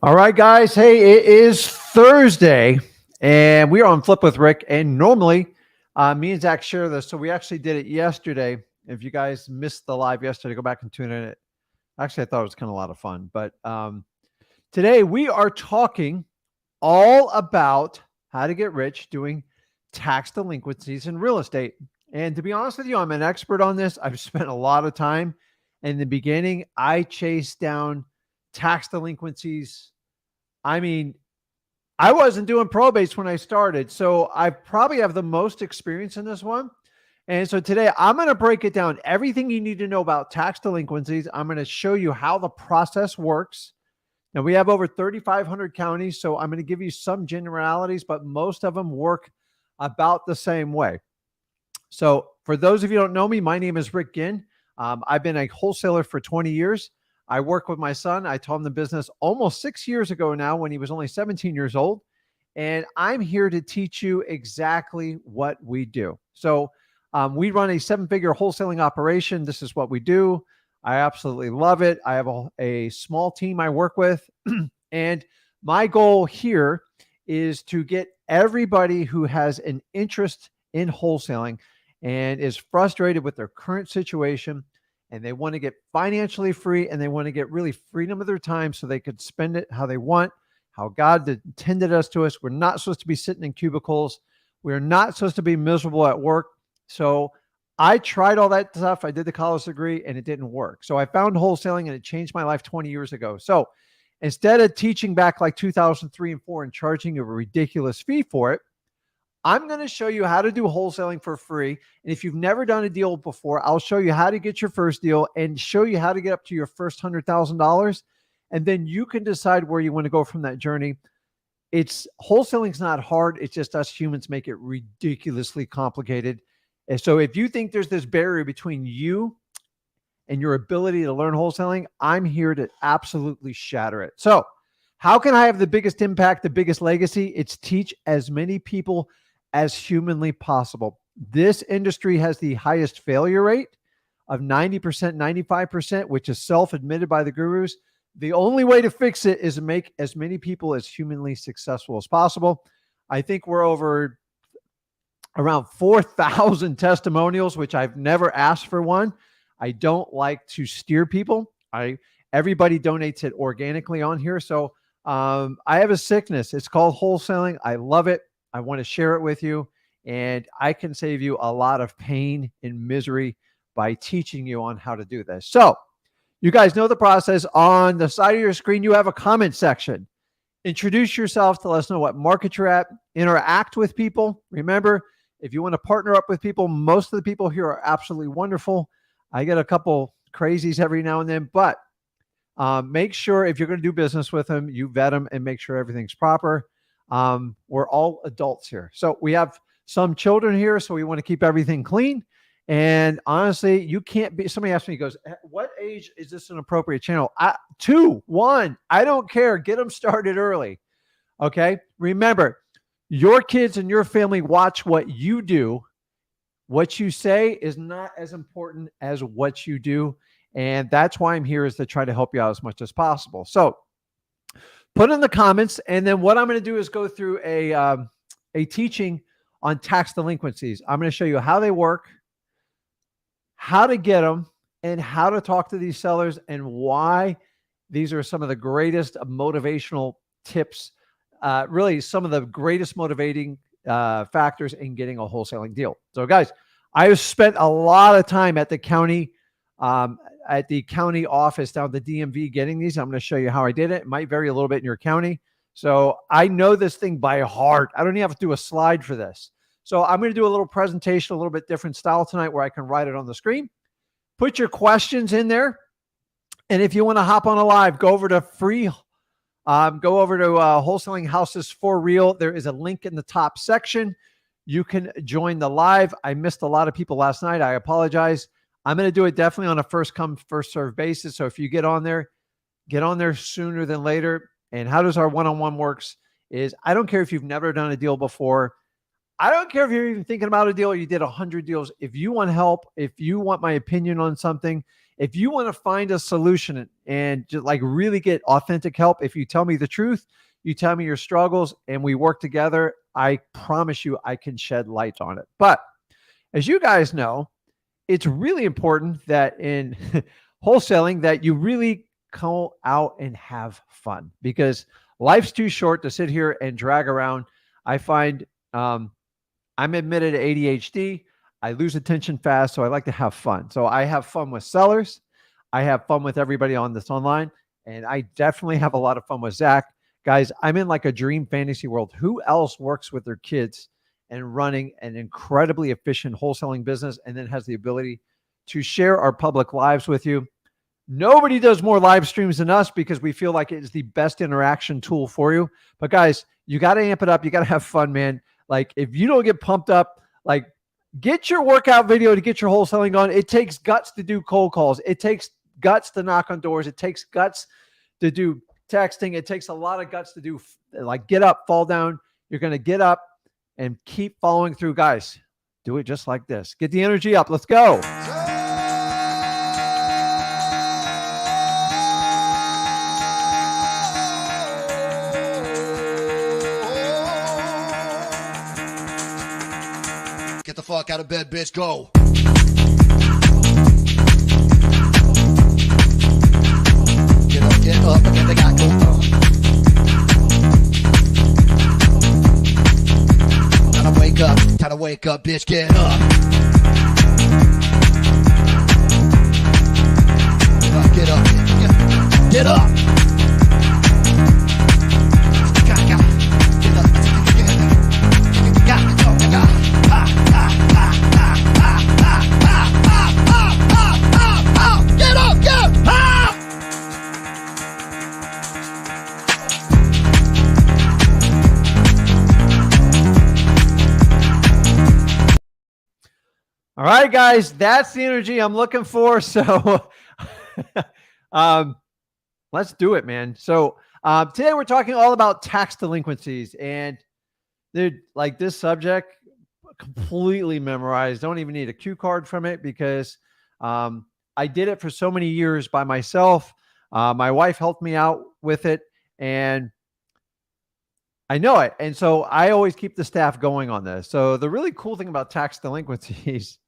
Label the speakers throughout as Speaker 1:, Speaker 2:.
Speaker 1: All right, guys. Hey, it is Thursday, and we are on Flip with Rick. And normally, me and Zach share this. So we actually did it yesterday. If you guys missed the live yesterday, go back and tune in. Actually, I thought it was kind of a lot of fun. But today we are talking all about how to get rich doing tax delinquencies in real estate. And to be honest with you, I'm an expert on this. I've spent a lot of time. In the beginning, I chased down tax delinquencies. I mean, I wasn't doing probates when I started, so I probably have the most experience in this one. And so today I'm going to break it down, everything you need to know about tax delinquencies. I'm going to show you how the process works. Now we have over 3,500 counties, so I'm going to give you some generalities, but most of them work about the same way. So for those of you who don't know me, my name is Rick Ginn. I've been a wholesaler for 20 years. I work with my son. I taught him the business almost 6 years ago now when he was only 17 years old. And I'm here to teach you exactly what we do. So we run a seven-figure wholesaling operation. This is what we do. I absolutely love it. I have a small team I work with. And my goal here is to get everybody who has an interest in wholesaling and is frustrated with their current situation, and they want to get financially free, and they want to get really freedom of their time so they could spend it how they want, how God intended us to us. We're not supposed to be sitting in cubicles. We're not supposed to be miserable at work. So I tried all that stuff. I did the college degree and it didn't work. So I found wholesaling and it changed my life 20 years ago. So instead of teaching back like 2003 and 4 and charging you a ridiculous fee for it, I'm going to show you how to do wholesaling for free. And if you've never done a deal before, I'll show you how to get your first deal and show you how to get up to your first $100,000. And then you can decide where you want to go from that journey. Wholesaling's not hard. It's just us humans make it ridiculously complicated. And so if you think there's this barrier between you and your ability to learn wholesaling, I'm here to absolutely shatter it. So how can I have the biggest impact, the biggest legacy? It's teach as many people as humanly possible. This industry has the highest failure rate of 90%, 95%, which is self-admitted by the gurus. The only way to fix it is to make as many people as humanly successful as possible. I think we're over around 4,000 testimonials, which I've never asked for one. I don't like to steer people. Everybody donates it organically on here. So I have a sickness. It's called wholesaling. I love it. I want to share it with you. And I can save you a lot of pain and misery by teaching you on how to do this. So you guys know the process. On the side of your screen, you have a comment section. Introduce yourself to let us know what market you're at. Interact with people. Remember, if you want to partner up with people, most of the people here are absolutely wonderful. I get a couple crazies every now and then, but make sure if you're going to do business with them, you vet them and make sure everything's proper. We're all adults here. So we have some children here, so we want to keep everything clean. And honestly, you can't be, somebody asked me, he goes, what age is this an appropriate channel? 2, 1, I don't care. Get them started early. Okay. Remember, your kids and your family watch what you do. What you say is not as important as what you do. And that's why I'm here, is to try to help you out as much as possible. So put in the comments. And then what I'm going to do is go through a teaching on tax delinquencies. I'm going to show you how they work, how to get them, and how to talk to these sellers, and why these are some of the greatest motivational tips, really some of the greatest motivating factors in getting a wholesaling deal. So guys, I have spent a lot of time at the county office down at the DMV getting these. I'm going to show you how I did it. It might vary a little bit in your county. So I know this thing by heart. I don't even have to do a slide for this. So I'm going to do a little presentation, a little bit different style tonight, where I can write it on the screen. Put your questions in there. And if you want to hop on a live, go over to Wholesaling Houses for Real. There is a link in the top section. You can join the live. I missed a lot of people last night. I apologize. I'm going to do it definitely on a first come, first serve basis. So if you get on there sooner than later. And how does our one-on-one works is, I don't care if you've never done a deal before. I don't care if you're even thinking about a deal or you did 100 deals. If you want help, if you want my opinion on something, if you want to find a solution and just like really get authentic help, if you tell me the truth, you tell me your struggles and we work together, I promise you I can shed light on it. But as you guys know, it's really important that in wholesaling that you really go out and have fun, because life's too short to sit here and drag around. I find I'm admitted to ADHD. I lose attention fast, so I like to have fun. So I have fun with sellers. I have fun with everybody on this online, and I definitely have a lot of fun with Zach. Guys, I'm in like a dream fantasy world. Who else works with their kids and running an incredibly efficient wholesaling business and then has the ability to share our public lives with you? Nobody does more live streams than us because we feel like it is the best interaction tool for you. But guys, you got to amp it up. You got to have fun, man. Like if you don't get pumped up, like get your workout video to get your wholesaling on. It takes guts to do cold calls. It takes guts to knock on doors. It takes guts to do texting. It takes a lot of guts to do like get up, fall down. You're going to get up and keep following through, guys. Do it just like this. Get the energy up. Let's go.
Speaker 2: Get the fuck out of bed, bitch. Go. Get up, again, they got go. Time to wake up, bitch, get up. Get up, get up.
Speaker 1: All right, guys, that's the energy I'm looking for. So let's do it, man. So today we're talking all about tax delinquencies. And dude, like this subject, completely memorized. Don't even need a cue card from it because I did it for so many years by myself. My wife helped me out with it, and I know it. And so I always keep the staff going on this. So the really cool thing about tax delinquencies,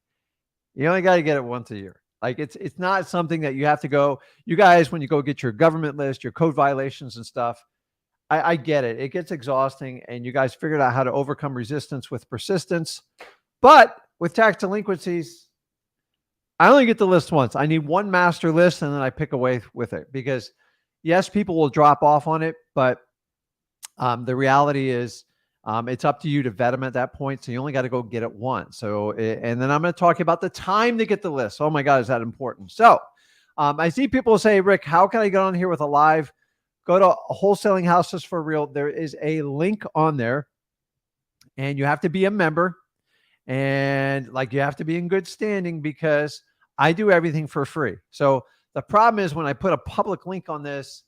Speaker 1: you only got to get it once a year. Like it's not something that you have to go, you guys, when you go get your government list, your code violations and stuff, I get it. It gets exhausting and you guys figured out how to overcome resistance with persistence. But with tax delinquencies, I only get the list once. I need one master list and then I pick away with it because yes, people will drop off on it, but the reality is it's up to you to vet them at that point. So you only got to go get it once. So, and then I'm going to talk about the time to get the list. Oh my God, is that important? So I see people say, Rick, how can I get on here with a live? Go to Wholesaling Houses for Real. There is a link on there and you have to be a member and like you have to be in good standing because I do everything for free. So the problem is when I put a public link on this,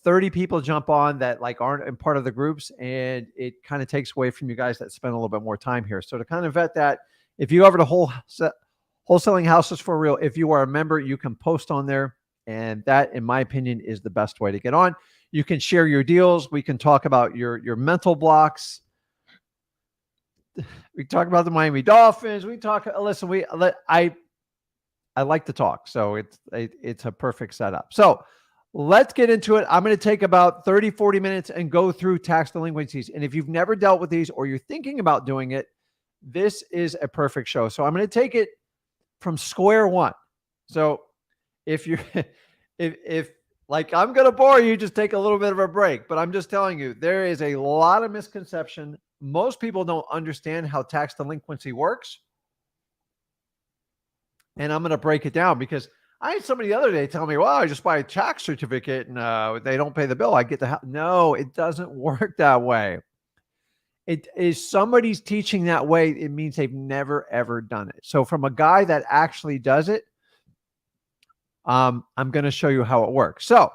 Speaker 1: 30 people jump on that like aren't in part of the groups and it kind of takes away from you guys that spend a little bit more time here. So to kind of vet that, if you go over to Wholesaling Houses for Real, if you are a member, you can post on there. And that, in my opinion, is the best way to get on. You can share your deals. We can talk about your mental blocks. We talk about the Miami Dolphins. We talk, listen, I like to talk. So it's a perfect setup. So let's get into it. I'm going to take about 30, 40 minutes and go through tax delinquencies. And if you've never dealt with these or you're thinking about doing it, this is a perfect show. So I'm going to take it from square one. So if you're, if like I'm going to bore you, just take a little bit of a break. But I'm just telling you, there is a lot of misconception. Most people don't understand how tax delinquency works. And I'm going to break it down because I had somebody the other day tell me, well, I just buy a tax certificate and they don't pay the bill. I get the house. No, it doesn't work that way. It is somebody's teaching that way. It means they've never, ever done it. So from a guy that actually does it, I'm going to show you how it works. So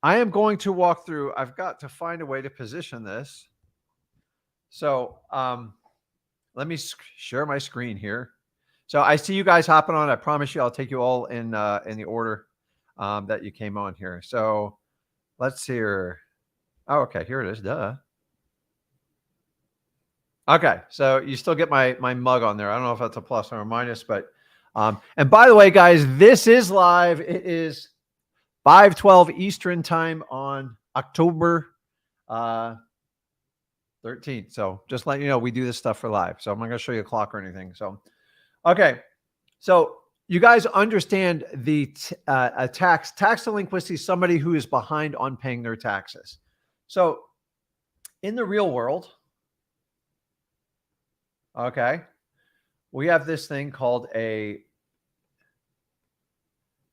Speaker 1: I am going to walk through. I've got to find a way to position this. So let me share my screen here. So I see you guys hopping on. I promise you I'll take you all in the order that you came on here. So let's see here. Oh, okay, here it is. Duh. Okay, so you still get my mug on there. I don't know if that's a plus or a minus, but and by the way, guys, this is live. It is 5:12 Eastern time on October 13th. So just letting you know, we do this stuff for live. So I'm not going to show you a clock or anything. So, okay. So you guys understand the tax delinquency, somebody who is behind on paying their taxes. So in the real world, okay, we have this thing called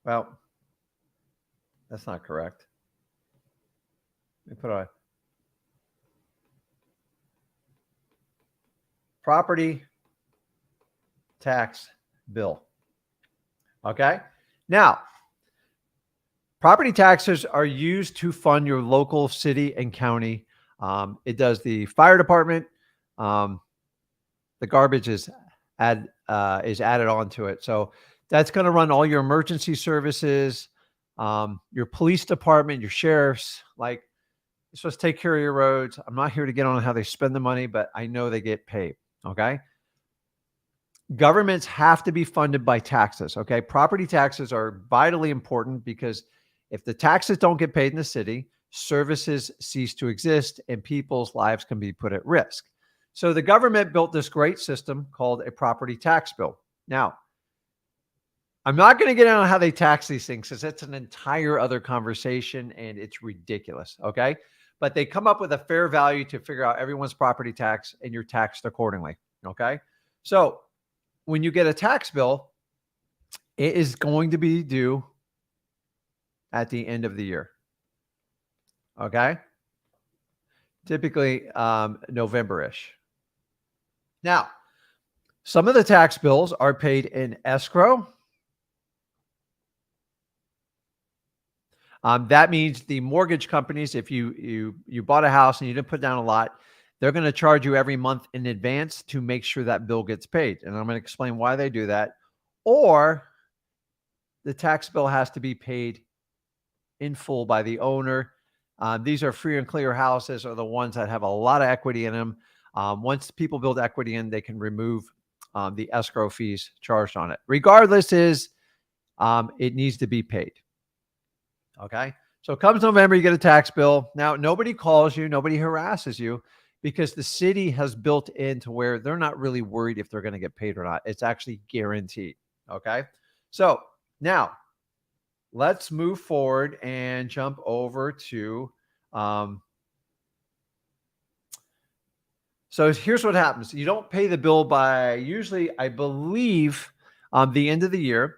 Speaker 1: well, that's not correct. Let me put a property tax bill. Okay. Now, property taxes are used to fund your local city and county. It does the fire department. The garbage is added onto it. So that's going to run all your emergency services, your police department, your sheriffs. Like, you're supposed to take care of your roads. I'm not here to get on how they spend the money, but I know they get paid. Okay. Governments have to be funded by taxes. Okay. Property taxes are vitally important because if the taxes don't get paid in the city, services cease to exist and people's lives can be put at risk. So the government built this great system called a property tax bill. Now, I'm not going to get on how they tax these things because it's an entire other conversation and it's ridiculous. Okay. But they come up with a fair value to figure out everyone's property tax and you're taxed accordingly. Okay. So when you get a tax bill, it is going to be due at the end of the year. Okay. Typically November-ish. Now, some of the tax bills are paid in escrow. That means the mortgage companies, if you bought a house and you didn't put down a lot, they're going to charge you every month in advance to make sure that bill gets paid. And I'm going to explain why they do that. Or the tax bill has to be paid in full by the owner. These are free and clear houses are the ones that have a lot of equity in them. Once people build equity in, they can remove the escrow fees charged on it. Regardless it needs to be paid. Okay. So comes November, you get a tax bill. Now, nobody calls you, nobody harasses you because the city has built into where they're not really worried if they're going to get paid or not. It's actually guaranteed. Okay. So now let's move forward and jump over to, so here's what happens. You don't pay the bill by usually, I believe, the end of the year.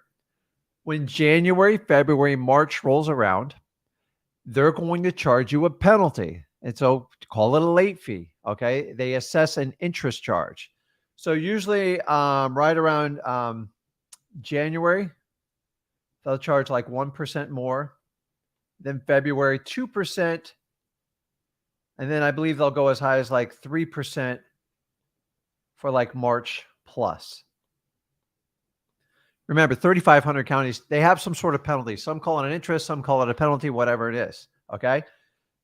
Speaker 1: When January, February, March rolls around, they're going to charge you a penalty. And so call it a late fee. Okay. They assess an interest charge. So usually right around January, they'll charge like 1% more. Then February, 2%. And then I believe they'll go as high as like 3% for like March plus. Remember, 3,500 counties, they have some sort of penalty. Some call it an interest, some call it a penalty, whatever it is. Okay.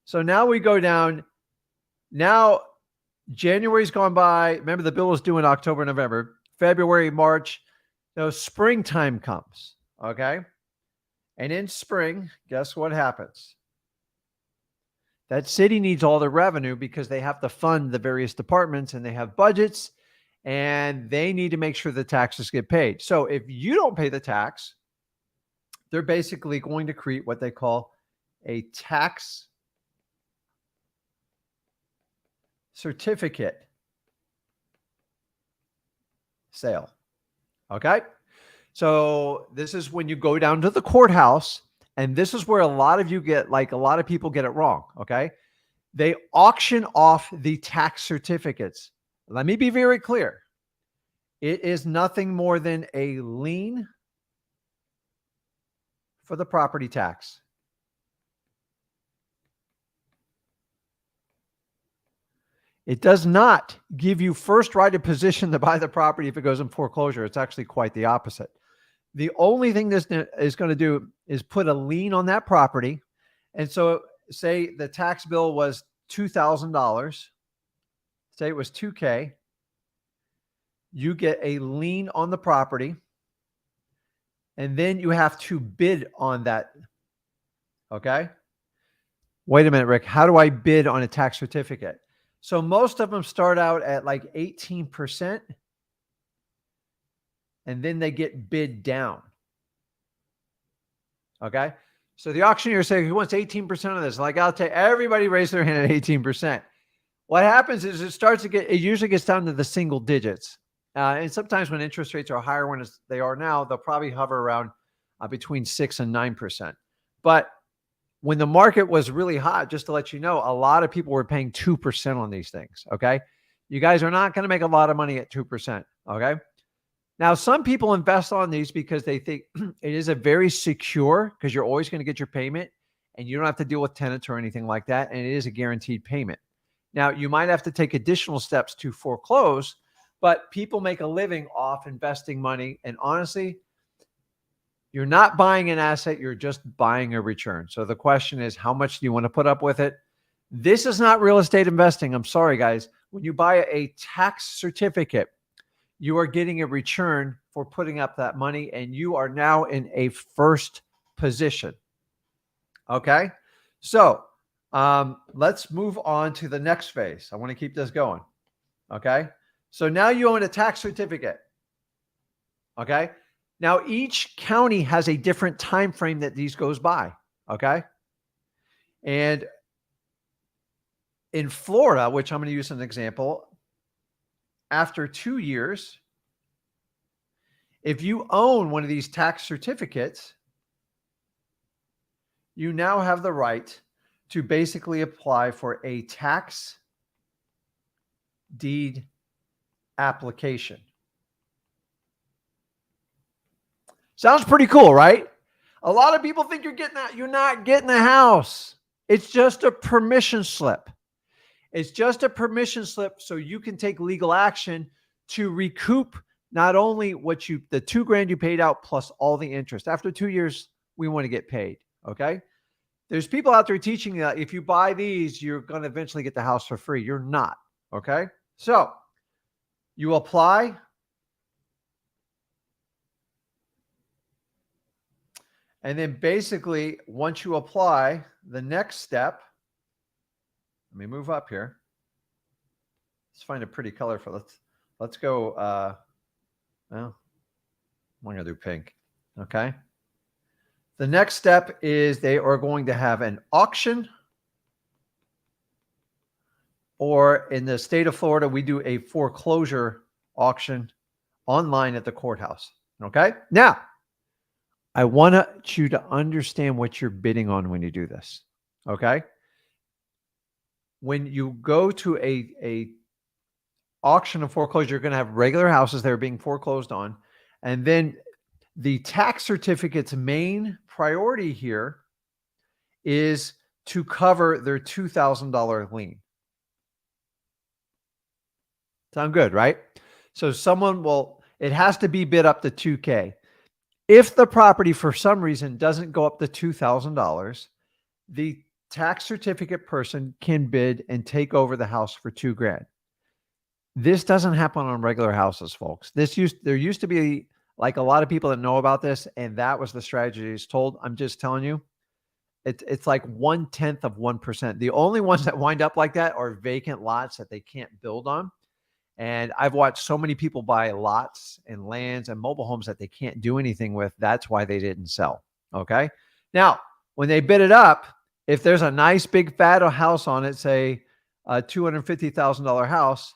Speaker 1: So now we go down. Now January's gone by. Remember, the bill is due in October, November, February, March. So springtime comes. Okay. And in spring, guess what happens? That city needs all the revenue because they have to fund the various departments and they have budgets. And they need to make sure the taxes get paid. So if you don't pay the tax, they're basically going to create what they call a tax certificate sale. Okay. So this is when you go down to the courthouse, and this is where a lot of people get it wrong. Okay. They auction off the tax certificates. Let me be very clear. It is nothing more than a lien for the property tax. It does not give you first right of position to buy the property if it goes in foreclosure. It's actually quite the opposite. The only thing this is going to do is put a lien on that property. And so say the tax bill was $2,000. Say it was 2K. You get a lien on the property. And then you have to bid on that. Okay. Wait a minute, Rick. How do I bid on a tax certificate? So most of them start out at like 18%. And then they get bid down. Okay. So the auctioneer says, who wants 18% of this? Like, I'll take, everybody raise their hand at 18%. What happens is it usually gets down to the single digits. And sometimes when interest rates are higher when they are now, they'll probably hover around between 6 and 9%. But when the market was really hot, just to let you know, a lot of people were paying 2% on these things. Okay. You guys are not going to make a lot of money at 2%. Okay. Now, some people invest on these because they think it is a very secure, because you're always going to get your payment and you don't have to deal with tenants or anything like that. And it is a guaranteed payment. Now, you might have to take additional steps to foreclose, but people make a living off investing money. And honestly, you're not buying an asset, you're just buying a return. So the question is, how much do you want to put up with it? This is not real estate investing. I'm sorry, guys. When you buy a tax certificate, you are getting a return for putting up that money, and you are now in a first position. Okay. So let's move on to the next phase. I want to keep this going. Okay. So now you own a tax certificate. Okay. Now each county has a different time frame that these goes by. Okay. And in Florida, which I'm going to use as an example, after 2 years, if you own one of these tax certificates, you now have the right to basically apply for a tax deed application. Sounds pretty cool, right? A lot of people think you're getting that. You're not getting a house. It's just a permission slip. It's just a permission slip so you can take legal action to recoup not only the $2,000 you paid out plus all the interest. After 2 years, we want to get paid. Okay. There's people out there teaching that if you buy these, you're going to eventually get the house for free. You're not. Okay. So you apply. And then basically, once you apply, the next step, let me move up here. Let's find a pretty color for let's go. Well, I'm going to do pink. Okay. The next step is they are going to have an auction, or in the state of Florida, we do a foreclosure auction online at the courthouse. Okay. Now, I want you to understand what you're bidding on when you do this. Okay. When you go to a auction of foreclosure, you're going to have regular houses that are being foreclosed on. And then the tax certificate's main priority here is to cover their $2,000 lien. Sound good, right? So it has to be bid up to $2,000. If the property for some reason doesn't go up to $2,000, the tax certificate person can bid and take over the house for $2,000. This doesn't happen on regular houses, folks. There used to be like a lot of people that know about this, and that was the strategy is told. I'm just telling you, it's like 0.1%. The only ones that wind up like that are vacant lots that they can't build on. And I've watched so many people buy lots and lands and mobile homes that they can't do anything with. That's why they didn't sell. Okay. Now, when they bid it up, if there's a nice big fat house on it, say a $250,000 house,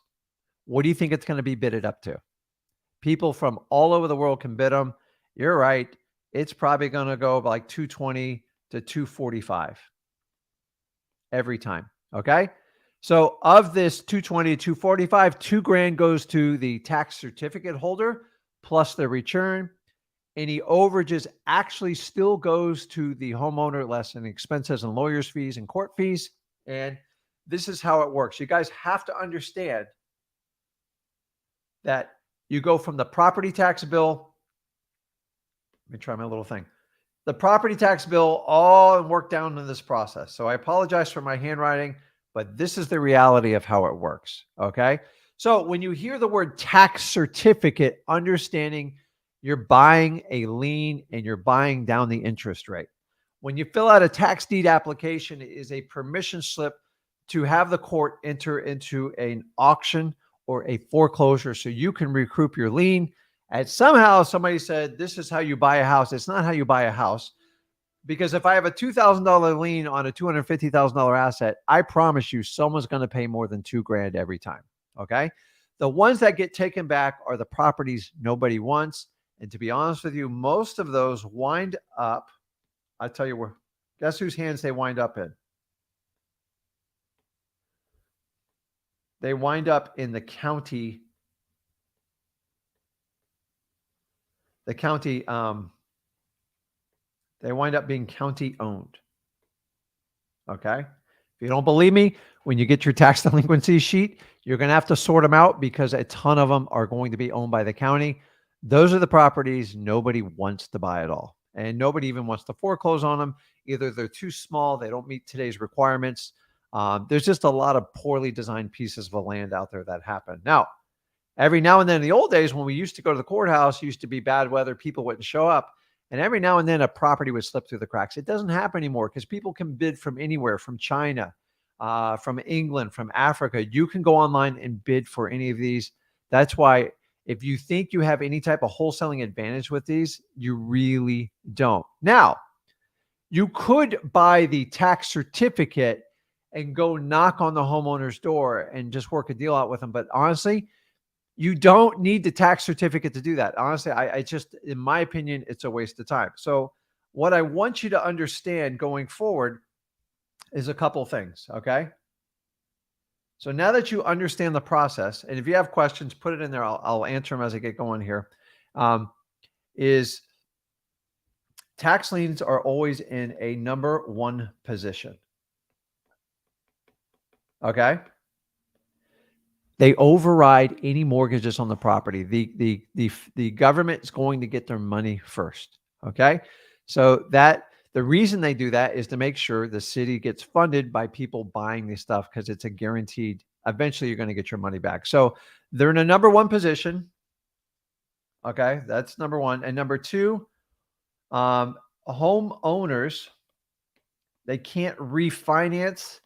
Speaker 1: what do you think it's going to be bidded up to? People from all over the world can bid them. You're right. It's probably going to go like 220 to 245 every time. Okay. So of this 220 to 245, $2,000 goes to the tax certificate holder plus the return. Any overages actually still goes to the homeowner, less than expenses and lawyers' fees and court fees. And this is how it works. You guys have to understand that you go from the property tax bill Let me try my little thing. The property tax bill all worked down in this process. So I apologize for my handwriting, but this is the reality of how it works. Okay. So when you hear the word tax certificate, understanding you're buying a lien and you're buying down the interest rate. When you fill out a tax deed application, it is a permission slip to have the court enter into an auction or a foreclosure so you can recoup your lien. And somehow somebody said, this is how you buy a house. It's not how you buy a house. Because if I have a $2,000 lien on a $250,000 asset, I promise you someone's going to pay more than $2,000 every time. Okay. The ones that get taken back are the properties nobody wants. And to be honest with you, most of those wind up, I'll tell you where, guess whose hands they wind up in? They wind up in the county. They wind up being county owned. Okay. If you don't believe me, when you get your tax delinquency sheet, you're going to have to sort them out because a ton of them are going to be owned by the county. Those are the properties nobody wants to buy at all. And nobody even wants to foreclose on them. Either they're too small, they don't meet today's requirements. There's just a lot of poorly designed pieces of land out there that happen. Now, every now and then in the old days, when we used to go to the courthouse, it used to be bad weather, people wouldn't show up. And every now and then a property would slip through the cracks. It doesn't happen anymore because people can bid from anywhere, from China, from England, from Africa. You can go online and bid for any of these. That's why if you think you have any type of wholesaling advantage with these, you really don't. Now, you could buy the tax certificate and go knock on the homeowner's door and just work a deal out with them. But honestly, you don't need the tax certificate to do that. Honestly, I just, in my opinion, it's a waste of time. So what I want you to understand going forward is a couple things. Okay. So now that you understand the process, and if you have questions, put it in there. I'll answer them as I get going here. Is tax liens are always in a number one position. Okay. They override any mortgages on the property. The government is going to get their money first. Okay. So that the reason they do that is to make sure the city gets funded by people buying this stuff because it's a guaranteed, eventually you're going to get your money back. So they're in a number one position. Okay. That's number one. And number two, homeowners, they can't refinance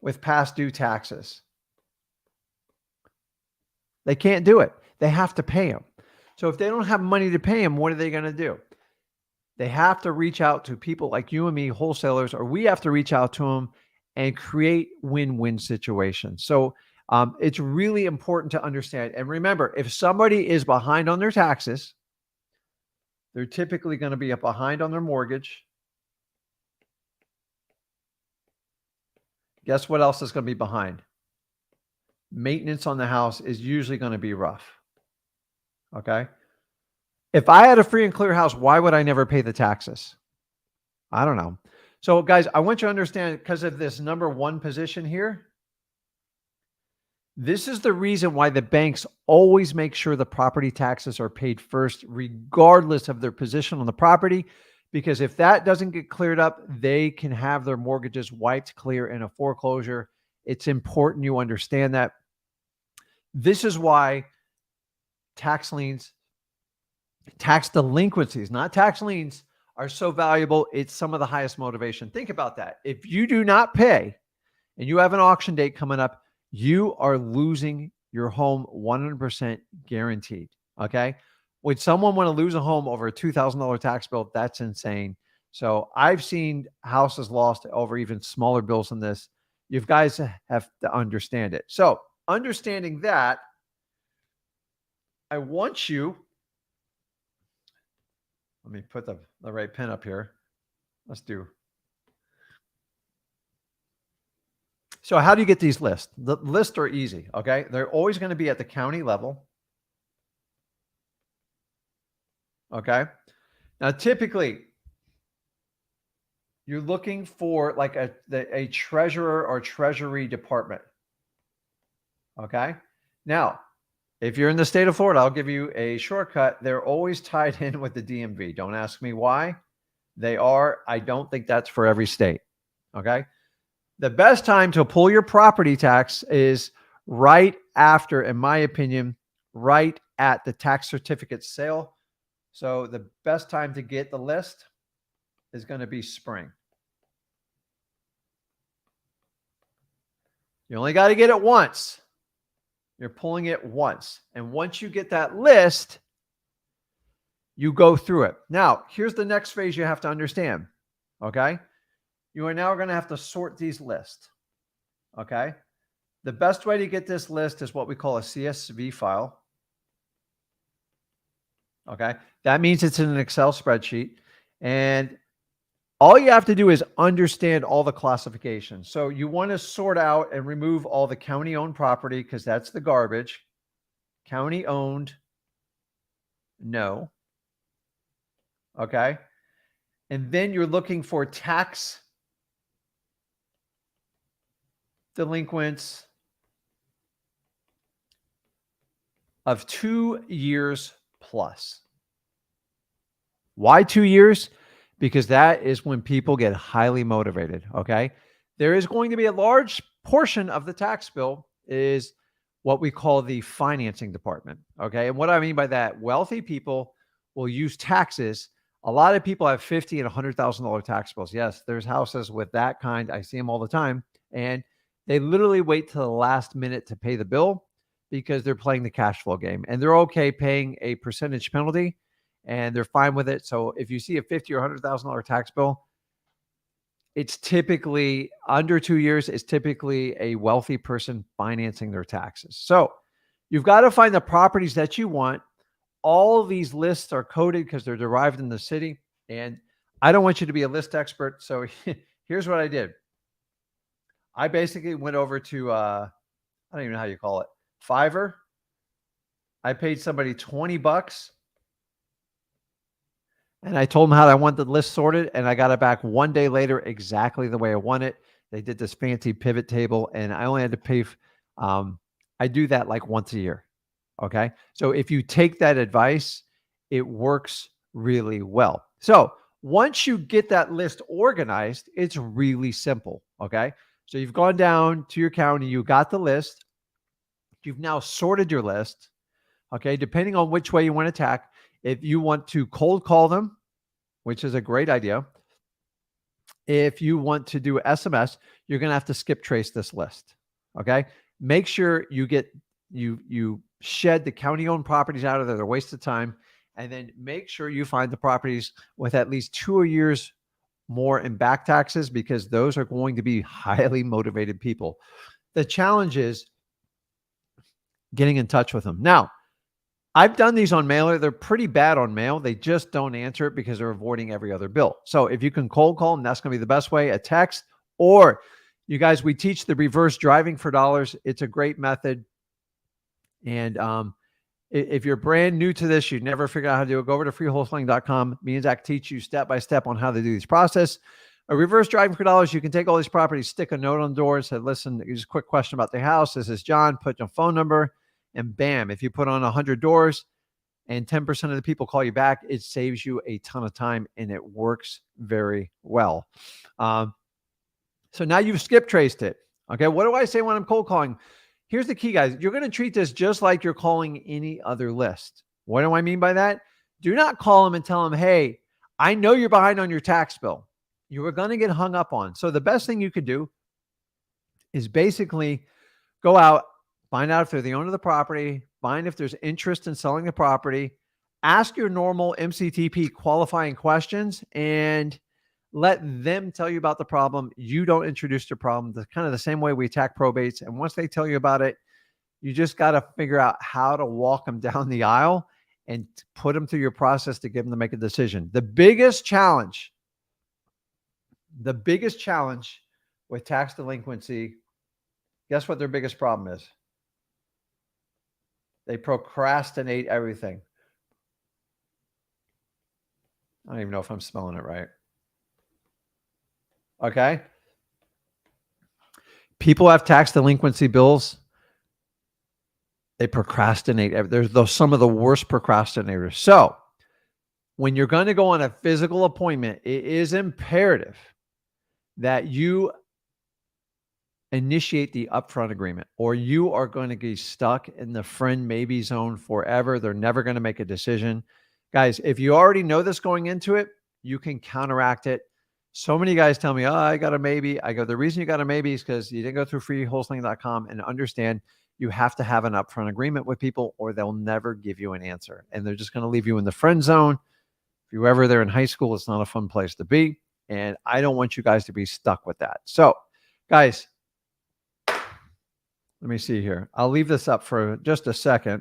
Speaker 1: with past due taxes. They can't do it. They have to pay them. So if they don't have money to pay them, what are they going to do? They have to reach out to people like you and me, wholesalers, or we have to reach out to them and create win-win situations. So it's really important to understand. And remember, if somebody is behind on their taxes, they're typically going to be behind on their mortgage. Guess what else is going to be behind? Maintenance on the house is usually going to be rough. Okay. If I had a free and clear house, why would I never pay the taxes? I don't know. So guys, I want you to understand because of this number one position here. This is the reason why the banks always make sure the property taxes are paid first, regardless of their position on the property. Because if that doesn't get cleared up, they can have their mortgages wiped clear in a foreclosure. It's important you understand that. This is why tax liens, tax delinquencies, not tax liens, are so valuable. It's some of the highest motivation. Think about that. If you do not pay and you have an auction date coming up, you are losing your home 100% guaranteed. Okay. Would someone want to lose a home over a $2,000 tax bill? That's insane. So I've seen houses lost over even smaller bills than this. You guys have to understand it. So understanding that, I want you, let me put the right pen up here. Let's do. So how do you get these lists? The lists are easy. Okay. They're always going to be at the county level. Okay. Now, typically, you're looking for like a treasurer or treasury department. Okay. Now, If you're in the state of Florida, I'll give you a shortcut. They're always tied in with the DMV. Don't ask me why. They are. I don't think that's for every state. Okay. The best time to pull your property tax is right after, in my opinion, right at the tax certificate sale. So the best time to get the list is going to be spring. You only got to get it once. You're pulling it once. And once you get that list, you go through it. Now, here's the next phase you have to understand. Okay. You are now going to have to sort these lists. Okay. The best way to get this list is what we call a CSV file. Okay. That means it's in an Excel spreadsheet. And all you have to do is understand all the classifications. So you want to sort out and remove all the county-owned property because that's the garbage. County-owned, no. Okay. And then you're looking for tax delinquents of 2 years plus. Why 2 years? Because that is when people get highly motivated. Okay. There is going to be a large portion of the tax bill is what we call the financing department. Okay. And what I mean by that, wealthy people will use taxes. A lot of people have $50,000 and $100,000 tax bills. Yes, there's houses with that kind. I see them all the time. And they literally wait till the last minute to pay the bill because they're playing the cash flow game and they're okay paying a percentage penalty and they're fine with it. So if you see a $50,000 or $100,000 tax bill, it's typically under 2 years. It's typically a wealthy person financing their taxes. So you've got to find the properties that you want. All of these lists are coded because they're derived in the city. And I don't want you to be a list expert. So here's what I did. I basically went over to, I don't even know how you call it, Fiverr. I paid somebody $20 and I told them how I want the list sorted. And I got it back 1 day later, exactly the way I want it. They did this fancy pivot table and I only had to pay. I do that like once a year. Okay. So if you take that advice, it works really well. So once you get that list organized, it's really simple. Okay. So you've gone down to your county, you got the list. You've now sorted your list. Okay. Depending on which way you want to attack, if you want to cold call them, which is a great idea. If you want to do SMS, you're going to have to skip trace this list. Okay. Make sure you get, you shed the county-owned properties out of there. They're a waste of time. And then make sure you find the properties with at least 2 years more in back taxes because those are going to be highly motivated people. The challenge is getting in touch with them. Now, I've done these on mailer. They're pretty bad on mail. They just don't answer it because they're avoiding every other bill. So if you can cold call them, that's going to be the best way. A text, or you guys, we teach the reverse driving for dollars. It's a great method. And if you're brand new to this, you never figure out how to do it, go over to freewholesaling.com. Me and Zach teach you step by step on how to do this process. A reverse driving for dollars, you can take all these properties, stick a note on the door, say, listen, just a quick question about the house. This is John, put your phone number, and bam, if you put on 100 doors and 10% of the people call you back, it saves you a ton of time and it works very well. So now you've skip traced it. Okay. What do I say when I'm cold calling? Here's the key, guys. You're going to treat this just like you're calling any other list. What do I mean by that? Do not call them and tell them, hey, I know you're behind on your tax bill. You are going to get hung up on. So the best thing you could do is basically go out, find out if they're the owner of the property, find if there's interest in selling the property, ask your normal MCTP qualifying questions, and let them tell you about the problem. You don't introduce the problem. That's kind of the same way we attack probates. And once they tell you about it, you just got to figure out how to walk them down the aisle and put them through your process to get them to make a decision. The biggest challenge with tax delinquency, guess what their biggest problem is? They procrastinate everything. I don't even know if I'm spelling it right. Okay. People have tax delinquency bills They procrastinate. There's some of the worst procrastinators. So when you're going to go on a physical appointment, it is imperative that you initiate the upfront agreement, or you are going to get stuck in the friend maybe zone forever. They're never going to make a decision. Guys, if you already know this going into it, you can counteract it. So many guys tell me, oh, I got a maybe. I go, the reason you got a maybe is because you didn't go through freewholesaling.com and understand you have to have an upfront agreement with people or they'll never give you an answer. And they're just going to leave you in the friend zone. If you ever there in high school, it's not a fun place to be. And I don't want you guys to be stuck with that. So guys, let me see here. I'll leave this up for just a second.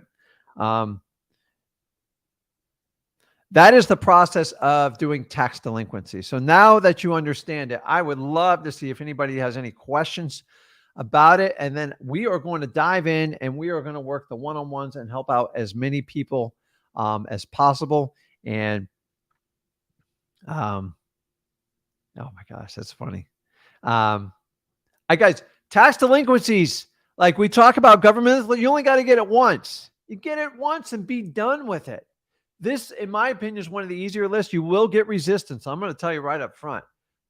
Speaker 1: That is the process of doing tax delinquency. So now that you understand it, I would love to see if anybody has any questions about it. And then we are going to dive in and we are going to work the one-on-ones and help out as many people as possible. And oh my gosh, that's funny. Guys, tax delinquencies, like we talk about government, you only got to get it once. You get it once and be done with it. This, in my opinion, is one of the easier lists. You will get resistance. I'm going to tell you right up front,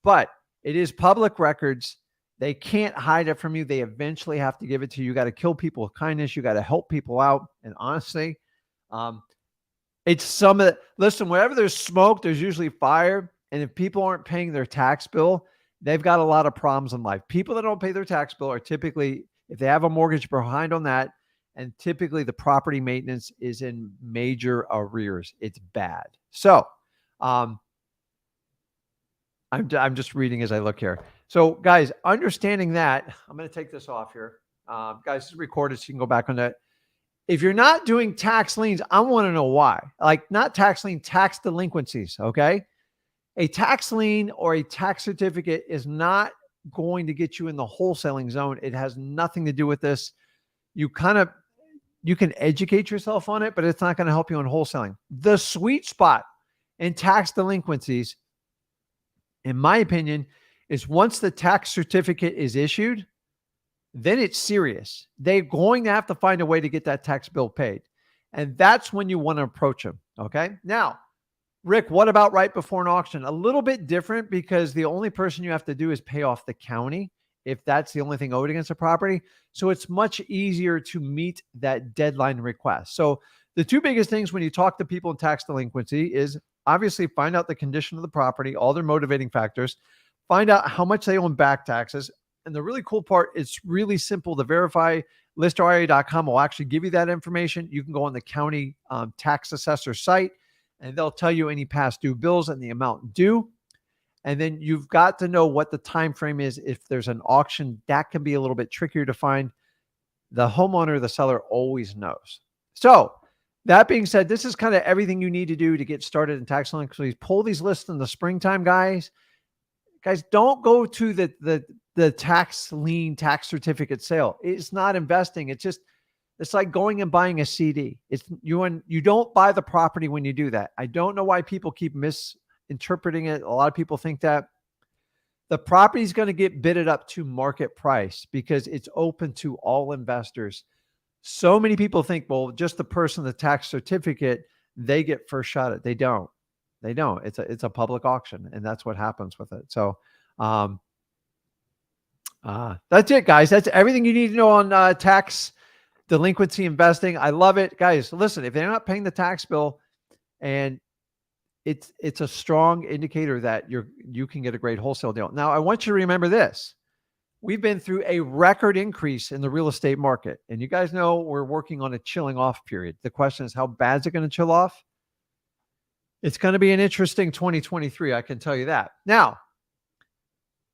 Speaker 1: but it is public records. They can't hide it from you. They eventually have to give it to you. You got to kill people with kindness. You got to help people out. And honestly, it's some of the, listen, wherever there's smoke, there's usually fire. And if people aren't paying their tax bill, they've got a lot of problems in life. People that don't pay their tax bill are typically, if they have a mortgage behind on that, and typically the property maintenance is in major arrears. It's bad. So I'm just reading as I look here. So guys, understanding that, I'm going to take this off here. Guys, this is recorded so you can go back on that. If you're not doing tax liens, I want to know why. Like not tax lien, tax delinquencies, okay? A tax lien or a tax certificate is not going to get you in the wholesaling zone. It has nothing to do with this. You can educate yourself on it, but it's not going to help you in wholesaling. The sweet spot in tax delinquencies, in my opinion, is once the tax certificate is issued, then it's serious. They're going to have to find a way to get that tax bill paid. And that's when you want to approach them. Okay. Now, Rick, what about right before an auction? A little bit different because the only person you have to do is pay off the county if that's the only thing owed against a property. So it's much easier to meet that deadline request. So the two biggest things when you talk to people in tax delinquency is obviously find out the condition of the property, all their motivating factors, find out how much they owe in back taxes. And the really cool part, it's really simple to verify. ListRIA.com will actually give you that information. You can go on the county tax assessor site and they'll tell you any past due bills and the amount due. And then you've got to know what the time frame is. If there's an auction, that can be a little bit trickier to find. The homeowner, the seller always knows. So that being said, this is kind of everything you need to do to get started in tax delinquencies. Pull these lists in the springtime, guys. Guys, don't go to the tax lien, tax certificate sale. It's not investing. It's like going and buying a CD. You don't buy the property when you do that. I don't know why people keep misinterpreting it. A lot of people think that the property is going to get bidded up to market price because it's open to all investors. So many people think, well, just the person, the tax certificate, they get first shot at it. They don't. It's a public auction, and that's what happens with it. So that's it, guys. That's everything you need to know on tax delinquency investing. I love it, guys. Listen, if they're not paying the tax bill, and it's a strong indicator that you can get a great wholesale deal. Now, I want you to remember this. We've been through a record increase in the real estate market. And you guys know we're working on a chilling off period. The question is, how bad is it going to chill off? It's going to be an interesting 2023. I can tell you that. Now,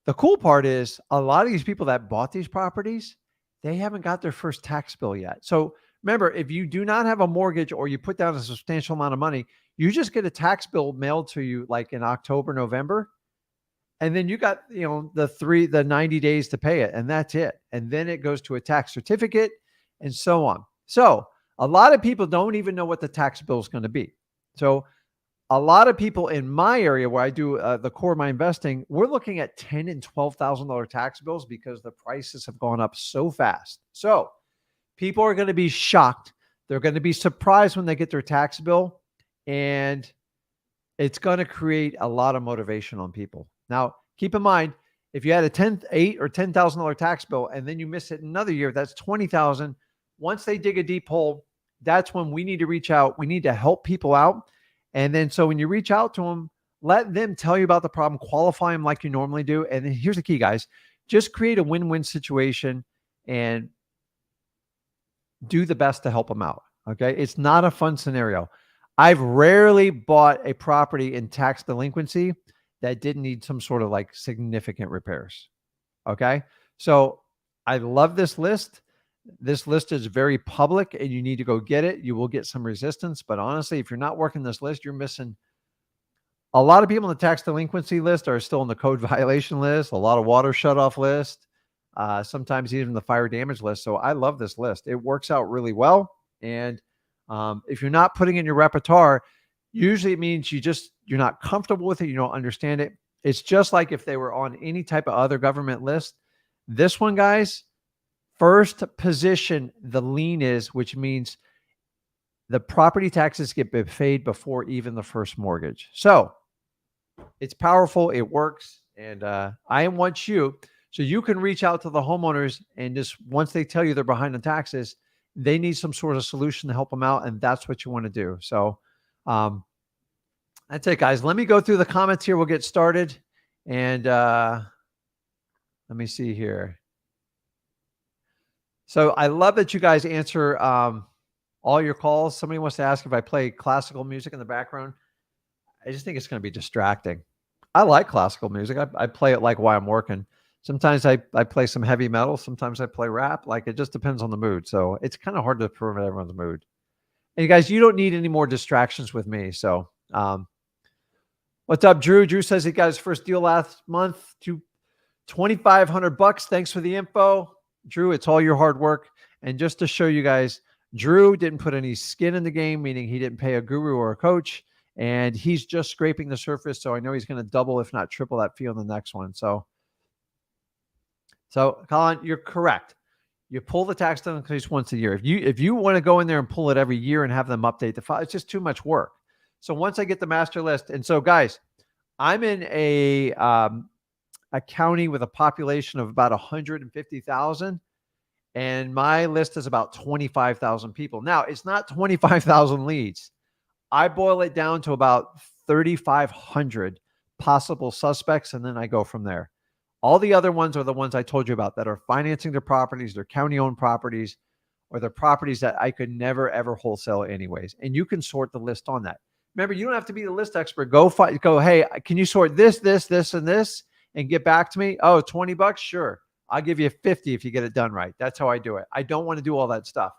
Speaker 1: the cool part is a lot of these people that bought these properties, they haven't got their first tax bill yet. So remember, if you do not have a mortgage or you put down a substantial amount of money, you just get a tax bill mailed to you like in October, November. And then you got, the 90 days to pay it, and that's it. And then it goes to a tax certificate and so on. So a lot of people don't even know what the tax bill is going to be. So a lot of people in my area where I do the core of my investing, we're looking at $10,000 and $12,000 tax bills because the prices have gone up so fast. So People are going to be shocked. They're going to be surprised when they get their tax bill, and it's going to create a lot of motivation on people. Now, keep in mind, if you had a $8,000 or $10,000 tax bill and then you miss it another year, that's $20,000. Once they dig a deep hole, that's when we need to reach out. We need to help people out. And then so when you reach out to them, let them tell you about the problem, qualify them like you normally do. And then here's the key, guys. Just create a win-win situation and do the best to help them out. Okay. It's not a fun scenario. I've rarely bought a property in tax delinquency that didn't need some sort of like significant repairs. Okay. So I love this list. This list is very public and you need to go get it. You will get some resistance, but honestly, if you're not working this list, you're missing. A lot of people on the tax delinquency list are still on the code violation list, a lot of water shutoff list, sometimes even the fire damage list. So I love this list. It works out really well. And if you're not putting in your repertoire, usually it means you're not comfortable with it. You don't understand it. It's just like if they were on any type of other government list. This one, guys, first position, the lien is, which means the property taxes get paid before even the first mortgage. So it's powerful. It works. And I want you, so you can reach out to the homeowners and just once they tell you they're behind on taxes, they need some sort of solution to help them out. And that's what you want to do. So that's it, guys. Let me go through the comments here. We'll get started. And let me see here. So I love that you guys answer all your calls. Somebody wants to ask if I play classical music in the background. I just think it's going to be distracting. I like classical music. I play it like while I'm working. Sometimes I play some heavy metal. Sometimes I play rap. Like it just depends on the mood. So it's kind of hard to prevent everyone's mood. And you guys, you don't need any more distractions with me. So what's up, Drew? Drew says he got his first deal last month to $2,500. Thanks for the info. Drew, it's all your hard work. And just to show you guys, Drew didn't put any skin in the game, meaning he didn't pay a guru or a coach. And he's just scraping the surface. So I know he's going to double, if not triple that fee on the next one. So Colin, you're correct. You pull the tax delinquency once a year. If you want to go in there and pull it every year and have them update the file, it's just too much work. So once I get the master list, and so guys, I'm in a county with a population of about 150,000, and my list is about 25,000 people. Now it's not 25,000 leads. I boil it down to about 3,500 possible suspects, and then I go from there. All the other ones are the ones I told you about that are financing their properties, their county-owned properties, or the properties that I could never, ever wholesale anyways. And you can sort the list on that. Remember, you don't have to be the list expert. Go, hey, can you sort this, this, this, and this, and get back to me? Oh, $20? Sure. I'll give you 50 if you get it done right. That's how I do it. I don't want to do all that stuff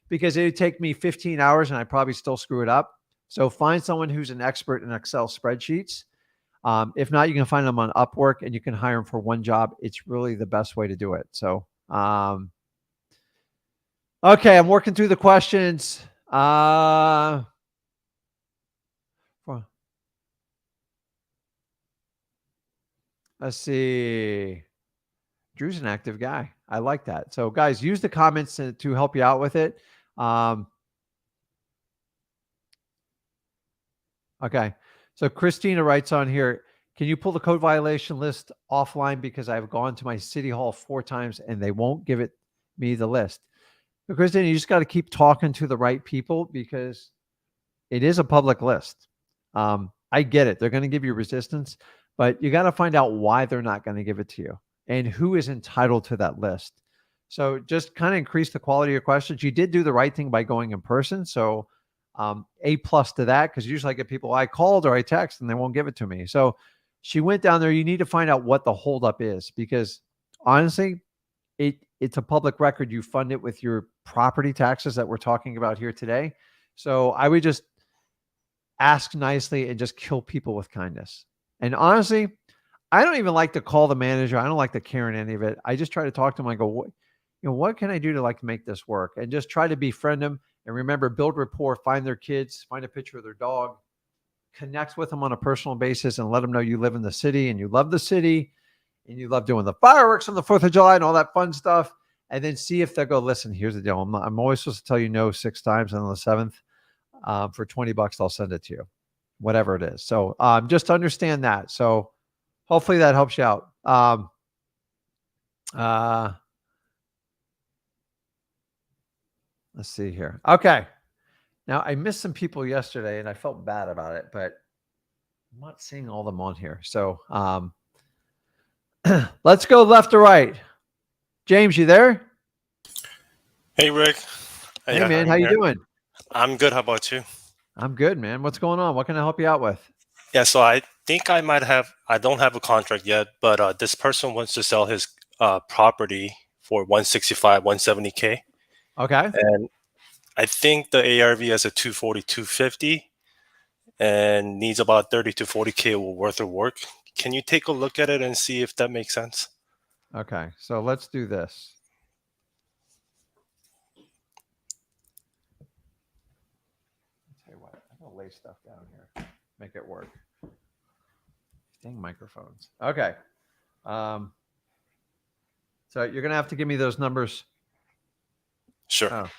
Speaker 1: because it would take me 15 hours and I probably still screw it up. So find someone who's an expert in Excel spreadsheets. If not, you can find them on Upwork and you can hire them for one job. It's really the best way to do it. So, okay, I'm working through the questions. Let's see. Drew's an active guy. I like that. So guys, use the comments to help you out with it. Okay. So Christina writes on here, can you pull the code violation list offline because I've gone to my city hall 4 times and they won't give me the list? So Christina, you just got to keep talking to the right people because it is a public list. I get it. They're going to give you resistance, but you got to find out why they're not going to give it to you and who is entitled to that list. So just kind of increase the quality of your questions. You did do the right thing by going in person. So A+ to that, because usually I get people I called or I text and they won't give it to me. So she went down there. You need to find out what the holdup is because honestly, it's a public record. You fund it with your property taxes that we're talking about here today. So I would just ask nicely and just kill people with kindness. And honestly, I don't even like to call the manager. I don't like to care in any of it. I just try to talk to them. I go, what can I do to make this work? And just try to befriend them. And remember, build rapport, find their kids, find a picture of their dog, connect with them on a personal basis and let them know you live in the city and you love the city and you love doing the fireworks on the 4th of July and all that fun stuff. and then see if they'll go, listen, here's the deal. I'm always supposed to tell you no 6 times, and on the 7th, for $20, I'll send it to you, whatever it is. So just understand that. So hopefully that helps you out. Let's see here. Okay. Now I missed some people yesterday and I felt bad about it, but I'm not seeing all them on here. So let's go left to right. James, you there?
Speaker 3: Hey, Rick.
Speaker 1: Hey, man, how you doing?
Speaker 3: I'm good. How about you?
Speaker 1: I'm good, man. What's going on? What can I help you out with?
Speaker 3: Yeah, so I think I don't have a contract yet, but this person wants to sell his property for 165, 170K.
Speaker 1: Okay.
Speaker 3: And I think the ARV has a 240, 250 and needs about 30 to 40K worth of work. Can you take a look at it and see if that makes sense?
Speaker 1: Okay. So let's do this. I'm gonna lay stuff down here, make it work. Dang microphones. Okay. So you're gonna have to give me those numbers.
Speaker 3: Sure.
Speaker 1: Oh.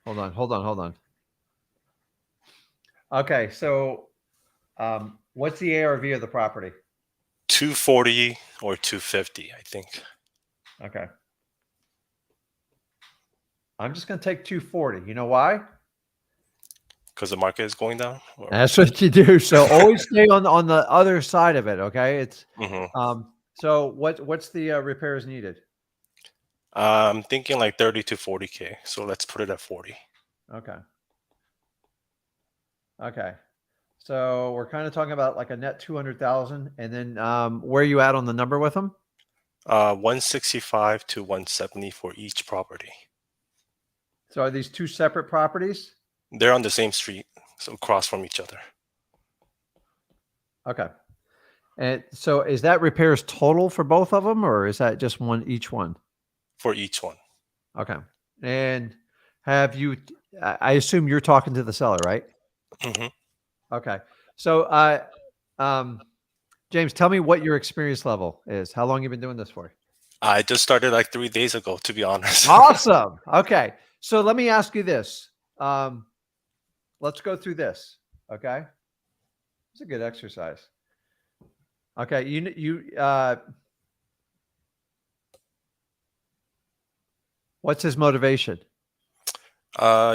Speaker 1: Hold on. Okay. So what's the ARV of the property?
Speaker 3: 240 or 250, I think.
Speaker 1: Okay. I'm just gonna take 240. You know why?
Speaker 3: Because the market is going down?
Speaker 1: That's what you do. So always stay on the other side of it. Okay. It's so what's the repairs needed?
Speaker 3: I'm thinking like 30 to 40K. So let's put it at 40.
Speaker 1: Okay. So we're kind of talking about like a net 200,000, and then where are you at on the number with them?
Speaker 3: 165 to 170 for each property.
Speaker 1: So are these two separate properties?
Speaker 3: They're on the same street, so across from each other.
Speaker 1: Okay. And so is that repairs total for both of them, or is that just each one?
Speaker 3: For each one.
Speaker 1: Okay. And have you, I assume you're talking to the seller, right?
Speaker 3: Mm-hmm.
Speaker 1: Okay. So, James, tell me what your experience level is. How long you been doing this for?
Speaker 3: I just started like 3 days ago, to be honest.
Speaker 1: Awesome. Okay. So let me ask you this. Let's go through this. Okay. It's a good exercise. Okay. What's his motivation?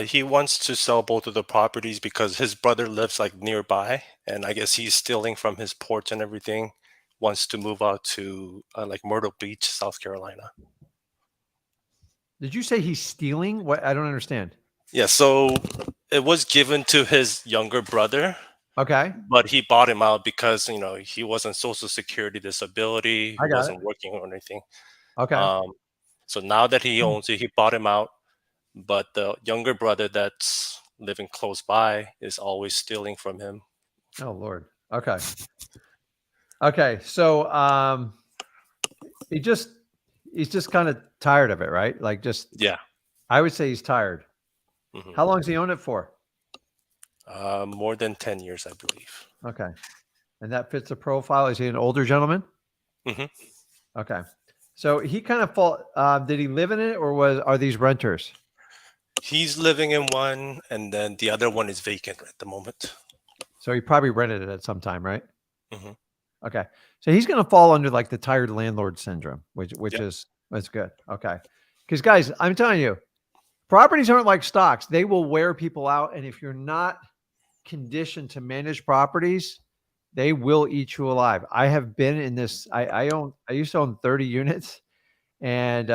Speaker 3: He wants to sell both of the properties because his brother lives like nearby, and I guess he's stealing from his porch and everything. Wants to move out to like Myrtle Beach, South Carolina.
Speaker 1: Did you say he's stealing? What? I don't understand.
Speaker 3: Yeah, so it was given to his younger brother.
Speaker 1: Okay.
Speaker 3: But he bought him out because, he wasn't Social Security disability. He wasn't working or anything.
Speaker 1: Okay.
Speaker 3: So now that he owns it, he bought him out. But the younger brother that's living close by is always stealing from him.
Speaker 1: Oh, Lord. Okay. Okay. So he's just kind of tired of it, right? Like
Speaker 3: yeah.
Speaker 1: I would say he's tired.
Speaker 3: Mm-hmm.
Speaker 1: How long has he owned it for?
Speaker 3: More than 10 years, I believe.
Speaker 1: Okay. And that fits the profile. Is he an older gentleman?
Speaker 3: Mm-hmm.
Speaker 1: Okay. So he kind of did he live in it, or are these renters?
Speaker 3: He's living in one, and then the other one is vacant at the moment.
Speaker 1: So he probably rented it at some time, right?
Speaker 3: Mm-hmm.
Speaker 1: Okay. So he's going to fall under like the tired landlord syndrome, which
Speaker 3: Yep.
Speaker 1: that's good. Okay. Because guys, I'm telling you, properties aren't like stocks. They will wear people out. And if you're not conditioned to manage properties, they will eat you alive. I have been in this. I used to own 30 units, and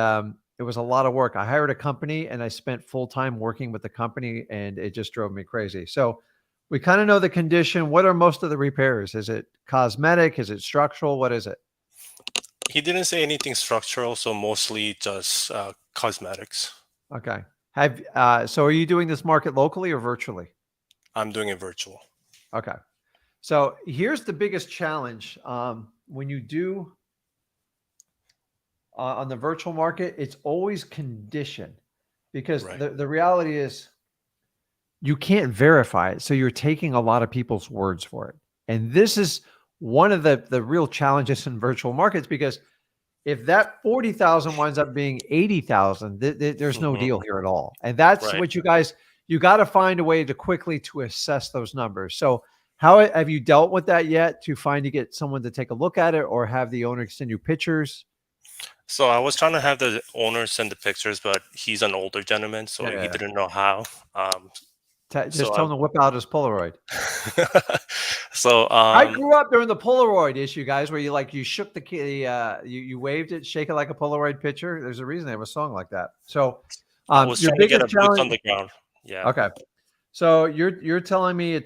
Speaker 1: it was a lot of work. I hired a company and I spent full time working with the company, and it just drove me crazy. So we kind of know the condition. What are most of the repairs? Is it cosmetic? Is it structural? What is it?
Speaker 3: He didn't say anything structural, so mostly just cosmetics.
Speaker 1: Okay. So are you doing this market locally or virtually?
Speaker 3: I'm doing it virtual.
Speaker 1: Okay. So here's the biggest challenge when you do on the virtual market. It's always condition, because
Speaker 3: Right.
Speaker 1: the reality is you can't verify it. So you're taking a lot of people's words for it. And this is one of the real challenges in virtual markets, because If that 40,000 winds up being 80,000, there's no
Speaker 3: Mhm.
Speaker 1: deal here at all. And that's
Speaker 3: Right.
Speaker 1: what you got to find a way to quickly to assess those numbers. So how have you dealt with that yet to get someone to take a look at it or have the owner send you pictures?
Speaker 3: So I was trying to have the owner send the pictures, but he's an older gentleman, so he
Speaker 1: Yeah.
Speaker 3: didn't know how. Um, so
Speaker 1: Just tell him to whip out his Polaroid.
Speaker 3: so
Speaker 1: I grew up during the Polaroid issue, guys, where you shook you waved it, shake it like a Polaroid picture. There's a reason they have a song like that. So,
Speaker 3: I was
Speaker 1: your
Speaker 3: trying to get
Speaker 1: biggest
Speaker 3: a boots on
Speaker 1: challenge.
Speaker 3: the ground. Yeah.
Speaker 1: Okay, so you're telling me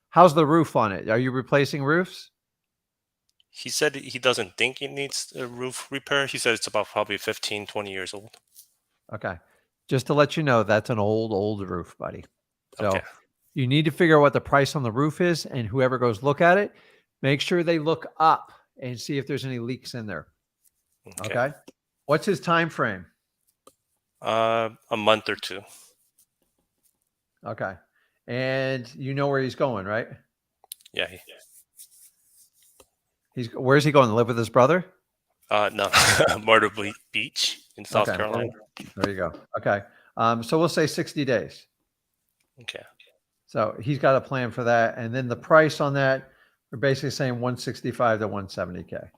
Speaker 1: how's the roof on it? Are you replacing roofs?
Speaker 3: He said he doesn't think it needs a roof repair. He said it's about probably 15, 20 years old.
Speaker 1: Okay, just to let you know, that's an old roof, buddy.
Speaker 3: Okay.
Speaker 1: So you need to figure out what the price on the roof is, and whoever goes look at it, make sure they look up and see if there's any leaks in there.
Speaker 3: Okay.
Speaker 1: Okay, what's his time frame?
Speaker 3: A month or two.
Speaker 1: Okay. And you know where he's going, right?
Speaker 3: Yeah.
Speaker 1: Where's he going to live with his brother?
Speaker 3: No, Myrtle Beach in South
Speaker 1: Okay.
Speaker 3: Carolina.
Speaker 1: There you go. Okay. So we'll say 60 days.
Speaker 3: Okay.
Speaker 1: So he's got a plan for that. And then the price on that, we're basically saying 165 to 170K.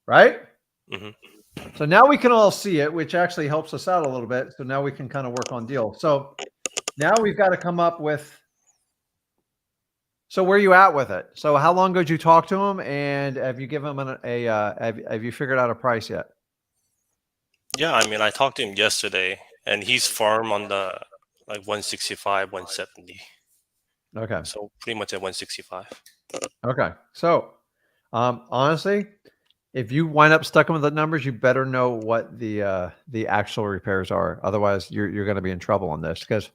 Speaker 1: Right?
Speaker 3: hmm
Speaker 1: So now we can all see it, which actually helps us out a little bit. So now we can kind of work on deals. So now we've got to come up with. So where are you at with it? So how long ago did you talk to him, and have you given him have you figured out a price yet?
Speaker 3: Yeah, I mean, I talked to him yesterday, and he's firm on the like 165, 170.
Speaker 1: Okay.
Speaker 3: So pretty much at 165.
Speaker 1: Okay. So honestly, if you wind up stuck with the numbers, you better know what the actual repairs are. Otherwise, you're going to be in trouble on this because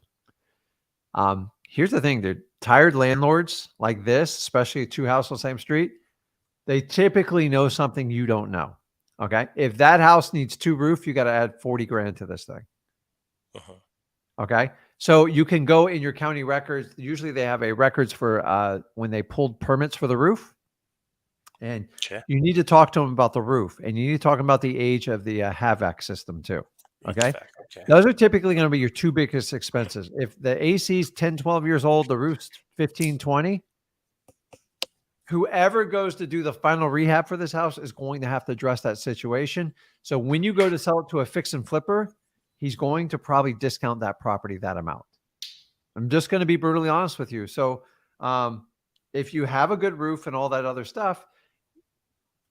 Speaker 1: here's the thing, dude. Tired landlords like this, especially two houses on the same street, they typically know something you don't know. Okay. If that house needs two roof, you got to add 40 grand to this thing.
Speaker 3: Uh-huh.
Speaker 1: Okay. So you can go in your county records. Usually they have a records for when they pulled permits for the roof. And
Speaker 3: Okay.
Speaker 1: you need to talk to them about the roof, and you need to talk about the age of the HVAC system too. Okay.
Speaker 3: Okay.
Speaker 1: Those are typically going to be your two biggest expenses. If the AC is 10, 12 years old, the roof's 15, 20, whoever goes to do the final rehab for this house is going to have to address that situation. So when you go to sell it to a fix and flipper, he's going to probably discount that property that amount. I'm just going to be brutally honest with you. So if you have a good roof and all that other stuff,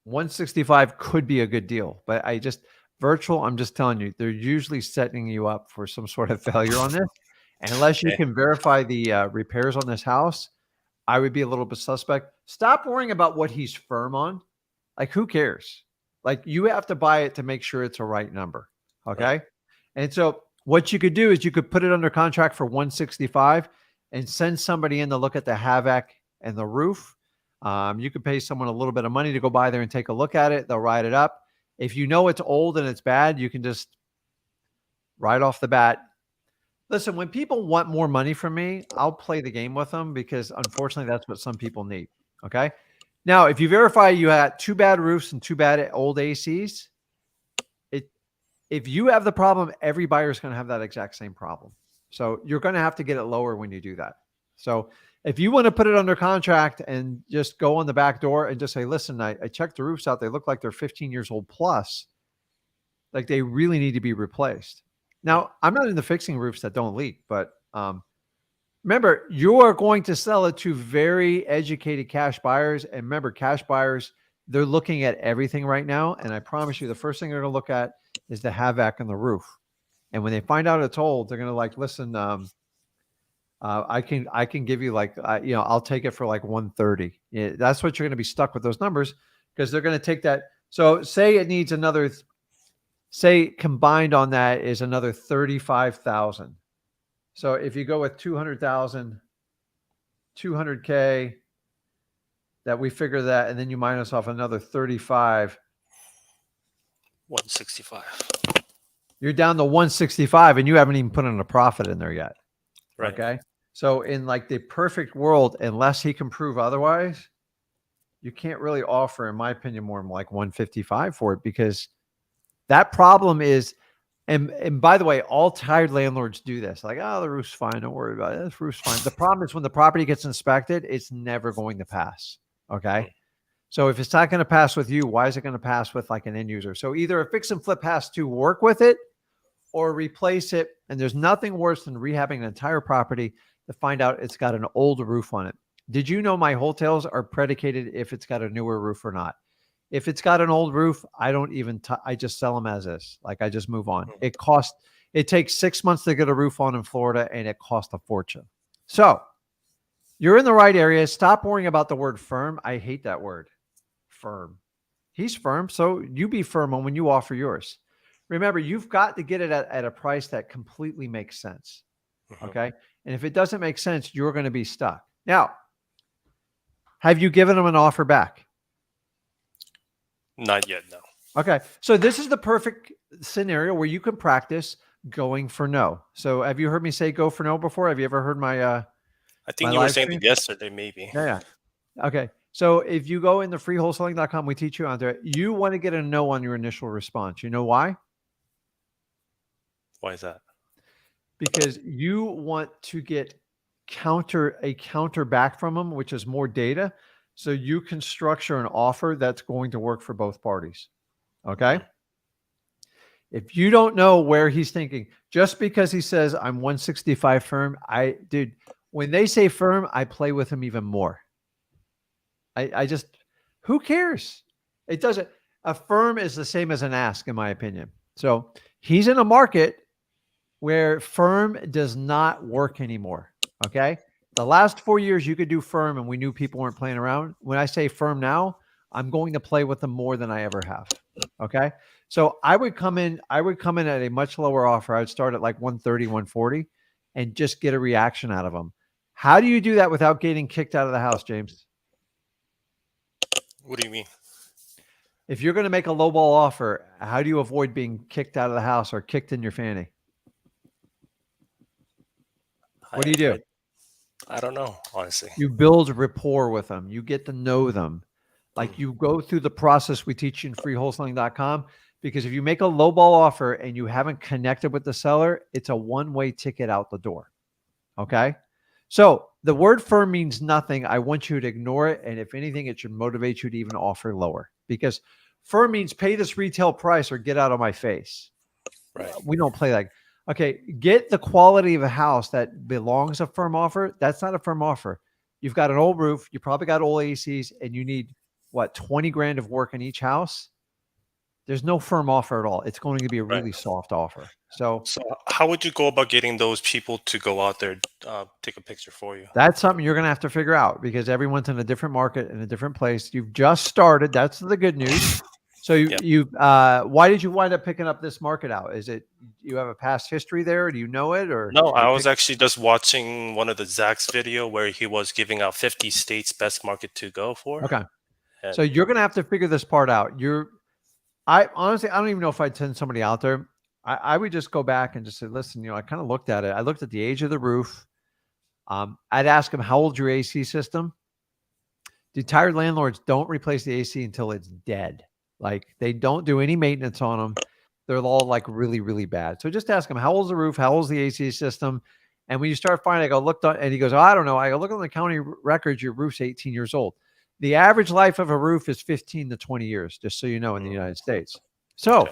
Speaker 1: 165 could be a good deal. But I'm just telling you, they're usually setting you up for some sort of failure on this. And unless you can verify the repairs on this house, I would be a little bit suspect. Stop worrying about what he's firm on. Like, who cares? Like, you have to buy it to make sure it's a right number. Okay. Right. And so what you could do is you could put it under contract for 165 and send somebody in to look at the HVAC and the roof. You could pay someone a little bit of money to go by there and take a look at it. They'll write it up. If you know it's old and it's bad, you can just right off the bat. Listen, when people want more money from me, I'll play the game with them because unfortunately that's what some people need. Okay. Now, if you verify you had two bad roofs and two bad old ACs, if you have the problem, every buyer is going to have that exact same problem. So you're going to have to get it lower when you do that. So if you want to put it under contract and just go on the back door and just say, listen, I checked the roofs out. They look like they're 15 years old plus. Like, they really need to be replaced. Now, I'm not into fixing roofs that don't leak, but remember, you are going to sell it to very educated cash buyers. And remember, cash buyers, they're looking at everything right now. And I promise you, the first thing they're going to look at is the HVAC on the roof. And when they find out it's old, they're going to like, listen, I can give you like, I'll take it for like 130. Yeah, that's what you're going to be stuck with those numbers because they're going to take that. So say it needs another, say combined on that is another 35,000. So if you go with 200,000, 200K, that we figure that, and then you minus off another 35.
Speaker 3: 165.
Speaker 1: You're down to 165 and you haven't even put in a profit in there yet.
Speaker 3: Right.
Speaker 1: Okay. So in like the perfect world, unless he can prove otherwise, you can't really offer, in my opinion, more than like 155 for it, because that problem is, and by the way, all tired landlords do this. Like, oh, the roof's fine. Don't worry about it. This roof's fine. The problem is when the property gets inspected, it's never going to pass. Okay. So if it's not going to pass with you, why is it going to pass with like an end user? So either a fix and flip has to work with it or replace it. And there's nothing worse than rehabbing an entire property to find out it's got an old roof on it. Did you know my wholesales are predicated if it's got a newer roof or not? If it's got an old roof, I don't even, I just sell them as is. Like I just move on. It takes 6 months to get a roof on in Florida and it costs a fortune. So you're in the right area. Stop worrying about the word firm. I hate that word. Firm. He's firm. So you be firm on when you offer yours. Remember, you've got to get it at a price that completely makes sense. Okay. And if it doesn't make sense, you're going to be stuck. Now, have you given them an offer back?
Speaker 3: Not yet, no.
Speaker 1: Okay. So this is the perfect scenario where you can practice going for no. So have you heard me say go for no before? Have you ever heard my
Speaker 3: I think you were saying that yesterday, maybe.
Speaker 1: Yeah. Okay. So if you go into freewholesaling.com, we teach you on there. You want to get a no on your initial response. You know why?
Speaker 3: Why is that?
Speaker 1: Because you want to get a counter back from them, which is more data. So you can structure an offer that's going to work for both parties. Okay. If you don't know where he's thinking, just because he says I'm 165 firm, dude, when they say firm, I play with him even more. I just, who cares? It doesn't, a firm is the same as an ask, in my opinion. So he's in a market where firm does not work anymore. Okay. The last 4 years you could do firm and we knew people weren't playing around. When I say firm now, I'm going to play with them more than I ever have. Okay. So I would come in at a much lower offer. I would start at like 130, 140 and just get a reaction out of them. How do you do that without getting kicked out of the house, James?
Speaker 3: What do you mean?
Speaker 1: If you're going to make a lowball offer, how do you avoid being kicked out of the house or kicked in your fanny? What do you do?
Speaker 3: I don't know, honestly.
Speaker 1: You build rapport with them. You get to know them. Like you go through the process we teach you in freewholesaling.com, because if you make a lowball offer and you haven't connected with the seller, it's a one-way ticket out the door. Okay. So the word firm means nothing. I want you to ignore it. And if anything, it should motivate you to even offer lower, because firm means pay this retail price or get out of my face.
Speaker 3: Right.
Speaker 1: We don't play like, okay, get the quality of a house that belongs a firm offer. That's not a firm offer. You've got an old roof. You probably got old ACs and you need what, 20 grand of work in each house. There's no firm offer at all. It's going to be a really soft offer. So
Speaker 3: how would you go about getting those people to go out there, take a picture for you?
Speaker 1: That's something you're going to have to figure out, because everyone's in a different market, in a different place. You've just started. That's the good news. So why did you wind up picking up this market out? Is it, you have a past history there? Do you know it? Or
Speaker 3: no, I was actually just watching one of the Zach's video where he was giving out 50 states best market to go for.
Speaker 1: Okay. And so you're going to have to figure this part out. I honestly, I don't even know if I'd send somebody out there. I would just go back and just say, listen, I kind of looked at it. I looked at the age of the roof. I'd ask them, how old's your AC system? Retired landlords don't replace the AC until it's dead. Like they don't do any maintenance on them. They're all like really, really bad. So just ask them, how old's the roof? How old's the AC system? And when you start finding, I go, looked on, and he goes, oh, I don't know. I go, look on the county records. Your roof's 18 years old. The average life of a roof is 15 to 20 years, just so you know, in the United States. So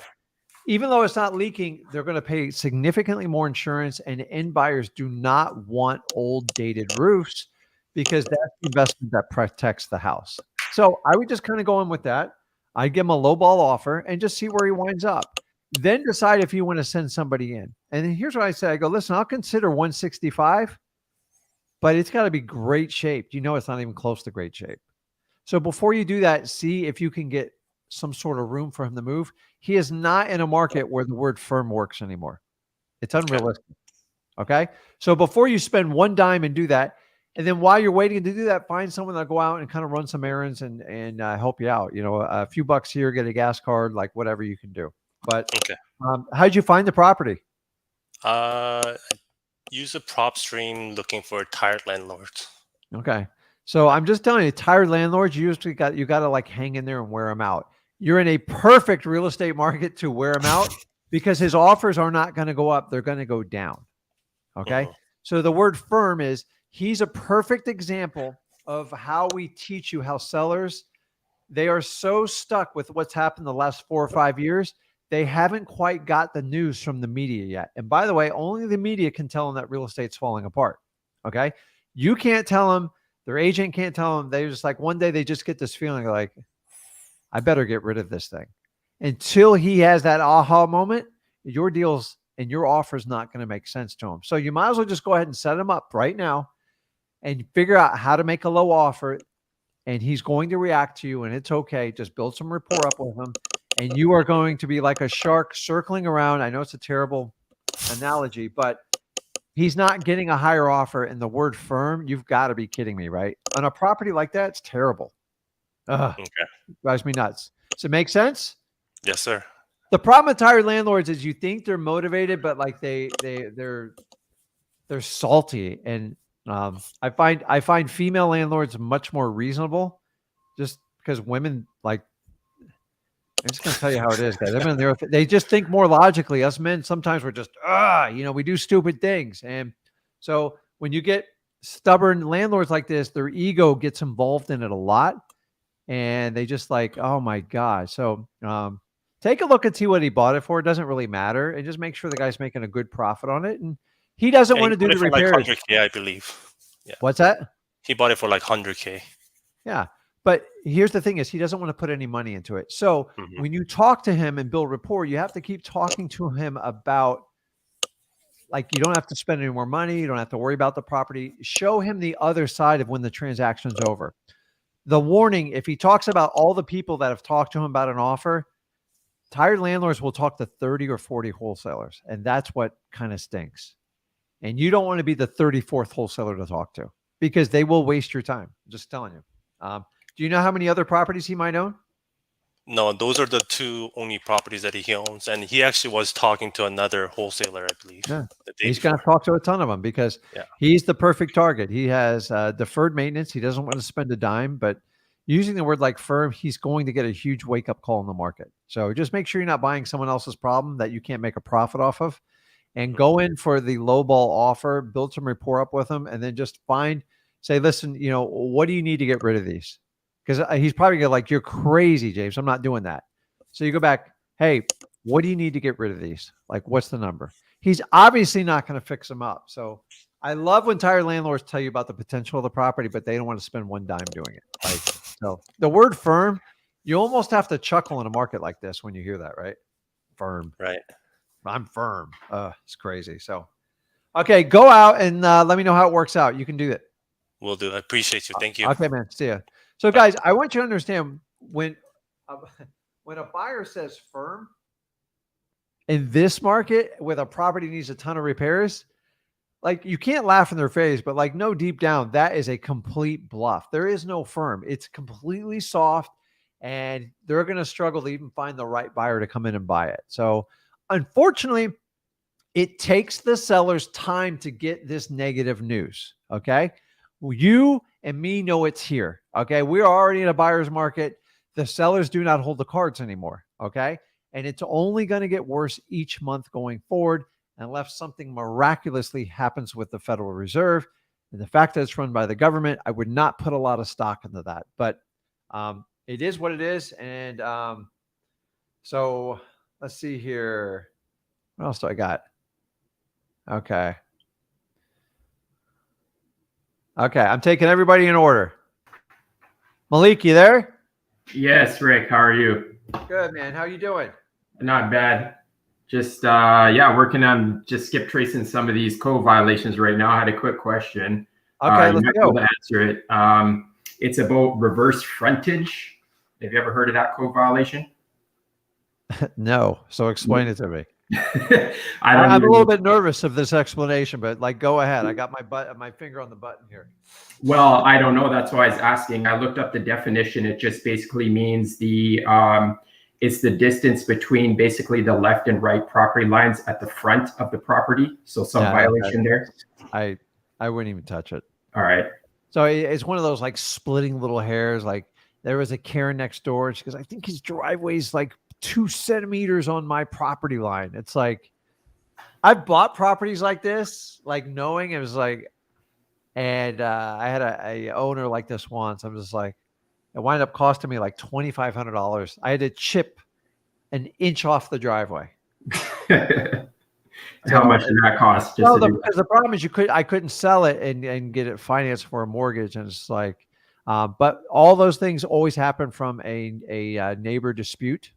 Speaker 1: even though it's not leaking, they're going to pay significantly more insurance, and end buyers do not want old dated roofs because that's the investment that protects the house. So I would just kind of go in with that. I'd give him a low ball offer and just see where he winds up. Then decide if you want to send somebody in. And then here's what I say. I go, listen, I'll consider 165, but it's got to be great shape. You know, it's not even close to great shape. So before you do that, see if you can get some sort of room for him to move. He is not in a market where the word firm works anymore. It's unrealistic. Okay. So before you spend one dime and do that, and then while you're waiting to do that, find someone that'll go out and kind of run some errands and help you out. A few bucks here, get a gas card, like whatever you can do. But how'd you find the property?
Speaker 3: Use a PropStream looking for tired landlords.
Speaker 1: Okay. So I'm just telling you, tired landlords, you got to like hang in there and wear them out. You're in a perfect real estate market to wear him out because his offers are not going to go up. They're going to go down. Okay.
Speaker 3: Mhm.
Speaker 1: So the word firm is he's a perfect example of how we teach you how sellers, they are so stuck with what's happened the last 4 or 5 years. They haven't quite got the news from the media yet. And by the way, only the media can tell them that real estate's falling apart. Okay. You can't tell them, their agent can't tell them. They just like one day they just get this feeling like, I better get rid of this thing. Until he has that aha moment, your deals and your offer is not going to make sense to him. So you might as well just go ahead and set him up right now and figure out how to make a low offer. And he's going to react to you, and it's okay. Just build some rapport up with him, and you are going to be like a shark circling around. I know it's a terrible analogy, but he's not getting a higher offer. And the word firm, you've got to be kidding me, right? On a property like that, it's terrible. Ugh,
Speaker 3: Okay.
Speaker 1: drives me nuts. Does it make sense?
Speaker 3: Yes, sir.
Speaker 1: The problem with tired landlords is you think they're motivated, but like they're salty. And I find female landlords much more reasonable, just because women like. I'm just gonna tell you how it is, guys. They just think more logically. Us men sometimes we're just we do stupid things, and so when you get stubborn landlords like this, their ego gets involved in it a lot, and they just like, oh my god. So take a look and see what he bought it for. It doesn't really matter, and just make sure the guy's making a good profit on it, and he doesn't
Speaker 3: Yeah,
Speaker 1: want
Speaker 3: he
Speaker 1: to do
Speaker 3: bought
Speaker 1: the
Speaker 3: it for like
Speaker 1: repairs.
Speaker 3: 100K, I believe. Yeah.
Speaker 1: What's that?
Speaker 3: He bought it for like 100K.
Speaker 1: Yeah. But here's the thing is he doesn't want to put any money into it. So
Speaker 3: Mhm.
Speaker 1: when you talk to him and build rapport, you have to keep talking to him about, like, you don't have to spend any more money. You don't have to worry about the property. Show him the other side of when the transaction's over. The warning, if he talks about all the people that have talked to him about an offer, tired landlords will talk to 30 or 40 wholesalers. And that's what kind of stinks. And you don't want to be the 34th wholesaler to talk to because they will waste your time. I'm just telling you. Do you know how many other properties he might own?
Speaker 3: No, those are the two only properties that he owns, and he actually was talking to another wholesaler, I believe.
Speaker 1: Yeah.
Speaker 3: The day
Speaker 1: He's going to
Speaker 3: before.
Speaker 1: talk to a ton of them because
Speaker 3: Yeah.
Speaker 1: he's the perfect target. He has deferred maintenance. He doesn't want to spend a dime, but using the word like firm, he's going to get a huge wake up call in the market. So just make sure you're not buying someone else's problem that you can't make a profit off of, and go in for the low ball offer, build some rapport up with them, and then just say, listen, what do you need to get rid of these? Because he's probably going to like, you're crazy, James. I'm not doing that. So you go back, hey, what do you need to get rid of these? Like, what's the number? He's obviously not going to fix them up. So I love when tired landlords tell you about the potential of the property, but they don't want to spend one dime doing it. Like, so the word firm, you almost have to chuckle in a market like this when you hear that, right? Firm.
Speaker 3: Right.
Speaker 1: I'm firm. It's crazy. So, okay, go out and let me know how it works out. You can do it.
Speaker 3: Will do. I appreciate you. Thank you.
Speaker 1: Okay, man. See ya. So, guys, I want you to understand when a buyer says firm in this market with a property needs a ton of repairs, like, you can't laugh in their face, but like, no, deep down, that is a complete bluff. There is no firm. It's completely soft, and they're going to struggle to even find the right buyer to come in and buy it. So, unfortunately, it takes the sellers time to get this negative news. Okay. You and me know it's here. Okay. We are already in a buyer's market. The sellers do not hold the cards anymore. Okay. And it's only going to get worse each month going forward, unless something miraculously happens with the Federal Reserve. And the fact that it's run by the government, I would not put a lot of stock into that. But it is what it is. And so let's see here. What else do I got? Okay. Okay, I'm taking everybody in order. Malik, you there?
Speaker 4: Yes, Rick, how are you?
Speaker 1: Good, man. How you doing?
Speaker 4: Not bad. Just working on just skip tracing some of these code violations right now. I had a quick question.
Speaker 1: Okay,
Speaker 4: you
Speaker 1: let's
Speaker 4: might be
Speaker 1: go.
Speaker 4: able to answer it. It's about reverse frontage. Have you ever heard of that code violation?
Speaker 1: No. So explain it to me.
Speaker 4: I'm
Speaker 1: a little bit nervous of this explanation, but like, go ahead. I got my finger on the button here.
Speaker 4: Well, I don't know. That's why I was asking. I looked up the definition. It just basically means it's the distance between basically the left and right property lines at the front of the property. So some violation there.
Speaker 1: I wouldn't even touch it.
Speaker 4: All right.
Speaker 1: So it's one of those like splitting little hairs. Like there was a Karen next door, and she goes, "I think his driveway's like 2 centimeters on my property line." It's like I've bought properties like this, like knowing it was like, and I had a owner like this once. I'm just like, it wound up costing me like $2,500. I had to chip an inch off the driveway.
Speaker 4: How much did that cost?
Speaker 1: Well, because the problem is I couldn't sell it and get it financed for a mortgage, and it's like, but all those things always happen from a neighbor dispute,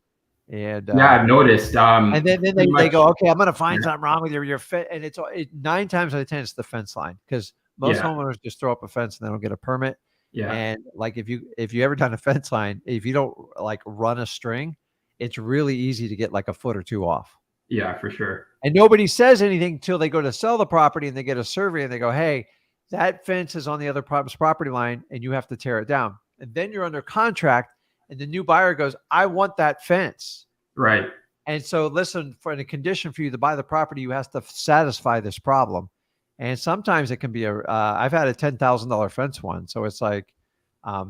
Speaker 1: and
Speaker 4: yeah, I've noticed.
Speaker 1: And then they go, okay, I'm going to find something wrong with your fence, and it's 9 times out of 10 it's the fence line, because most homeowners just throw up a fence and they don't get a permit.
Speaker 4: Yeah,
Speaker 1: and like if you ever done a fence line, if you don't like run a string, it's really easy to get like a foot or two off.
Speaker 4: Yeah, for sure.
Speaker 1: And nobody says anything until they go to sell the property and they get a survey and they go, hey, that fence is on the other property line and you have to tear it down. And then you're under contract and the new buyer goes, I want that fence.
Speaker 4: Right.
Speaker 1: And so listen, for the condition for you to buy the property, you have to satisfy this problem. And sometimes it can be I've had a $10,000 fence one. So it's like, I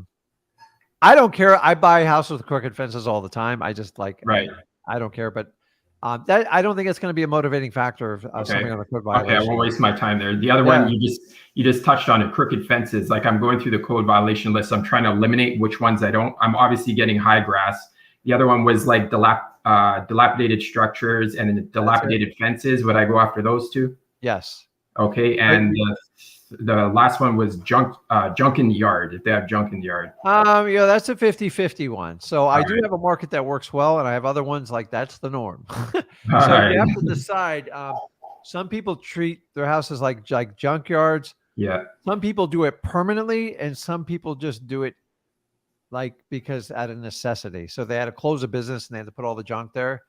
Speaker 1: don't care. I buy houses with crooked fences all the time. I just like,
Speaker 4: right.
Speaker 1: I don't care, but that I don't think it's going to be a motivating factor of something on the code violation.
Speaker 4: Okay, I won't waste my time there. The other one you just touched on it, crooked fences. Like I'm going through the code violation list. I'm trying to eliminate which ones I don't. I'm obviously getting high grass. The other one was like dilapidated structures and dilapidated fences. Would I go after those two?
Speaker 1: Yes.
Speaker 4: Okay, and the last one was junk in the yard. If they have junk in the yard.
Speaker 1: Yeah, that's a 50-50 one. So I do have a market that works well, and I have other ones like that's the norm. So you have to decide. Some people treat their houses like junkyards.
Speaker 4: Yeah. Some
Speaker 1: people do it permanently, and some people just do it like because out of necessity. So they had to close a business and they had to put all the junk there.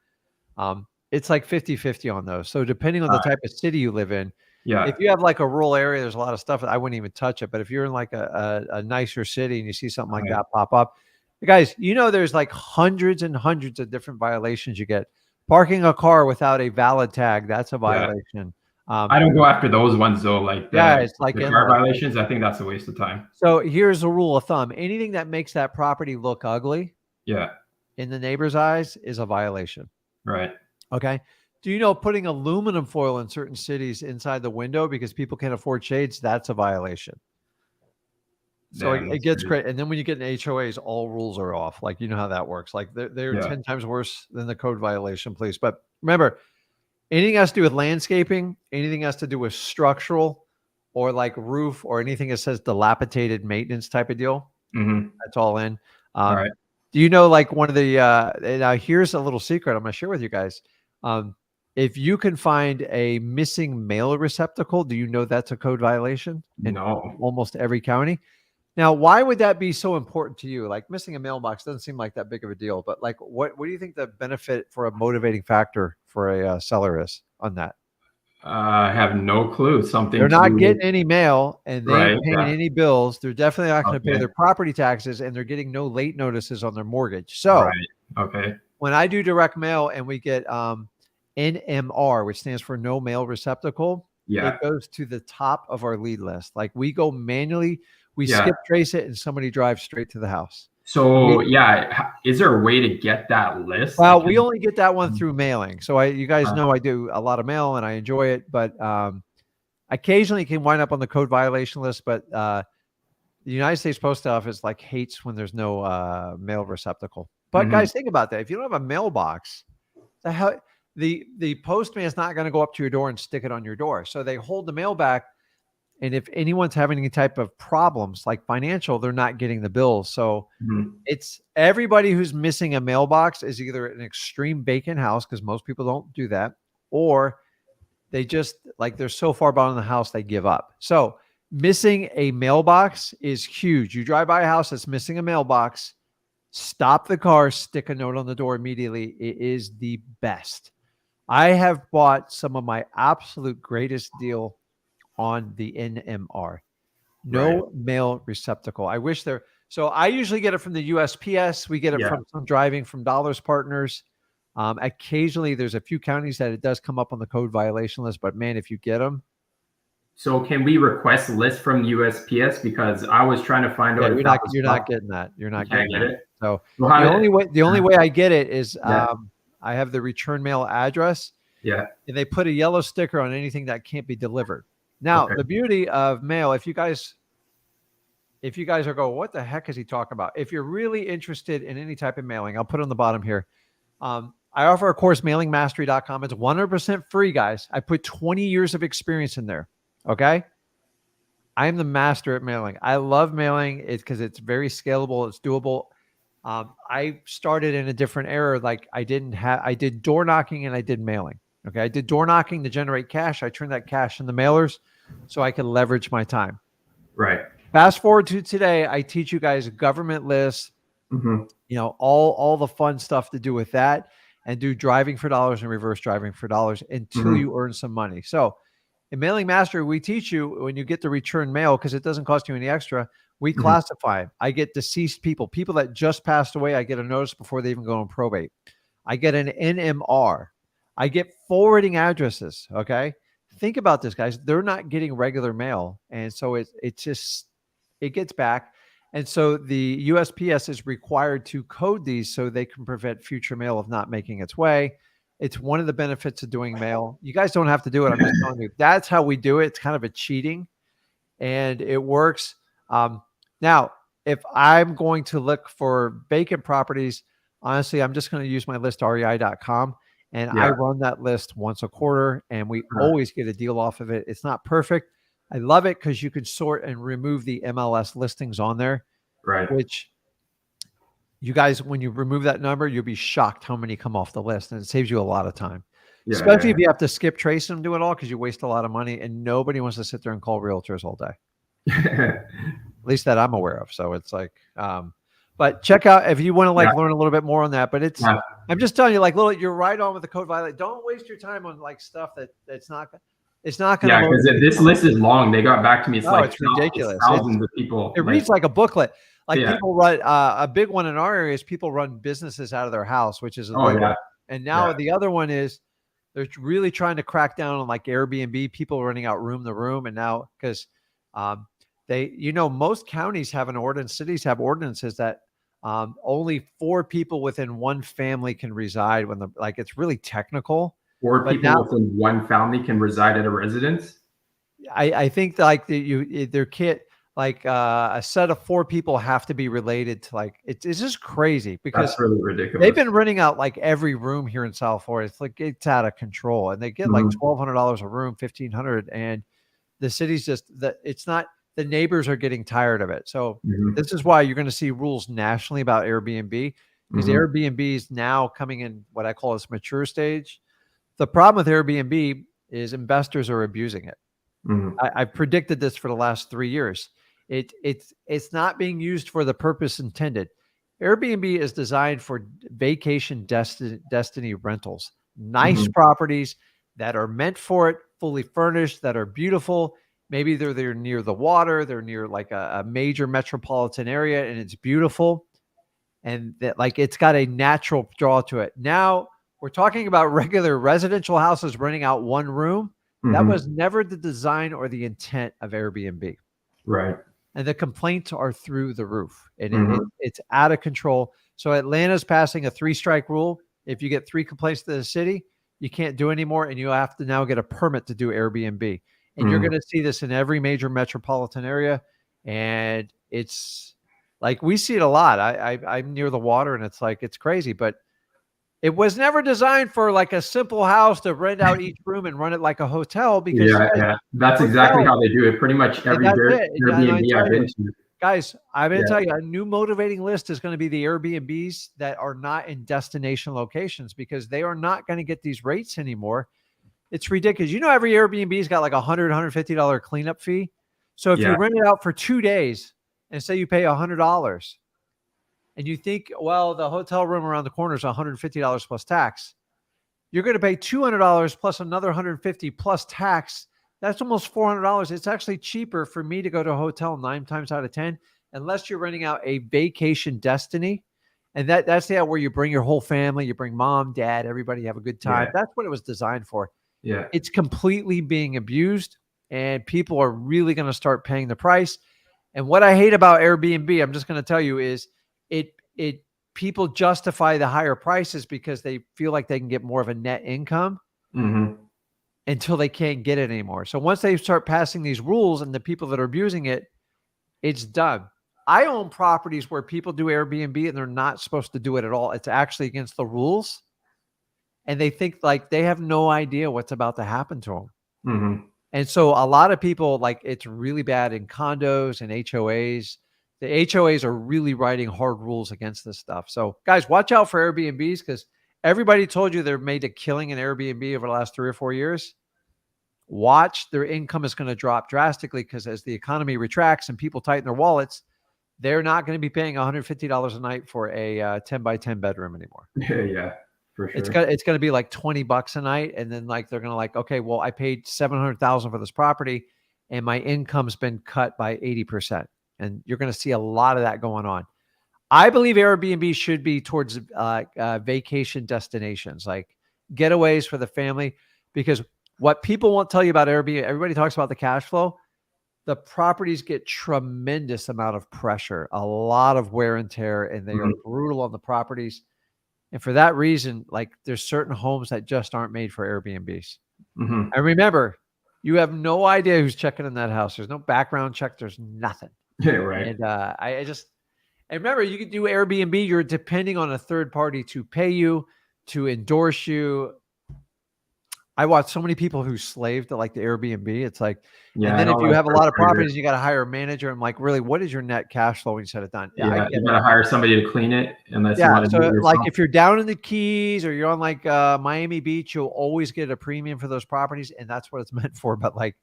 Speaker 1: It's like 50-50 on those. So depending on the type of city you live in.
Speaker 4: Yeah.
Speaker 1: If you have like a rural area, there's a lot of stuff that I wouldn't even touch it. But if you're in like a nicer city and you see something like that pop up, guys, there's like hundreds and hundreds of different violations you get. Parking a car without a valid tag, that's a violation.
Speaker 4: I don't go after those ones though. Like
Speaker 1: it's like
Speaker 4: the car violations. I think that's a waste of time.
Speaker 1: So here's a rule of thumb: anything that makes that property look ugly, in the neighbor's eyes, is a violation.
Speaker 4: Right.
Speaker 1: Okay. Do you know putting aluminum foil in certain cities inside the window because people can't afford shades? That's a violation. So it gets great. And then when you get in HOAs, all rules are off. Like, you know how that works. Like they're 10 times worse than the code violation, please. But remember, anything has to do with landscaping, anything has to do with structural or like roof or anything that says dilapidated maintenance type of deal. That's all in.
Speaker 4: All right.
Speaker 1: Do you know like one of the, now here's a little secret I'm going to share with you guys. If you can find a missing mail receptacle, do you know that's a code violation in almost every county? Now, why would that be so important to you? Like missing a mailbox doesn't seem like that big of a deal, but like, what do you think the benefit for a motivating factor for a seller is on that?
Speaker 4: I have no clue.
Speaker 1: They're not getting any mail and they ain't paying any bills. They're definitely not going to pay their property taxes, and they're getting no late notices on their mortgage. So when I do direct mail and we get NMR, which stands for no mail receptacle, it goes to the top of our lead list. Like we go manually, we skip trace it, and somebody drives straight to the house.
Speaker 4: So is there a way to get that list?
Speaker 1: Well, we only get that one through mailing. So you guys know I do a lot of mail and I enjoy it, but occasionally it can wind up on the code violation list. But the United States Post Office like hates when there's no mail receptacle. But guys, think about that. If you don't have a mailbox, the postman is not going to go up to your door and stick it on your door. So they hold the mail back. And if anyone's having any type of problems like financial, they're not getting the bills. So it's everybody who's missing a mailbox is either an extreme vacant house, because most people don't do that, or they just like they're so far behind the house they give up. So missing a mailbox is huge. You drive by a house that's missing a mailbox, stop the car, stick a note on the door immediately. It is the best. I have bought some of my absolute greatest deal on the NMR. No mail receptacle. I wish there. So I usually get it from the USPS. We get it from some driving from Dollars Partners. Occasionally there's a few counties that it does come up on the code violation list, but man, if you get them,
Speaker 4: So can we request lists from USPS? Because I was trying to find out
Speaker 1: Yeah,
Speaker 4: if
Speaker 1: you're
Speaker 4: that
Speaker 1: not
Speaker 4: was
Speaker 1: you're not
Speaker 4: possible.
Speaker 1: getting that. You're not
Speaker 4: Can't
Speaker 1: getting
Speaker 4: get
Speaker 1: that.
Speaker 4: it.
Speaker 1: So
Speaker 4: Well, how
Speaker 1: the only way I get it is
Speaker 4: Yeah.
Speaker 1: I have the return mail address,
Speaker 4: Yeah.
Speaker 1: and they put a yellow sticker on anything that can't be delivered. Now,
Speaker 4: Okay.
Speaker 1: the beauty of mail, if you guys are going, what the heck is he talking about? If you're really interested in any type of mailing, I'll put it on the bottom here. I offer a course, mailingmastery.com. It's 100% free, guys. I put 20 years of experience in there. Okay. I am the master at mailing. I love mailing it because it's very scalable. It's doable. I started in a different era. Like I did door knocking and I did mailing. Okay. I did door knocking to generate cash. I turned that cash into mailers so I could leverage my time.
Speaker 4: Right.
Speaker 1: Fast forward to today. I teach you guys government lists,
Speaker 4: Mm-hmm.
Speaker 1: all the fun stuff to do with that, and do driving for dollars and reverse driving for dollars until you earn some money. So in Mailing Mastery, we teach you when you get the return mail, because it doesn't cost you any extra, we classify them. I get deceased people that just passed away. I get a notice before they even go on probate. I get an NMR. I get forwarding addresses. Okay. Think about this, guys. They're not getting regular mail. And so it gets back. And so the USPS is required to code these so they can prevent future mail of not making its way. It's one of the benefits of doing mail. You guys don't have to do it. I'm just telling you, that's how we do it. It's kind of a cheating, and it works. Now, if I'm going to look for vacant properties, honestly, I'm just going to use my list, rei.com, and I run that list once a quarter, and we always get a deal off of it. It's not perfect. I love it because you can sort and remove the MLS listings on there,
Speaker 4: Right.
Speaker 1: which you guys, when you remove that number, you'll be shocked how many come off the list, and it saves you a lot of time, especially if you have to skip trace them, do it all, because you waste a lot of money, and nobody wants to sit there and call realtors all day. At least that I'm aware of. So it's like, but check out if you want to learn a little bit more on that. But it's, I'm just telling you, you're right on with the code violation. Don't waste your time on stuff it's not going to.
Speaker 4: Yeah, because this list is long. They got back to me.
Speaker 1: It's ridiculous.
Speaker 4: Thousands of people.
Speaker 1: It reads like a booklet. People run a big one in our area is people run businesses out of their house, which is illegal. And now the other one is they're really trying to crack down on Airbnb, people renting out room to room. And now because most counties have an ordinance, cities have ordinances that only 4 people within one family can reside when it's really technical.
Speaker 4: 4 people within one family can reside at a residence.
Speaker 1: I think there can't. A set of 4 people have to be related to it's just crazy because
Speaker 4: that's really ridiculous.
Speaker 1: They've been renting out every room here in South Florida. It's out of control, and they get $1,200 a room, $1,500, and the city's just it's not. The neighbors are getting tired of it. So this is why you're going to see rules nationally about Airbnb, because Airbnb is now coming in what I call its mature stage. The problem with Airbnb is investors are abusing it. I've predicted this for the last 3 years. It's not being used for the purpose intended. Airbnb is designed for vacation destiny rentals, nice properties that are meant for it, fully furnished, that are beautiful. Maybe they're near the water, they're near a major metropolitan area, and it's beautiful, and that it's got a natural draw to it. Now we're talking about regular residential houses renting out one room. That was never the design or the intent of Airbnb.
Speaker 4: Right.
Speaker 1: And the complaints are through the roof, and it's out of control. So Atlanta's passing a 3-strike rule. If you get 3 complaints to the city, you can't do anymore, and you have to now get a permit to do Airbnb. And you're going to see this in every major metropolitan area. And it's we see it a lot. I'm near the water, and it's crazy, but it was never designed for a simple house to rent out each room and run it like a hotel. Because
Speaker 4: that's exactly how they do it. Pretty much every Airbnb I've been to.
Speaker 1: Guys, I'm going to tell you, a new motivating list is going to be the Airbnbs that are not in destination locations, because they are not going to get these rates anymore. It's ridiculous. Every Airbnb's got $100, $150 cleanup fee. So if you rent it out for 2 days and say you pay $100, and you think, well, the hotel room around the corner is $150 plus tax, you're going to pay $200 plus another $150 plus tax. That's almost $400. It's actually cheaper for me to go to a hotel 9 times out of 10, unless you're renting out a vacation destiny. And that's where you bring your whole family, you bring mom, dad, everybody have a good time. That's what it was designed for.
Speaker 4: Yeah.
Speaker 1: It's completely being abused. and people are really going to start paying the price. And what I hate about Airbnb, I'm just going to tell you, is it people justify the higher prices because they feel like they can get more of a net income until they can't get it anymore. So once they start passing these rules and the people that are abusing it, it's done. I own properties where people do Airbnb and they're not supposed to do it at all. It's actually against the rules. And they think like they have no idea what's about to happen to them. And so a lot of people, like, it's really bad in condos and HOAs. The HOAs are really writing hard rules against this stuff. So guys, watch out for Airbnbs, because everybody told you they're made a killing in Airbnb over the last 3 or 4 years. Watch, their income is going to drop drastically, because as the economy retracts and people tighten their wallets, they're not going to be paying $150 a night for a 10 by 10 bedroom anymore.
Speaker 4: Yeah. For sure.
Speaker 1: It's going to be like $20 a night. And then like, they're going to like, okay, well, I paid $700,000 for this property and my income's been cut by 80%. And you're going to see a lot of that going on. I believe Airbnb should be towards vacation destinations, like getaways for the family, because what people won't tell you about Airbnb, everybody talks about the cash flow. The properties get tremendous amount of pressure, a lot of wear and tear, and they are brutal on the properties. And for that reason, like, there's certain homes that just aren't made for Airbnbs. And remember, you have no idea who's checking in that house. There's no background check. There's nothing.
Speaker 4: Yeah, right.
Speaker 1: And and remember, you can do Airbnb. You're depending on a third party to pay you, to endorse you. I watch so many people who slave to like the Airbnb. It's like, and then if you have a lot of properties, you got to hire a manager. I'm like, really, what is your net cash flow when you set it down?
Speaker 4: Yeah, you got to hire somebody to clean it. Unless you want to
Speaker 1: so
Speaker 4: do it
Speaker 1: like
Speaker 4: yourself.
Speaker 1: if you're down in the Keys or you're on like Miami Beach, you'll always get a premium for those properties, and that's what it's meant for. But like,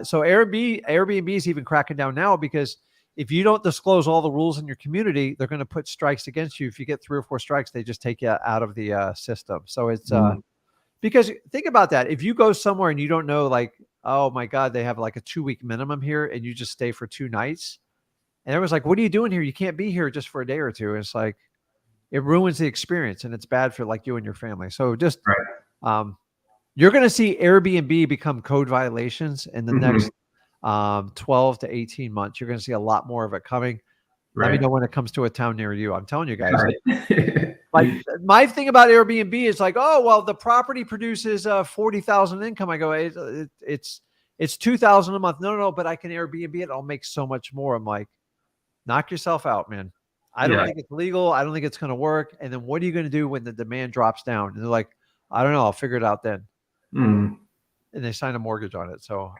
Speaker 1: so Airbnb is even cracking down now, because if you don't disclose all the rules in your community, they're going to put strikes against you. If you get 3 or 4 strikes, they just take you out of the system. So it's because think about that. If you go somewhere and you don't know, like, oh my God, they have like a 2-week minimum here, and you just stay for 2 nights, and everyone's like, what are you doing here? You can't be here just for a day or two. And it's like, it ruins the experience, and it's bad for like you and your family. So just, you're going to see Airbnb become code violations in the next 12 to 18 months. You're going to see a lot more of it coming. Let me know when it comes to a town near you. I'm telling you guys. Like, my thing about Airbnb is like, oh, well, the property produces 40,000 income. I go, it's 2,000 a month. No, but I can Airbnb it. I'll make so much more. I'm like, knock yourself out, man. I don't think it's legal. I don't think it's going to work. And then what are you going to do when the demand drops down? And they're like, I don't know. I'll figure it out then. And they sign a mortgage on it. So,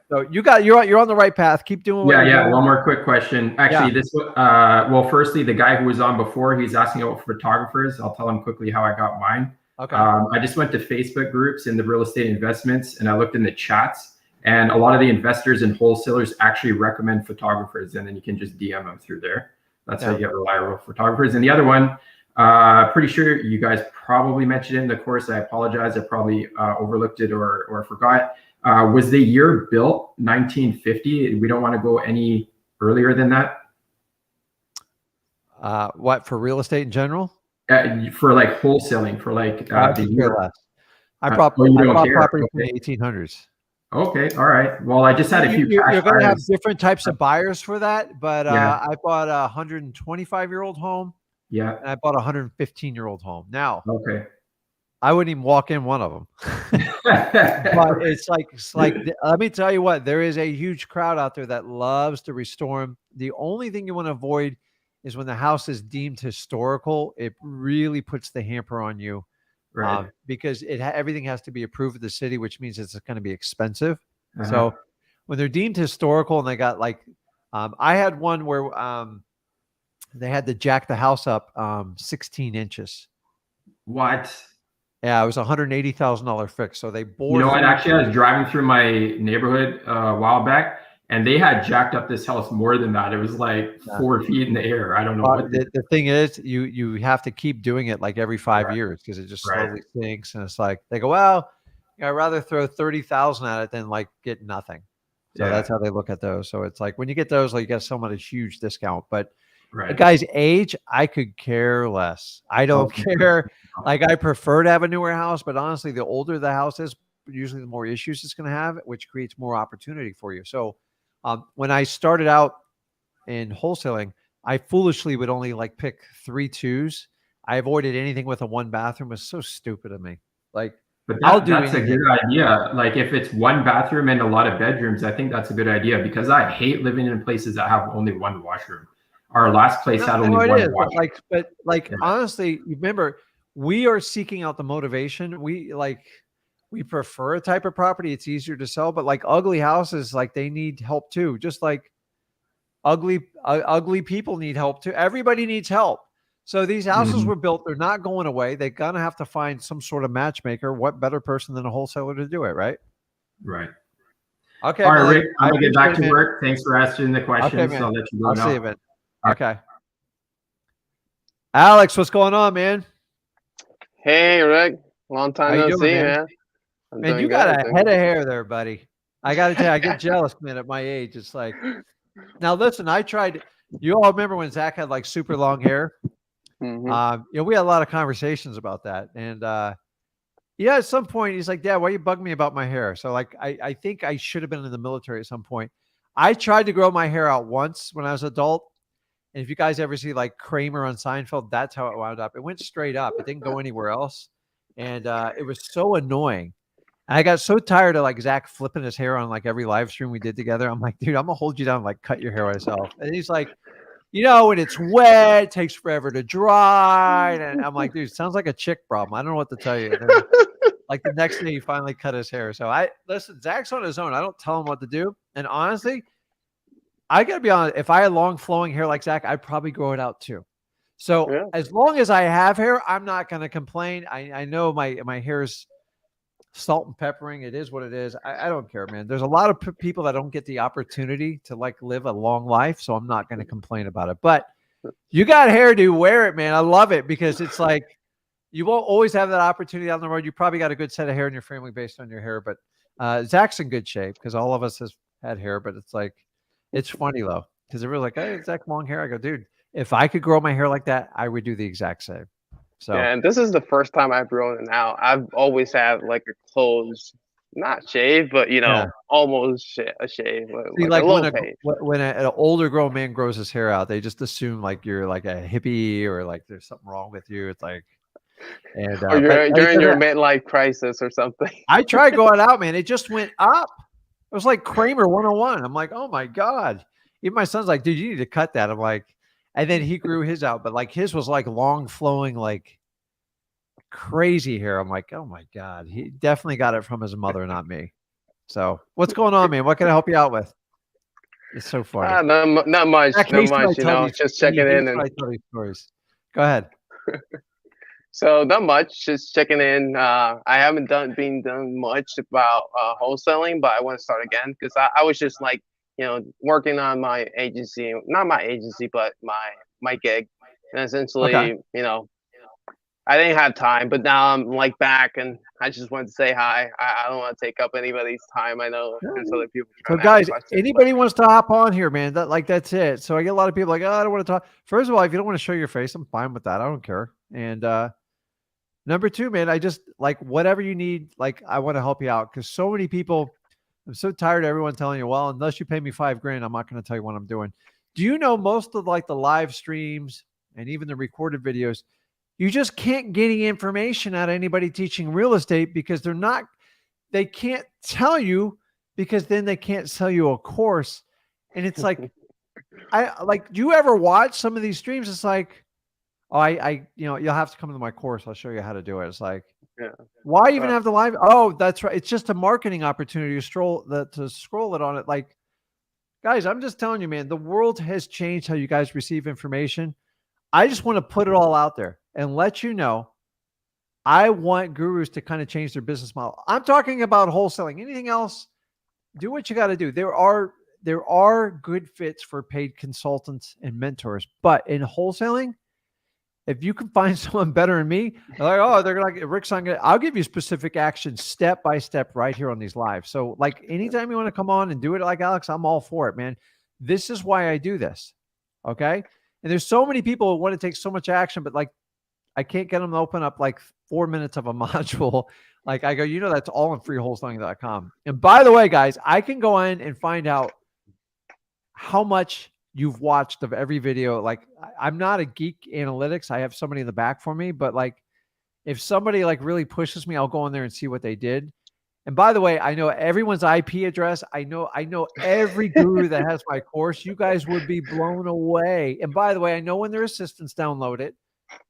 Speaker 1: so you're on the right path. Keep doing what you're doing.
Speaker 4: One more quick question. Actually, this, well, firstly, the guy who was on before, he's asking about photographers. I'll tell him quickly how I got mine. Okay. I just went to Facebook groups in the real estate investments, and I looked in the chats, and a lot of the investors and wholesalers actually recommend photographers, and then you can just DM them through there. That's how you get reliable photographers. And the other one, pretty sure you guys probably mentioned it in the course. I apologize. I probably overlooked it or forgot. Was the year built 1950? We don't want to go any earlier than that.
Speaker 1: What, for real estate in general?
Speaker 4: For like wholesaling, for like the year.
Speaker 1: I bought property from the 1800s.
Speaker 4: Okay, all right. Well, I just had a few.
Speaker 1: You're going to have different types of buyers for that, but I bought a 125-year-old home. Yeah. And I bought a 115-year-old home. Now, I wouldn't even walk in one of them. But it's like, let me tell you what, there is a huge crowd out there that loves to restore them. The only thing you want to avoid is when the house is deemed historical, it really puts the hamper on you. Right. Because everything has to be approved of the city, which means it's going to be expensive. So when they're deemed historical and they got like, I had one where they had to jack the house up 16 inches.
Speaker 4: What?
Speaker 1: Yeah, it was $180,000 fix. So they bored.
Speaker 4: You know what? Actually, I was driving through my neighborhood a while back, and they had jacked up this house more than that. It was like 4 feet in the air. I don't know. What
Speaker 1: the thing is, you have to keep doing it like every 5 years, because it just slowly sinks. And it's like, they go, well, I'd rather throw 30,000 at it than like get nothing. So that's how they look at those. So it's like when you get those, like, you get someone a huge discount. But the guy's age, I could care less. I don't care. Like, I prefer to have a newer house, but honestly, the older the house is, usually the more issues it's going to have, which creates more opportunity for you. So when I started out in wholesaling, I foolishly would only like pick 3 2s. I avoided anything with a 1 bathroom. It was so stupid of me. Like,
Speaker 4: But
Speaker 1: I'll do
Speaker 4: that's
Speaker 1: anything.
Speaker 4: a good idea. Like if it's 1 bathroom and a lot of bedrooms, I think that's a good idea because I hate living in places that have only 1 washroom. Our last place had only 1 washroom.
Speaker 1: But honestly, remember, we are seeking out the motivation. We prefer a type of property. It's easier to sell, but like ugly houses, like they need help too. Just like ugly people need help too. Everybody needs help. So these houses were built. They're not going away. They're going to have to find some sort of matchmaker. What better person than a wholesaler to do it, right?
Speaker 4: Right.
Speaker 1: Okay.
Speaker 4: All right, Rick, I'm going to get back to work. Thanks for asking the questions.
Speaker 1: Okay,
Speaker 4: I'll let you go
Speaker 1: I'll
Speaker 4: now.
Speaker 1: see you, man. Okay. Alex, what's going on, man?
Speaker 5: Hey, Rick. Long time no see, man.
Speaker 1: Man, you got a head of hair there, buddy. I got to tell you, I get jealous, man, at my age. It's like, now listen, I tried. You all remember when Zach had like super long hair? We had a lot of conversations about that. And at some point he's like, Dad, why are you bugging me about my hair? So like, I think I should have been in the military at some point. I tried to grow my hair out once when I was an adult. And if you guys ever see like Kramer on Seinfeld, that's how it wound up. It went straight up. It didn't go anywhere else. And it was so annoying. And I got so tired of like Zach flipping his hair on like every live stream we did together. I'm like, dude, I'm gonna hold you down and like cut your hair myself. And he's like, when it's wet, it takes forever to dry. And I'm like, dude, sounds like a chick problem. I don't know what to tell you. And then, like the next day he finally cut his hair. So listen, Zach's on his own. I don't tell him what to do. And honestly, I gotta be honest, if I had long flowing hair like Zach, I'd probably grow it out too. So as long as I have hair, I'm not gonna complain. I know my hair's salt and peppering. It is what it is. I don't care, man. There's a lot of people that don't get the opportunity to like live a long life. So I'm not going to complain about it, but you got hair, dude, wear it, man. I love it because it's like, you won't always have that opportunity down the road. You probably got a good set of hair in your family based on your hair, but Zach's in good shape because all of us has had hair, but it's like, it's funny though. Cause they're really like, hey, Zach, long hair. I go, dude, if I could grow my hair like that, I would do the exact same. So,
Speaker 5: and this is the first time I've grown it out. I've always had like a closed, not shave, but almost a shave.
Speaker 1: See, like when an older grown man grows his hair out, they just assume like you're like a hippie or like there's something wrong with you. It's like, and
Speaker 5: or you're in your midlife crisis or something.
Speaker 1: I tried going out, man. It just went up. It was like Kramer 101. I'm like, oh my God. Even my son's like, dude, you need to cut that. I'm like, and then he grew his out, but like his was like long flowing, like crazy hair. I'm like, oh my God, he definitely got it from his mother, not me. So what's going on, man? What can I help you out with? It's so funny.
Speaker 5: Not much, just checking in. And I tell these
Speaker 1: stories. Go ahead.
Speaker 5: So not much, just checking in. I haven't been done much about wholesaling, but I want to start again because I was just like, working on my agency, not my agency, but my gig. And essentially, I didn't have time, but now I'm like back and I just wanted to say hi. I don't want to take up anybody's time. I know there's other people.
Speaker 1: So guys, anybody wants to hop on here, man, that's it. So I get a lot of people like, oh, I don't want to talk. First of all, if you don't want to show your face, I'm fine with that. I don't care. And number 2, man, I just like whatever you need. Like I want to help you out because so many people, I'm so tired of everyone telling you, well, unless you pay me $5,000, I'm not going to tell you what I'm doing. Do you know most of like the live streams and even the recorded videos, you just can't get any information out of anybody teaching real estate because they can't tell you because then they can't sell you a course. And it's like, do you ever watch some of these streams? It's like, oh, you'll have to come to my course. I'll show you how to do it. It's like, why even have the live? Oh, that's right. It's just a marketing opportunity to scroll it on it. Like, guys, I'm just telling you, man, the world has changed how you guys receive information. I just want to put it all out there and let you know, I want gurus to kind of change their business model. I'm talking about wholesaling. Anything else, do what you got to do. There are good fits for paid consultants and mentors, but in wholesaling, if you can find someone better than me, they're like, oh, they're like, Rick's not gonna, I'll give you specific action step by step right here on these lives. So like anytime you want to come on and do it like Alex, I'm all for it, man. This is why I do this. Okay. And there's so many people who want to take so much action, but like, I can't get them to open up like 4 minutes of a module. Like I go, that's all on freewholesaling.com. And by the way, guys, I can go in and find out how much you've watched of every video. Like I'm not a geek analytics. I have somebody in the back for me, but like if somebody like really pushes me, I'll go in there and see what they did. And by the way, I know everyone's IP address. I know every guru that has my course. You guys would be blown away. And by the way, I know when their assistants download it,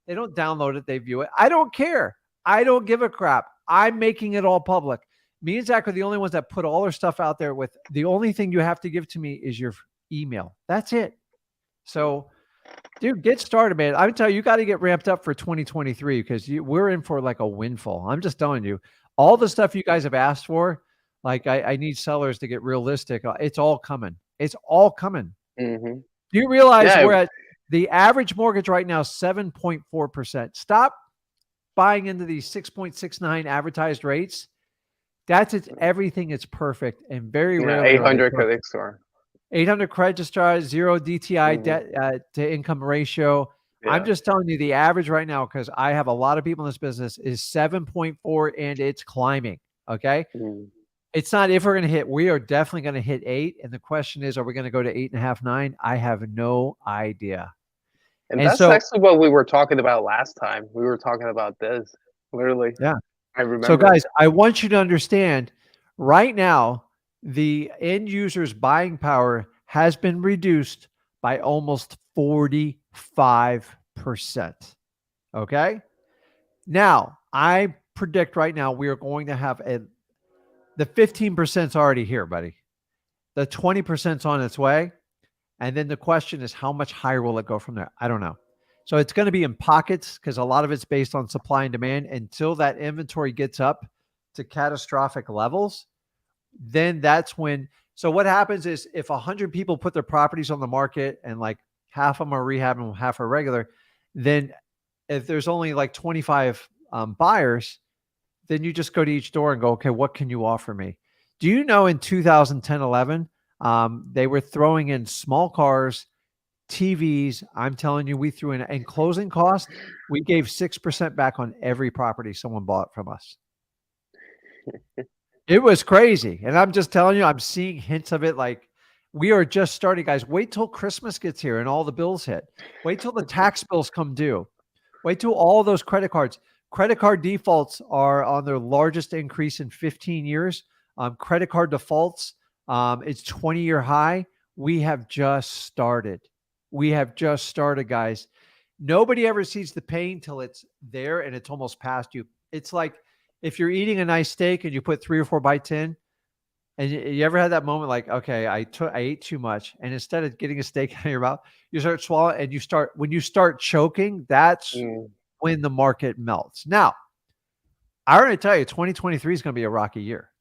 Speaker 1: they don't download it, they view it. I don't care. I don't give a crap. I'm making it all public. Me and Zach are the only ones that put all our stuff out there. With the only thing you have to give to me is your email. That's it. So, dude, get started, man. I'm telling you, you got to get ramped up for 2023 because we're in for like a windfall. I'm just telling you, all the stuff you guys have asked for, like I need sellers to get realistic. It's all coming. It's all coming.
Speaker 5: Mm-hmm.
Speaker 1: Do you realize we're at the average mortgage right now, 7.4%? Stop buying into these 6.69 advertised rates. That's everything is perfect and very rarely
Speaker 5: 800 credit score.
Speaker 1: 800 credit score, 0 DTI debt to income ratio. Yeah. I'm just telling you the average right now, because I have a lot of people in this business, is 7.4 and it's climbing. Okay. It's not if we're going to hit, we are definitely going to hit 8. And the question is, are we going to go to 8.5, 9? I have no idea.
Speaker 5: And that's actually what we were talking about last time. We were talking about this, literally.
Speaker 1: Yeah.
Speaker 5: I remember.
Speaker 1: So guys, I want you to understand right now, the end user's buying power has been reduced by almost 45%. Okay. Now I predict right now, we are going to have the 15% is already here, buddy. The 20% is on its way. And then the question is, how much higher will it go from there? I don't know. So it's going to be in pockets because a lot of it's based on supply and demand. Until that inventory gets up to catastrophic levels, then that's when. So what happens is if 100 people put their properties on the market and like half of them are rehab and half are regular, then if there's only like 25 buyers, then you just go to each door and go, okay, what can you offer me? Do you know in 2010, 11, they were throwing in small cars, TVs. I'm telling you, we threw in closing costs. We gave 6% back on every property someone bought from us. It was crazy. And I'm just telling you, I'm seeing hints of it. Like we are just starting, guys. Wait till Christmas gets here and all the bills hit. Wait till the tax bills come due. Wait till all those credit cards. Credit card defaults are on their largest increase in 15 years. Credit card defaults, it's 20-year high. We have just started. We have just started, guys. Nobody ever sees the pain till it's there and it's almost past you. It's like if you're eating a nice steak and you put 3 or 4 bites in, and you ever had that moment like, okay, I ate too much, and instead of getting a steak out of your mouth, you start swallowing, and when you start choking, that's when the market melts. Now, I already tell you, 2023 is going to be a rocky year,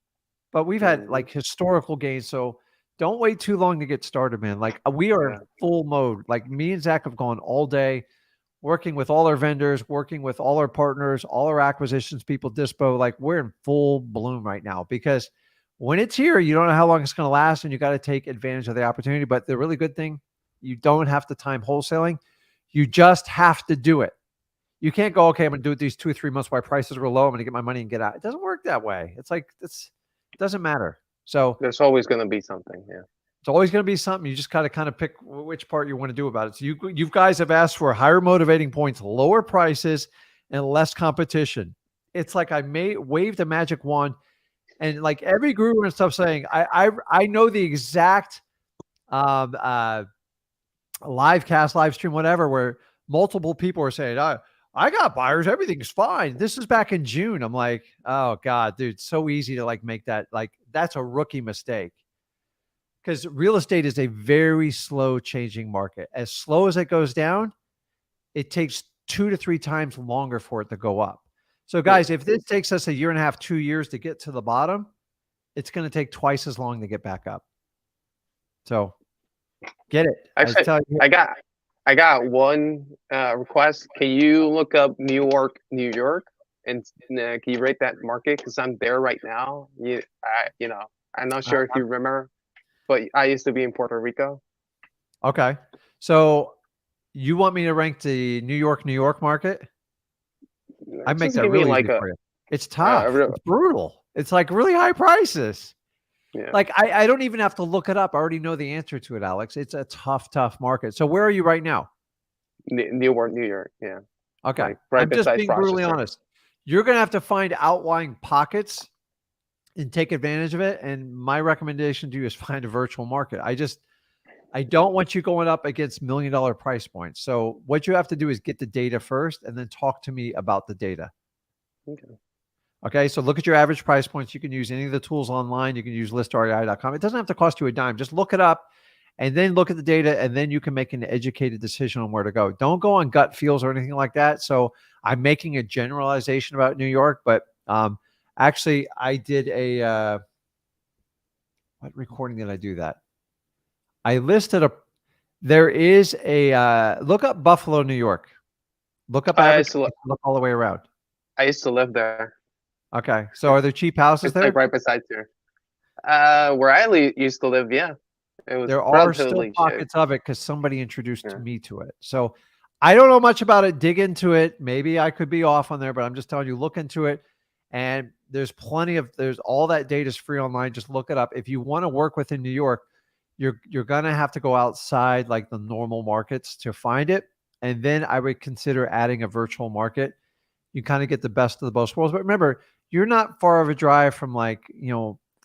Speaker 1: but we've had like historical gains. So don't wait too long to get started, man. Like we are full mode. Like me and Zach have gone all day working with all our vendors, working with all our partners, all our acquisitions people, dispo. Like we're in full bloom right now because when it's here, you don't know how long it's going to last and you got to take advantage of the opportunity. But the really good thing, you don't have to time wholesaling. You just have to do it. You can't go, okay, I'm going to do it these 2 or 3 months while prices are low. I'm going to get my money and get out. It doesn't work that way. It's like, it doesn't matter. So
Speaker 5: there's always going to be something. Yeah.
Speaker 1: It's always going to be something. You just got to kind of pick which part you want to do about it. So you guys have asked for higher motivating points, lower prices, and less competition. It's like I waved a magic wand, and like every guru and stuff saying, I know the exact live cast, live stream, whatever, where multiple people are saying, I got buyers, everything's fine. This is back in June. I'm like, oh God, dude, so easy to like make that, like that's a rookie mistake. Because real estate is a very slow changing market. As slow as it goes down, it takes 2 to 3 times longer for it to go up. So guys, if this takes us 1.5 years, 2 years to get to the bottom, it's going to take twice as long to get back up. So get it.
Speaker 5: Actually, I got one request. Can you look up New York, and can you rate that market? Because I'm there right now. I'm not sure if you remember, but I used to be in Puerto Rico.
Speaker 1: Okay. So you want me to rank the New York market? I make
Speaker 5: Just
Speaker 1: that
Speaker 5: give me
Speaker 1: really
Speaker 5: like
Speaker 1: easy
Speaker 5: a,
Speaker 1: for you. It's
Speaker 5: a
Speaker 1: tough.
Speaker 5: real,
Speaker 1: It's brutal. It's like really high prices.
Speaker 5: yeah.
Speaker 1: Like I don't even have to look it up. I already know the answer to it, Alex. It's a tough market. So where are you right now?
Speaker 5: Newark, New York. Yeah,
Speaker 1: Okay.
Speaker 5: like right
Speaker 1: I'm just
Speaker 5: beside
Speaker 1: being brutally
Speaker 5: Rochester.
Speaker 1: honest. You're going to have to find outlying pockets and take advantage of it. And my recommendation to you is find a virtual market. I don't want you going up against $1 million price points. So what you have to do is get the data first and then talk to me about the data.
Speaker 5: Okay.
Speaker 1: Okay. So look at your average price points. You can use any of the tools online. You can use listrei.com. It doesn't have to cost you a dime. Just look it up and then look at the data, and then you can make an educated decision on where to go. Don't go on gut feels or anything like that. So I'm making a generalization about New York, but actually I did a what recording did I do that? I listed there is a look up Buffalo, New York. Look up
Speaker 5: I
Speaker 1: average
Speaker 5: used to,
Speaker 1: look all the way around.
Speaker 5: I used to live there.
Speaker 1: Okay. So are there cheap houses
Speaker 5: It's like
Speaker 1: there?
Speaker 5: right beside here. Where I used to live, yeah, it was
Speaker 1: There are still
Speaker 5: relatively cheap.
Speaker 1: pockets of it because somebody introduced
Speaker 5: Yeah.
Speaker 1: me to it. So I don't know much about it. Dig into it. Maybe I could be off on there, but I'm just telling you, look into it. And there's all that data is free online. Just look it up. If you want to work within New York, you're gonna have to go outside like the normal markets to find it. And then I would consider adding a virtual market. You kind of get the best of the both worlds. But remember, you're not far of a drive from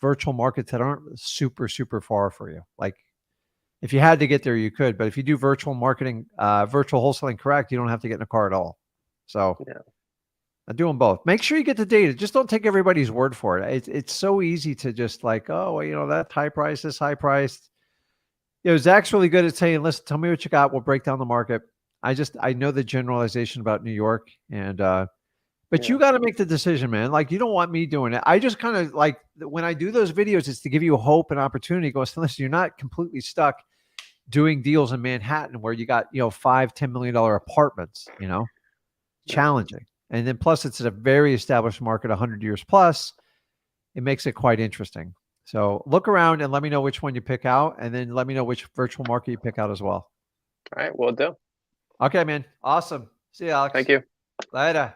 Speaker 1: virtual markets that aren't super, super far for you. Like if you had to get there, you could, but if you do virtual marketing, virtual wholesaling correct, you don't have to get in a car at all. So
Speaker 5: Yeah.
Speaker 1: I do them both. Make sure you get the data. Just don't take everybody's word for it. It's so easy to just like, oh, well, that's high price, this high priced. Zach's really good at saying, listen, tell me what you got. We'll break down the market. I know the generalization about New York and, but you got to make the decision, man. Like you don't want me doing it. I just kind of like when I do those videos, it's to give you hope and opportunity. Go, listen, you're not completely stuck doing deals in Manhattan where you got, $5-10 million apartments, challenging. And then plus it's a very established market, 100 years plus. It makes it quite interesting. So look around and let me know which one you pick out. And then let me know which virtual market you pick out as well.
Speaker 5: All right, will do.
Speaker 1: Okay, man. Awesome. See you, Alex.
Speaker 5: Thank you.
Speaker 1: Later.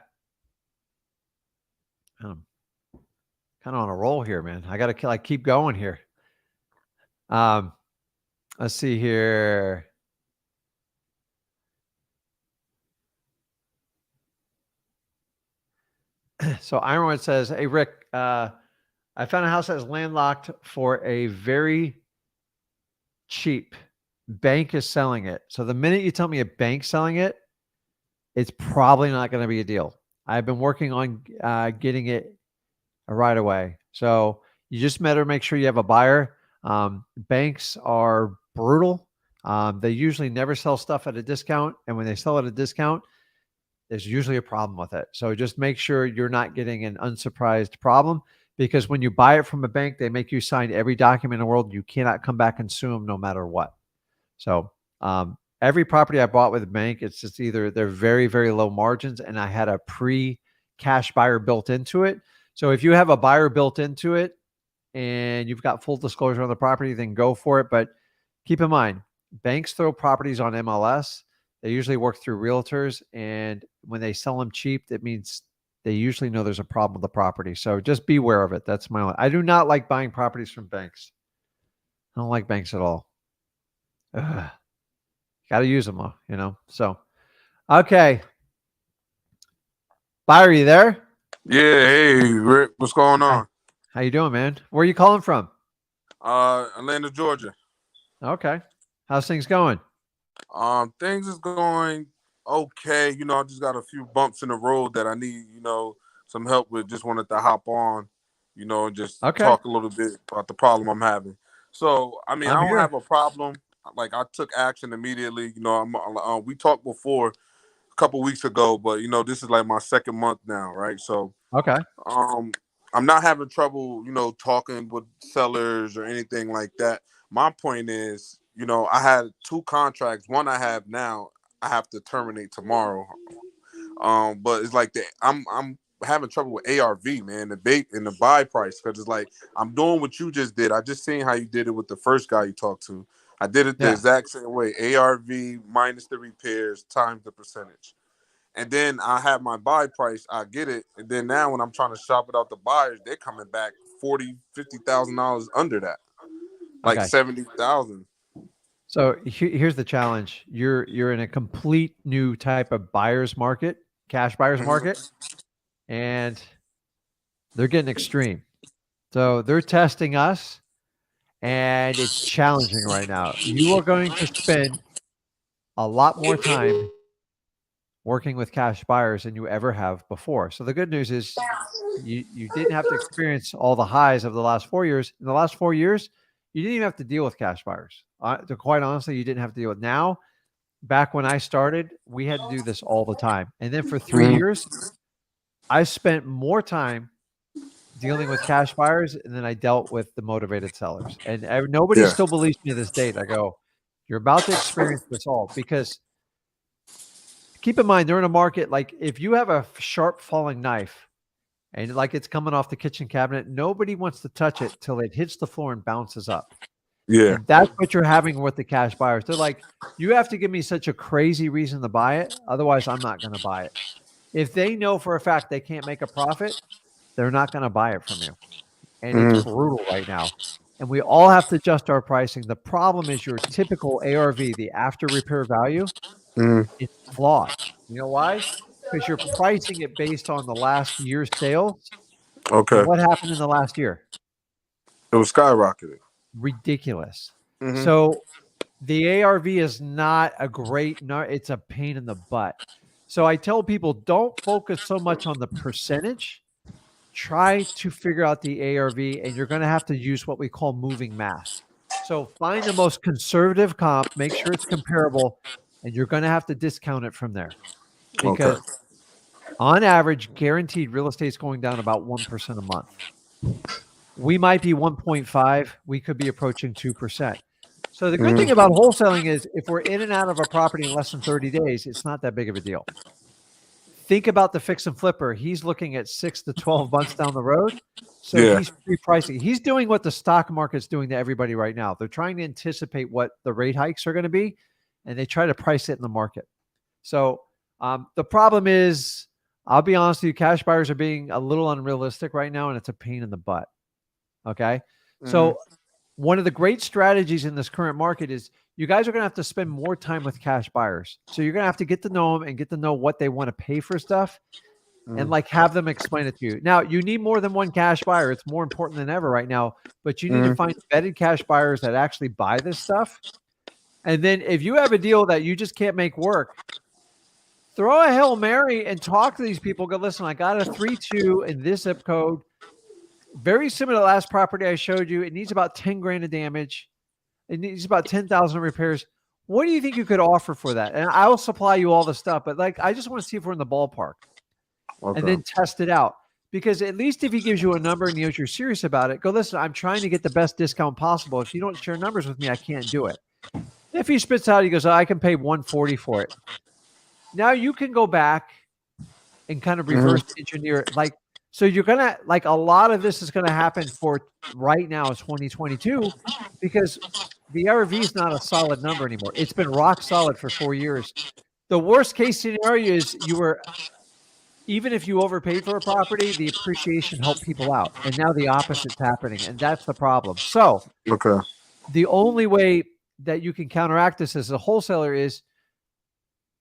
Speaker 1: Kind of on a roll here, man. I got to keep going here. Let's see here. So Ironwood says, hey, Rick, I found a house that's landlocked for a very cheap. Bank is selling it. So the minute you tell me a bank's selling it, it's probably not going to be a deal. I've been working on getting it right away. So you just better make sure you have a buyer. Banks are brutal. They usually never sell stuff at a discount. And when they sell at a discount, there's usually a problem with it. So just make sure you're not getting an unsurprised problem, because when you buy it from a bank, they make you sign every document in the world. You cannot come back and sue them no matter what. So every property I bought with a bank, it's just either they're very, very low margins and I had a pre-cash buyer built into it. So if you have a buyer built into it and you've got full disclosure on the property, then go for it. But keep in mind, banks throw properties on MLS. They usually work through realtors. And when they sell them cheap, that means they usually know there's a problem with the property. So just beware of it. That's my only. I do not like buying properties from banks. I don't like banks at all. Got to use them, So, okay. Buyer, are you there?
Speaker 6: Yeah, hey Rick, what's going on?
Speaker 1: How you doing, man? Where are you calling from?
Speaker 6: Atlanta, Georgia.
Speaker 1: Okay. How's things going?
Speaker 6: Things is going okay. I just got a few bumps in the road that I need, some help with. Just wanted to hop on, and just talk a little bit about the problem I'm having. So, I mean, I don't have a problem. Like, I took action immediately. We talked before a couple weeks ago, but this is like my second month now, right? So, I'm not having trouble, talking with sellers or anything like that. My point is, I had 2 contracts. One I have now, I have to terminate tomorrow. But it's like I'm having trouble with ARV, man, the bait and the buy price, because it's like I'm doing what you just did. I just seen how you did it with the first guy you talked to. I did it the exact same way. ARV minus the repairs times the percentage. And then I have my buy price, I get it. And then now when I'm trying to shop it out the buyers, they're coming back $40,000-$50,000 under that. Like 70,000.
Speaker 1: So here's the challenge. You're in a complete new type of buyer's market, cash buyer's market, and they're getting extreme. So they're testing us, and it's challenging right now. You are going to spend a lot more time working with cash buyers than you ever have before. So the good news is you didn't have to experience all the highs of the last 4 years. In the last 4 years, you didn't even have to deal with cash buyers. To quite honestly, you didn't have to deal with. Now, back when I started, we had to do this all the time. And then for 3 years, I spent more time dealing with cash buyers than I dealt with the motivated sellers. And nobody still believes me to this date. I go, you're about to experience this all, because keep in mind, they're in a market, like if you have a sharp falling knife and like it's coming off the kitchen cabinet, nobody wants to touch it till it hits the floor and bounces up.
Speaker 6: Yeah.
Speaker 1: And that's what you're having with the cash buyers. They're like, you have to give me such a crazy reason to buy it. Otherwise, I'm not going to buy it. If they know for a fact they can't make a profit, they're not going to buy it from you. And it's brutal right now. And we all have to adjust our pricing. The problem is your typical ARV, the after repair value, it's flawed. You know why? Because you're pricing it based on the last year's sales.
Speaker 6: Okay.
Speaker 1: And what happened in the last year?
Speaker 6: It was skyrocketed.
Speaker 1: Ridiculous. So the ARV is not a great, it's a pain in the butt. So I tell people, don't focus so much on the percentage. Try to figure out the ARV, and you're going to have to use what we call moving math. So find the most conservative comp, make sure it's comparable, and you're going to have to discount it from there. Because on average, guaranteed real estate is going down about 1% a month. We might be 1.5. We could be approaching 2%. So the good thing about wholesaling is if we're in and out of a property in less than 30 days, it's not that big of a deal. Think about the fix and flipper. He's looking at 6 to 12 months down the road. So he's pre-pricing. He's doing what the stock market's doing to everybody right now. They're trying to anticipate what the rate hikes are going to be, and they try to price it in the market. So the problem is, I'll be honest with you, cash buyers are being a little unrealistic right now, and it's a pain in the butt. Okay? So one of the great strategies in this current market is you guys are going to have to spend more time with cash buyers. So you're going to have to get to know them and get to know what they want to pay for stuff and like have them explain it to you. Now, you need more than one cash buyer. It's more important than ever right now, but you need to find vetted cash buyers that actually buy this stuff. And then if you have a deal that you just can't make work, throw a Hail Mary and talk to these people. Go, listen, I got a 3-2 in this zip code. Very similar to the last property I showed you. It needs about 10 grand of damage. It needs about 10,000 repairs. What do you think you could offer for that? And I will supply you all the stuff, but like, I just want to see if we're in the ballpark and then test it out. Because at least if he gives you a number and he knows you're serious about it, go, listen, I'm trying to get the best discount possible. If you don't share numbers with me, I can't do it. If he spits out, he goes, I can pay 140 for it. Now you can go back and kind of reverse engineer it. Like, so you're going to, like, a lot of this is going to happen for right now, 2022, because the ARV is not a solid number anymore. It's been rock solid for 4 years. The worst case scenario is even if you overpaid for a property, the appreciation helped people out. And now the opposite's happening. And that's the problem. So the only way that you can counteract this as a wholesaler is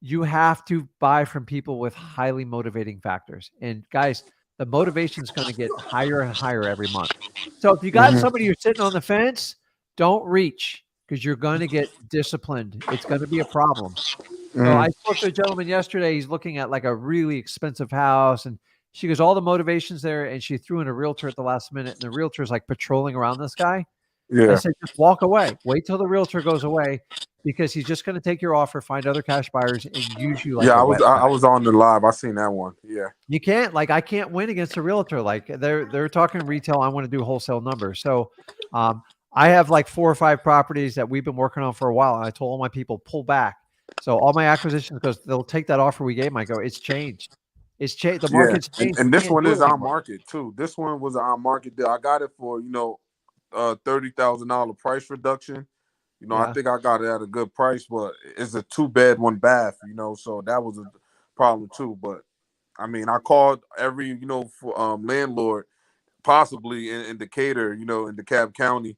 Speaker 1: you have to buy from people with highly motivating factors. And guys, the motivation is going to get higher and higher every month. So if you got somebody who's sitting on the fence, don't reach, because you're going to get disciplined. It's going to be a problem. So I spoke to a gentleman yesterday. He's looking at like a really expensive house, and she goes, all the motivation's there, and she threw in a realtor at the last minute, and the realtor's like patrolling around this guy. I said, just walk away. Wait till the realtor goes away, because he's just going to take your offer, find other cash buyers, and use you like
Speaker 6: I was on the live. I seen that one.
Speaker 1: You can't, like, I can't win against a realtor. Like, they're talking retail. I want to do wholesale numbers. So I have like 4 or 5 properties that we've been working on for a while, and I told all my people, pull back. So all my acquisitions, because they'll take that offer we gave them. I go, it's changed. It's changed. The market's changed.
Speaker 6: And this one is on market too. This one was on market deal. I got it for, $30,000 price reduction. I think I got it at a good price, but it's a 2-bed, 1 bath, so that was problem too. But I mean, I called every for, landlord possibly in Decatur, in DeKalb County,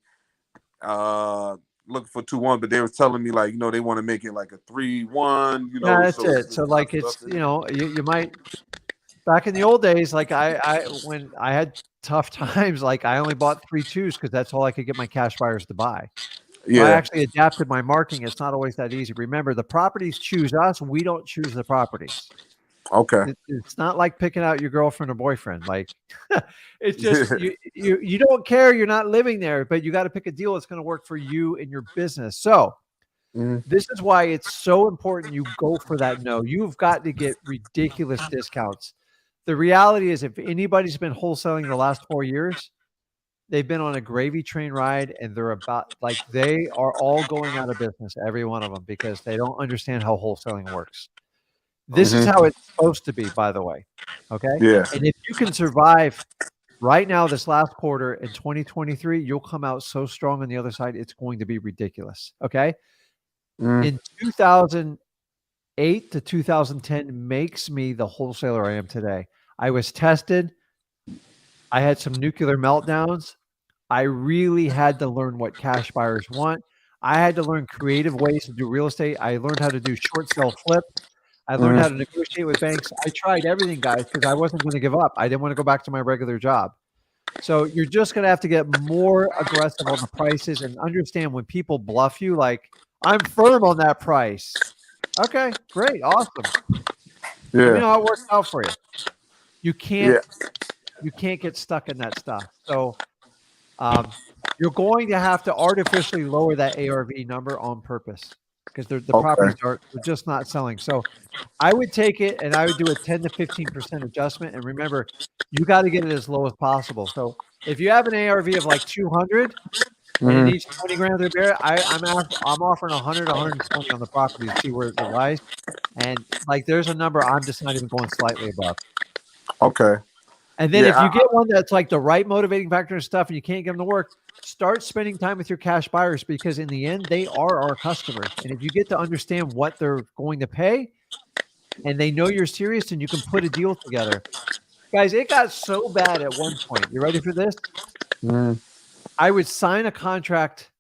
Speaker 6: looking for 2-1, but they was telling me like they want to make it like a 3-1.
Speaker 1: Yeah, that's
Speaker 6: So
Speaker 1: it. So like it's you might back in the old days, like when I had tough times, like I only bought 3-2s because that's all I could get my cash buyers to buy. So I actually adapted my marketing. It's not always that easy. Remember, the properties choose us. We don't choose the properties.
Speaker 6: Okay.
Speaker 1: It's not like picking out your girlfriend or boyfriend. Like it's just you don't care. You're not living there, but you got to pick a deal that's going to work for you and your business. So this is why it's so important you go for that no. You've got to get ridiculous discounts. The reality is if anybody's been wholesaling the last 4 years, they've been on a gravy train ride and they are all going out of business, every one of them, because they don't understand how wholesaling works. This is how it's supposed to be, by the way. Okay.
Speaker 6: Yeah.
Speaker 1: And if you can survive right now, this last quarter in 2023, you'll come out so strong on the other side. It's going to be ridiculous. Okay. In 2008 to 2010 makes me the wholesaler I am today. I was tested. I had some nuclear meltdowns. I really had to learn what cash buyers want. I had to learn creative ways to do real estate. I learned how to do short sell flip. I learned how to negotiate with banks. I tried everything, guys, because I wasn't going to give up. I didn't want to go back to my regular job. So you're just going to have to get more aggressive on the prices and understand when people bluff you, like, I'm firm on that price. Okay, great, awesome.
Speaker 6: Yeah.
Speaker 1: Let me know how it works out for you. You can't get stuck in that stuff. So you're going to have to artificially lower that ARV number on purpose because the properties are just not selling. So I would take it and I would do a 10 to 15% adjustment. And remember, you got to get it as low as possible. So if you have an ARV of like 200 and it needs 20 grand to bear, I'm offering 100, 120 on the property to see where it lies. And like, there's a number I'm just not even going slightly above.
Speaker 6: Okay.
Speaker 1: And then if you get one that's like the right motivating factor and stuff and you can't get them to work, start spending time with your cash buyers because in the end, they are our customers. And if you get to understand what they're going to pay and they know you're serious and you can put a deal together. Guys, it got so bad at one point. You ready for this? I would sign a contract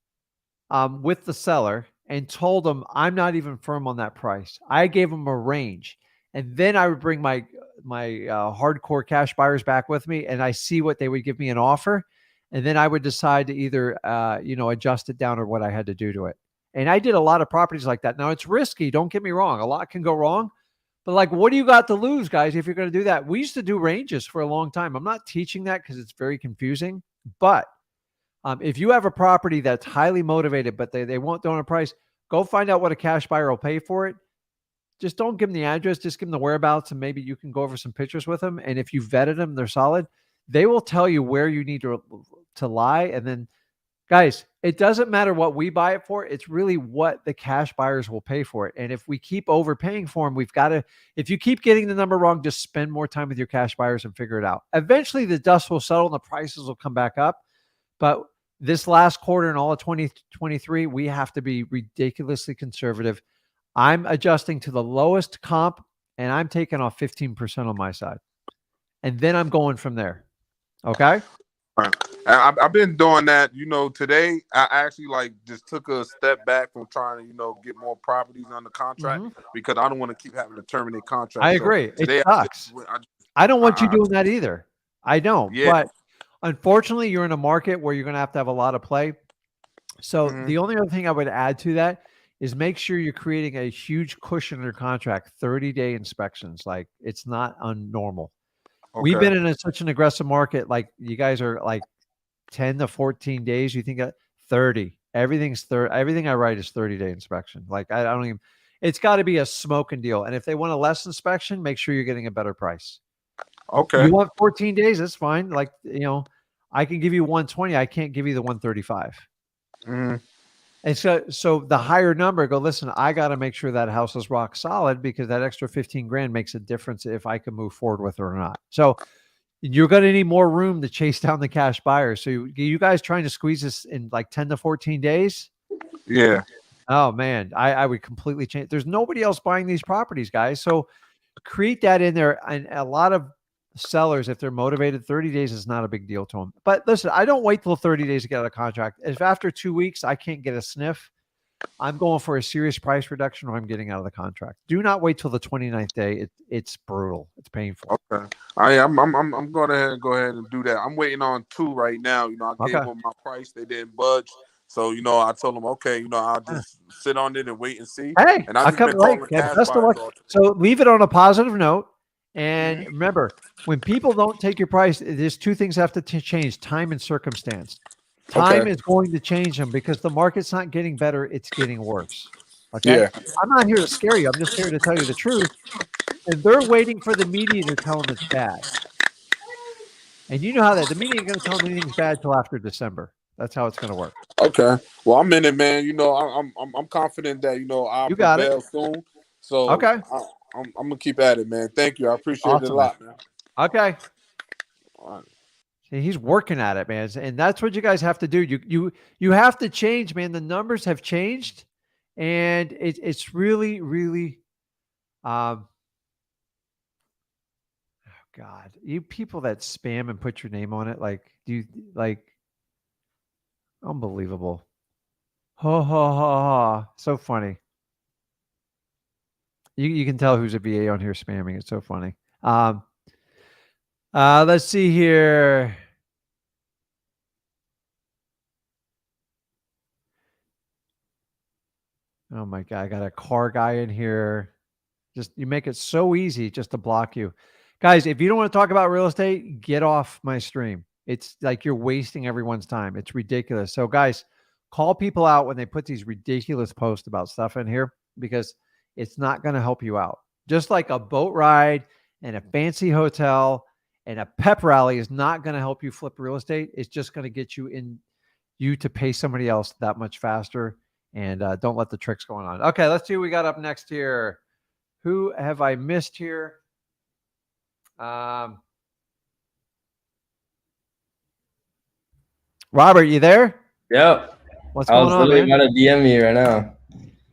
Speaker 1: with the seller and told them I'm not even firm on that price. I gave them a range. And then I would bring my hardcore cash buyers back with me and I see what they would give me an offer. And then I would decide to either, adjust it down or what I had to do to it. And I did a lot of properties like that. Now it's risky. Don't get me wrong. A lot can go wrong, but like, what do you got to lose, guys? If you're going to do that, we used to do ranges for a long time. I'm not teaching that because it's very confusing, but if you have a property that's highly motivated, but they won't throw in a price, go find out what a cash buyer will pay for it. Just don't give them the address. Just give them the whereabouts and maybe you can go over some pictures with them. And if you vetted them, they're solid. They will tell you where you need to lie. And then, guys, it doesn't matter what we buy it for. It's really what the cash buyers will pay for it. And if we keep overpaying for them, if you keep getting the number wrong, just spend more time with your cash buyers and figure it out. Eventually, the dust will settle and the prices will come back up. But this last quarter and all of 2023, we have to be ridiculously conservative. I'm adjusting to the lowest comp and I'm taking off 15% on my side. And then I'm going from there. Okay.
Speaker 6: I've been doing that. Today I actually just took a step back from trying to, get more properties under contract because I don't want to keep having to terminate contracts.
Speaker 1: I agree. It sucks. I don't want you doing that either. I don't. Yeah. But unfortunately, you're in a market where you're going to have a lot of play. So the only other thing I would add to that is make sure you're creating a huge cushion in your contract, 30-day inspections. Like it's not unnormal. Okay. We've been in such an aggressive market. Like you guys are like 10 to 14 days. You think 30, everything I write is 30-day inspection. Like I don't even, it's got to be a smoking deal. And if they want a less inspection, make sure you're getting a better price. Okay. You want 14 days? That's fine. Like, I can give you 120. I can't give you the 135. And so the higher number, go, listen, I got to make sure that house is rock solid because that extra 15 grand makes a difference if I can move forward with it or not. So you're going to need more room to chase down the cash buyers. So you guys trying to squeeze this in like 10 to 14 days? Yeah. Oh man, I would completely change. There's nobody else buying these properties, guys. So create that in there. And a lot of sellers, if they're motivated, 30 days is not a big deal to them. But listen, I don't wait till 30 days to get out of contract. If after 2 weeks I can't get a sniff, I'm going for a serious price reduction or I'm getting out of the contract. Do not wait till the 29th day. It's brutal. It's painful.
Speaker 6: Okay. I'm going to go ahead and do that. I'm waiting on 2 right now. You know, I gave them my price. They didn't budge. So, you know, I told them, okay, you know, I'll just sit on it and wait and see.
Speaker 1: Hey,
Speaker 6: and I've
Speaker 1: been calling best of luck. So leave it on a positive note. And remember, when people don't take your price, there's 2 things have to change: time and circumstance. Time is going to change them because the market's not getting better. It's getting worse. Okay. Yeah. I'm not here to scare you. I'm just here to tell you the truth. And they're waiting for the media to tell them it's bad. And you know how the media is going to tell them anything's bad till after December. That's how it's going to work.
Speaker 6: Okay. Well, I'm in it, man. You know, I'm confident that, you know, I'll prevail soon. So
Speaker 1: okay.
Speaker 6: I'm gonna keep at it, man. Thank you. I appreciate it a lot, man.
Speaker 1: Okay. All right. See, he's working at it, man. And that's what you guys have to do. You have to change, man. The numbers have changed, and it's really, really oh God. You people that spam and put your name on it, unbelievable. Ha ha ha ha. So funny. You can tell who's a VA on here spamming. It's so funny. Let's see here. Oh my God, I got a car guy in here. You make it so easy just to block you. Guys, if you don't want to talk about real estate, get off my stream. It's like you're wasting everyone's time. It's ridiculous. So guys, call people out when they put these ridiculous posts about stuff in here, because it's not going to help you out. Just like a boat ride and a fancy hotel and a pep rally is not going to help you flip real estate. It's just going to get you to pay somebody else that much faster. And don't let the tricks going on. Okay, let's see what we got up next here. Who have I missed here? Robert, you there?
Speaker 7: Yep.
Speaker 1: What's going on, man?
Speaker 7: I was literally about to DM you right now.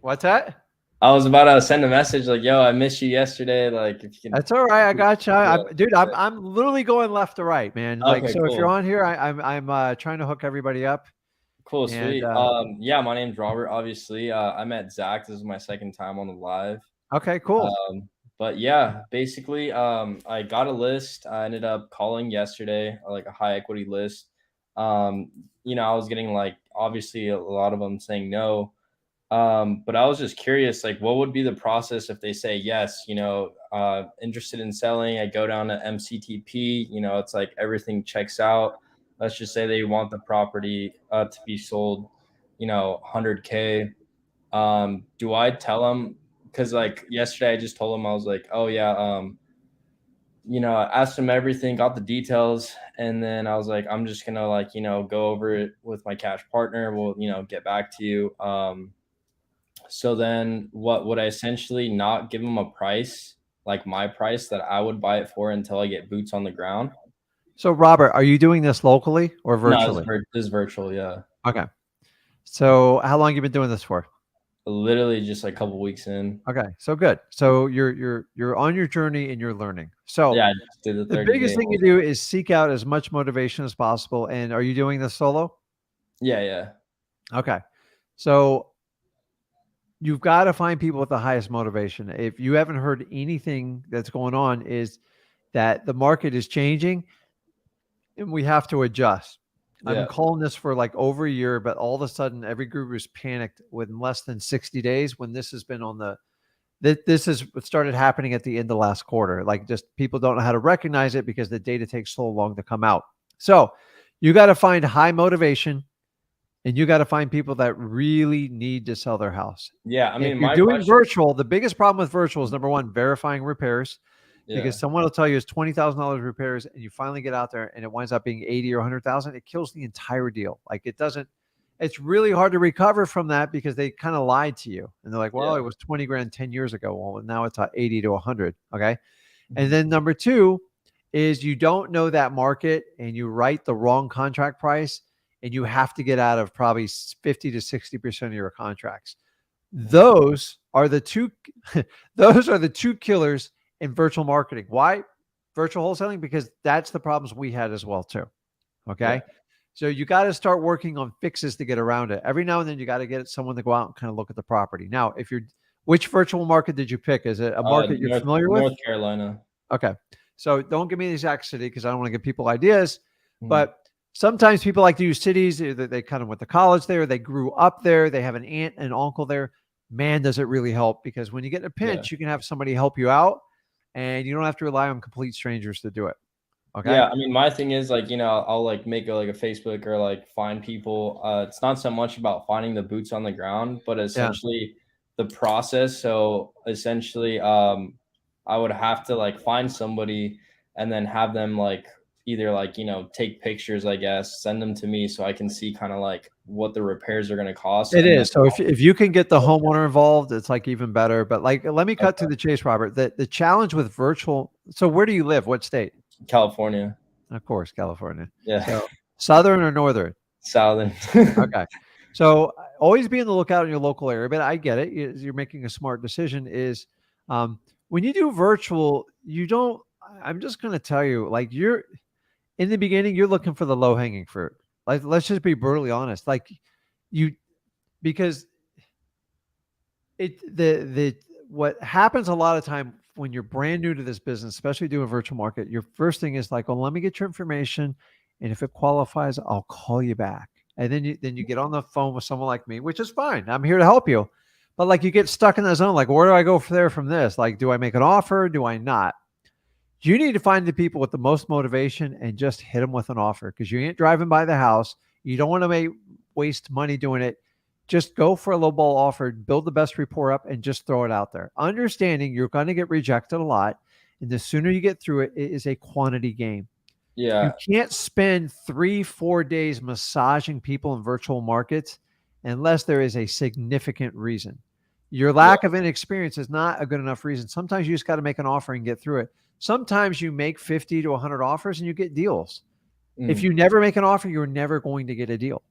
Speaker 1: What's that?
Speaker 7: I was about to send a message like, "Yo, I missed you yesterday." Like, if you can.
Speaker 1: That's all right. I got you, dude. I'm literally going left to right, man. Like,
Speaker 7: okay,
Speaker 1: so
Speaker 7: cool.
Speaker 1: If you're on here, I'm trying to hook everybody up.
Speaker 7: Cool, sweet. Yeah, my name's Robert. Obviously, I met Zach. This is my second time on the live.
Speaker 1: Okay, cool.
Speaker 7: But yeah, basically, I got a list. I ended up calling yesterday, like a high equity list. You know, I was getting like obviously a lot of them saying no. But I was just curious, like, what would be the process if they say yes, you know, interested in selling? I go down to MCTP, you know, it's like everything checks out. Let's just say they want the property to be sold, you know, 100K. Do I tell them? Because like yesterday, I just told them, I was like, oh yeah, you know, I asked them everything, got the details, and then I was like, I'm just gonna like, you know, go over it with my cash partner. We'll, you know, get back to you. So then what would I essentially not give them a price, like my price that I would buy it for until I get boots on the ground?
Speaker 1: So Robert, are you doing this locally or virtually?
Speaker 7: No, this is virtual. Yeah.
Speaker 1: Okay. So how long have you been doing this for?
Speaker 7: Literally just like a couple weeks in.
Speaker 1: Okay. So good. So you're on your journey and you're learning. So
Speaker 7: yeah, I just did
Speaker 1: the biggest thing you do is seek out as much motivation as possible. And are you doing this solo?
Speaker 7: Yeah. Yeah.
Speaker 1: Okay. So you've got to find people with the highest motivation. If you haven't heard anything that's going on, is that the market is changing and we have to adjust. Yeah. I've been calling this for like over a year, but all of a sudden every guru is panicked within less than 60 days when this has been this is what started happening at the end of last quarter. Like, just people don't know how to recognize it because the data takes so long to come out. So you got to find high motivation. And you got to find people that really need to sell their house.
Speaker 7: Yeah, I mean,
Speaker 1: if you're doing virtual, the biggest problem with virtual is, number one, verifying repairs. Yeah. Because someone will tell you it's $20,000 repairs, and you finally get out there and it winds up being 80 or 100,000. It kills the entire deal. Like, it doesn't. It's really hard to recover from that because they kind of lied to you, and they're like, "Well, it was 20 grand 10 years ago. Well, now it's 80 to 100." Okay, and then number two is you don't know that market, and you write the wrong contract price. And you have to get out of probably 50 to 60% of your contracts. Those are the two killers in virtual marketing. Why? Virtual wholesaling, because that's the problems we had as well too. Okay.
Speaker 7: Yeah.
Speaker 1: So you got to start working on fixes to get around it. Every now and then you got to get someone to go out and kind of look at the property. Now, which virtual market did you pick? Is it a market you're familiar with?
Speaker 7: North Carolina.
Speaker 1: Okay. So don't give me the exact city because I don't want to give people ideas, but sometimes people like to use cities. They kind of went to college there. They grew up there. They have an aunt and uncle there. Man, does it really help, because when you get in a pinch, you can have somebody help you out and you don't have to rely on complete strangers to do it. Okay.
Speaker 7: Yeah. I mean, my thing is like, I'll like make a Facebook or like find people. It's not so much about finding the boots on the ground, but essentially the process. So essentially, I would have to like find somebody and then have them like either like, take pictures, I guess, send them to me so I can see kind of like what the repairs are going to cost.
Speaker 1: It is. So if you can get the homeowner involved, it's like even better. But like, let me cut to the chase, Robert. The challenge with virtual. So where do you live? What state?
Speaker 7: California.
Speaker 1: Of course, California.
Speaker 7: Yeah.
Speaker 1: So southern or northern?
Speaker 7: Southern.
Speaker 1: Okay. So always be on the lookout in your local area, but I get it. You're making a smart decision. Is when you do virtual, I'm just going to tell you, like, in the beginning, you're looking for the low hanging fruit. Like, let's just be brutally honest. Like because what happens a lot of time when you're brand new to this business, especially doing virtual market, your first thing is like, oh, let me get your information. And if it qualifies, I'll call you back. And then you get on the phone with someone like me, which is fine. I'm here to help you. But like, you get stuck in that zone. Like, where do I go from this? Like, do I make an offer? Do I not? You need to find the people with the most motivation and just hit them with an offer, because you ain't driving by the house. You don't want to waste money doing it. Just go for a low ball offer, build the best rapport up, and just throw it out there. Understanding you're going to get rejected a lot. And the sooner you get through it, it is a quantity game.
Speaker 7: Yeah.
Speaker 1: You can't spend 3-4 days massaging people in virtual markets unless there is a significant reason. Your lack of inexperience is not a good enough reason. Sometimes you just got to make an offer and get through it. Sometimes you make 50 to 100 offers and you get deals. If you never make an offer, you're never going to get a deal.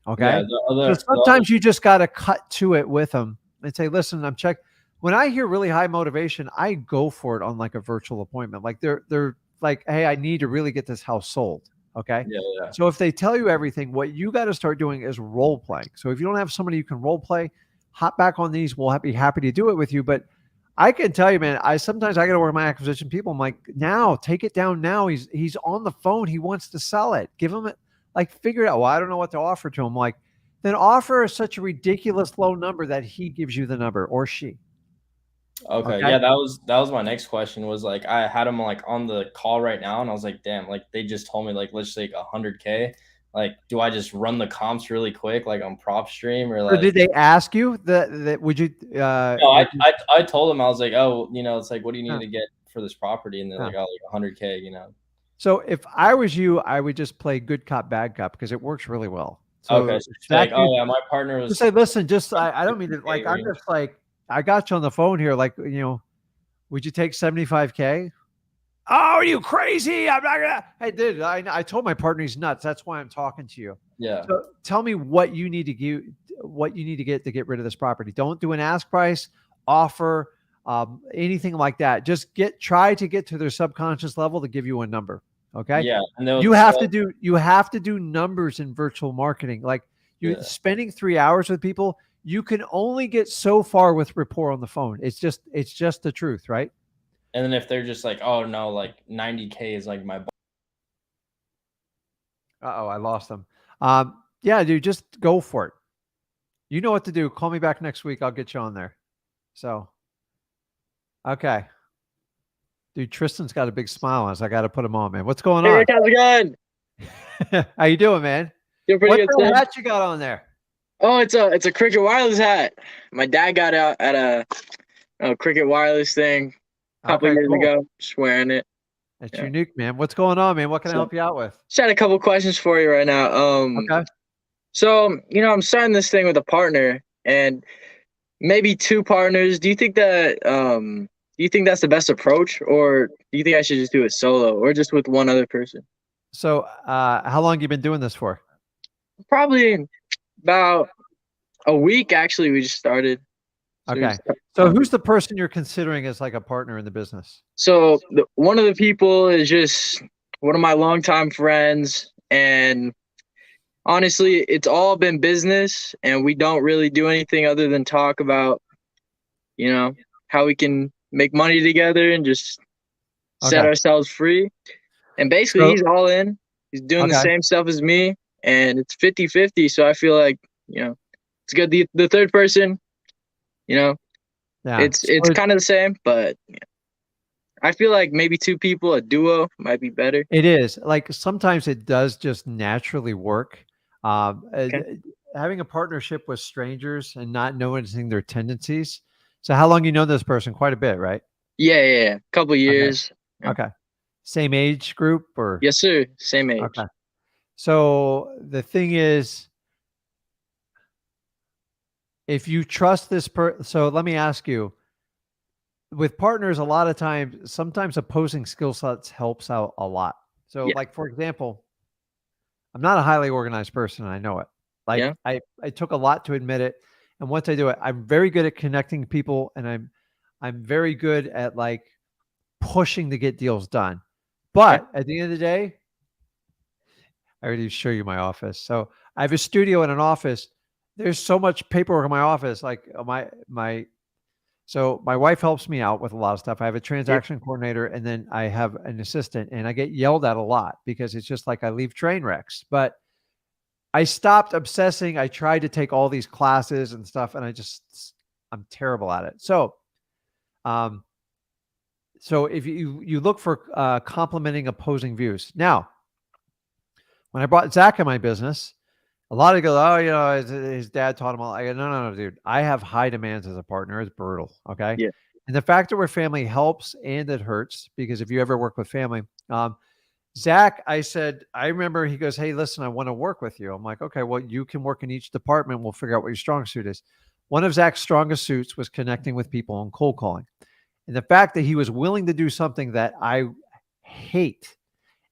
Speaker 1: Okay.
Speaker 7: Yeah,
Speaker 1: so sometimes you just got to cut to it with them and say, listen, I'm checked. When I hear really high motivation, I go for it on like a virtual appointment. Like they're like, hey, I need to really get this house sold. Okay.
Speaker 7: Yeah.
Speaker 1: So if they tell you everything, what you got to start doing is role playing. So if you don't have somebody you can role play, hop back on these. We'll be happy to do it with you. But I can tell you, man, sometimes I got to work my acquisition people. I'm like, now take it down. Now he's on the phone. He wants to sell it. Give him it. Like, figure it out. Well, I don't know what to offer to him. Like, then offer such a ridiculous low number that he gives you the number, or she.
Speaker 7: Okay. Yeah, that was my next question. Was like, I had him like on the call right now, and I was like, damn, like they just told me like, let's say 100K. Like, do I just run the comps really quick, like on PropStream, or like?
Speaker 1: Or did they ask you that? Would you?
Speaker 7: No, I told them, I was like, oh, it's like, what do you need to get for this property? And they're like, oh, like 100K,
Speaker 1: So if I was you, I would just play good cop, bad cop, because it works really well. So
Speaker 7: okay. So like, oh yeah, my partner was.
Speaker 1: Just say, listen, I don't mean to, like, I'm just like, I got you on the phone here. Like, would you take 75K? Oh, are you crazy? I'm not gonna. Hey, dude, I told my partner he's nuts. That's why I'm talking to you.
Speaker 7: Yeah.
Speaker 1: So tell me what you need to get to get rid of this property. Don't do an ask price, offer, anything like that. Just try to get to their subconscious level to give you a number. Okay.
Speaker 7: Yeah.
Speaker 1: You have to do numbers in virtual marketing. Like spending 3 hours with people, you can only get so far with rapport on the phone. It's just the truth, right?
Speaker 7: And then if they're just like, oh no, like 90K is like my.
Speaker 1: Uh-oh, I lost them. Yeah, dude, just go for it. You know what to do. Call me back next week. I'll get you on there. So, okay. Dude, Tristan's got a big smile on us. I got to put him on, man. What's going on?
Speaker 8: Hey, Rick, how's it
Speaker 1: going? How you doing, man?
Speaker 8: Doing pretty good.
Speaker 1: What hat you got on there?
Speaker 8: Oh, it's a Cricket Wireless hat. My dad got out at a Cricket Wireless thing a couple years ago. Just wearing it.
Speaker 1: That's unique, man. What's going on, man? What can I help you out with?
Speaker 8: Just had a couple questions for you right now.
Speaker 1: Okay.
Speaker 8: So, I'm starting this thing with a partner and maybe two partners. Do you think that's the best approach, or do you think I should just do it solo or just with one other person?
Speaker 1: So, how long have you been doing this for?
Speaker 8: Probably about a week, actually. We just started.
Speaker 1: Okay. So who's the person you're considering as like a partner in the business?
Speaker 8: So one of the people is just one of my longtime friends, and honestly, it's all been business, and we don't really do anything other than talk about, how we can make money together and just set ourselves free. And basically, he's all in. He's doing the same stuff as me, and it's 50-50. So I feel like, it's good. The third person, it's kind of the same, but I feel like maybe two people, a duo, might be better.
Speaker 1: It is. Like sometimes it does just naturally work. Having a partnership with strangers and not noticing their tendencies. So how long you know this person? Quite a bit, right?
Speaker 8: Yeah. Couple years.
Speaker 1: Okay. Same age group or?
Speaker 8: Yes, sir. Same age.
Speaker 1: Okay. So the thing is, if you trust this so let me ask you, with partners, a lot of times, sometimes opposing skill sets helps out a lot. So like, for example, I'm not a highly organized person. And I know it. Like I took a lot to admit it. And once I do it, I'm very good at connecting people, and I'm very good at like pushing to get deals done. But at the end of the day, I already show you my office. So I have a studio and an office. There's so much paperwork in my office. Like so my wife helps me out with a lot of stuff. I have a transaction coordinator, and then I have an assistant, and I get yelled at a lot because it's just like I leave train wrecks. But I stopped obsessing. I tried to take all these classes and stuff, and I'm terrible at it. So, so if you look for complementing opposing views. Now, when I brought Zach in my business, a lot of go, oh, his dad taught him all. I go, no, dude. I have high demands as a partner. It's brutal. Okay.
Speaker 8: Yeah.
Speaker 1: And the fact that we're family helps, and it hurts, because if you ever work with family, Zach, I remember he goes, hey, listen, I want to work with you. I'm like, okay, well, you can work in each department. We'll figure out what your strong suit is. One of Zach's strongest suits was connecting with people and cold calling. And the fact that he was willing to do something that I hate,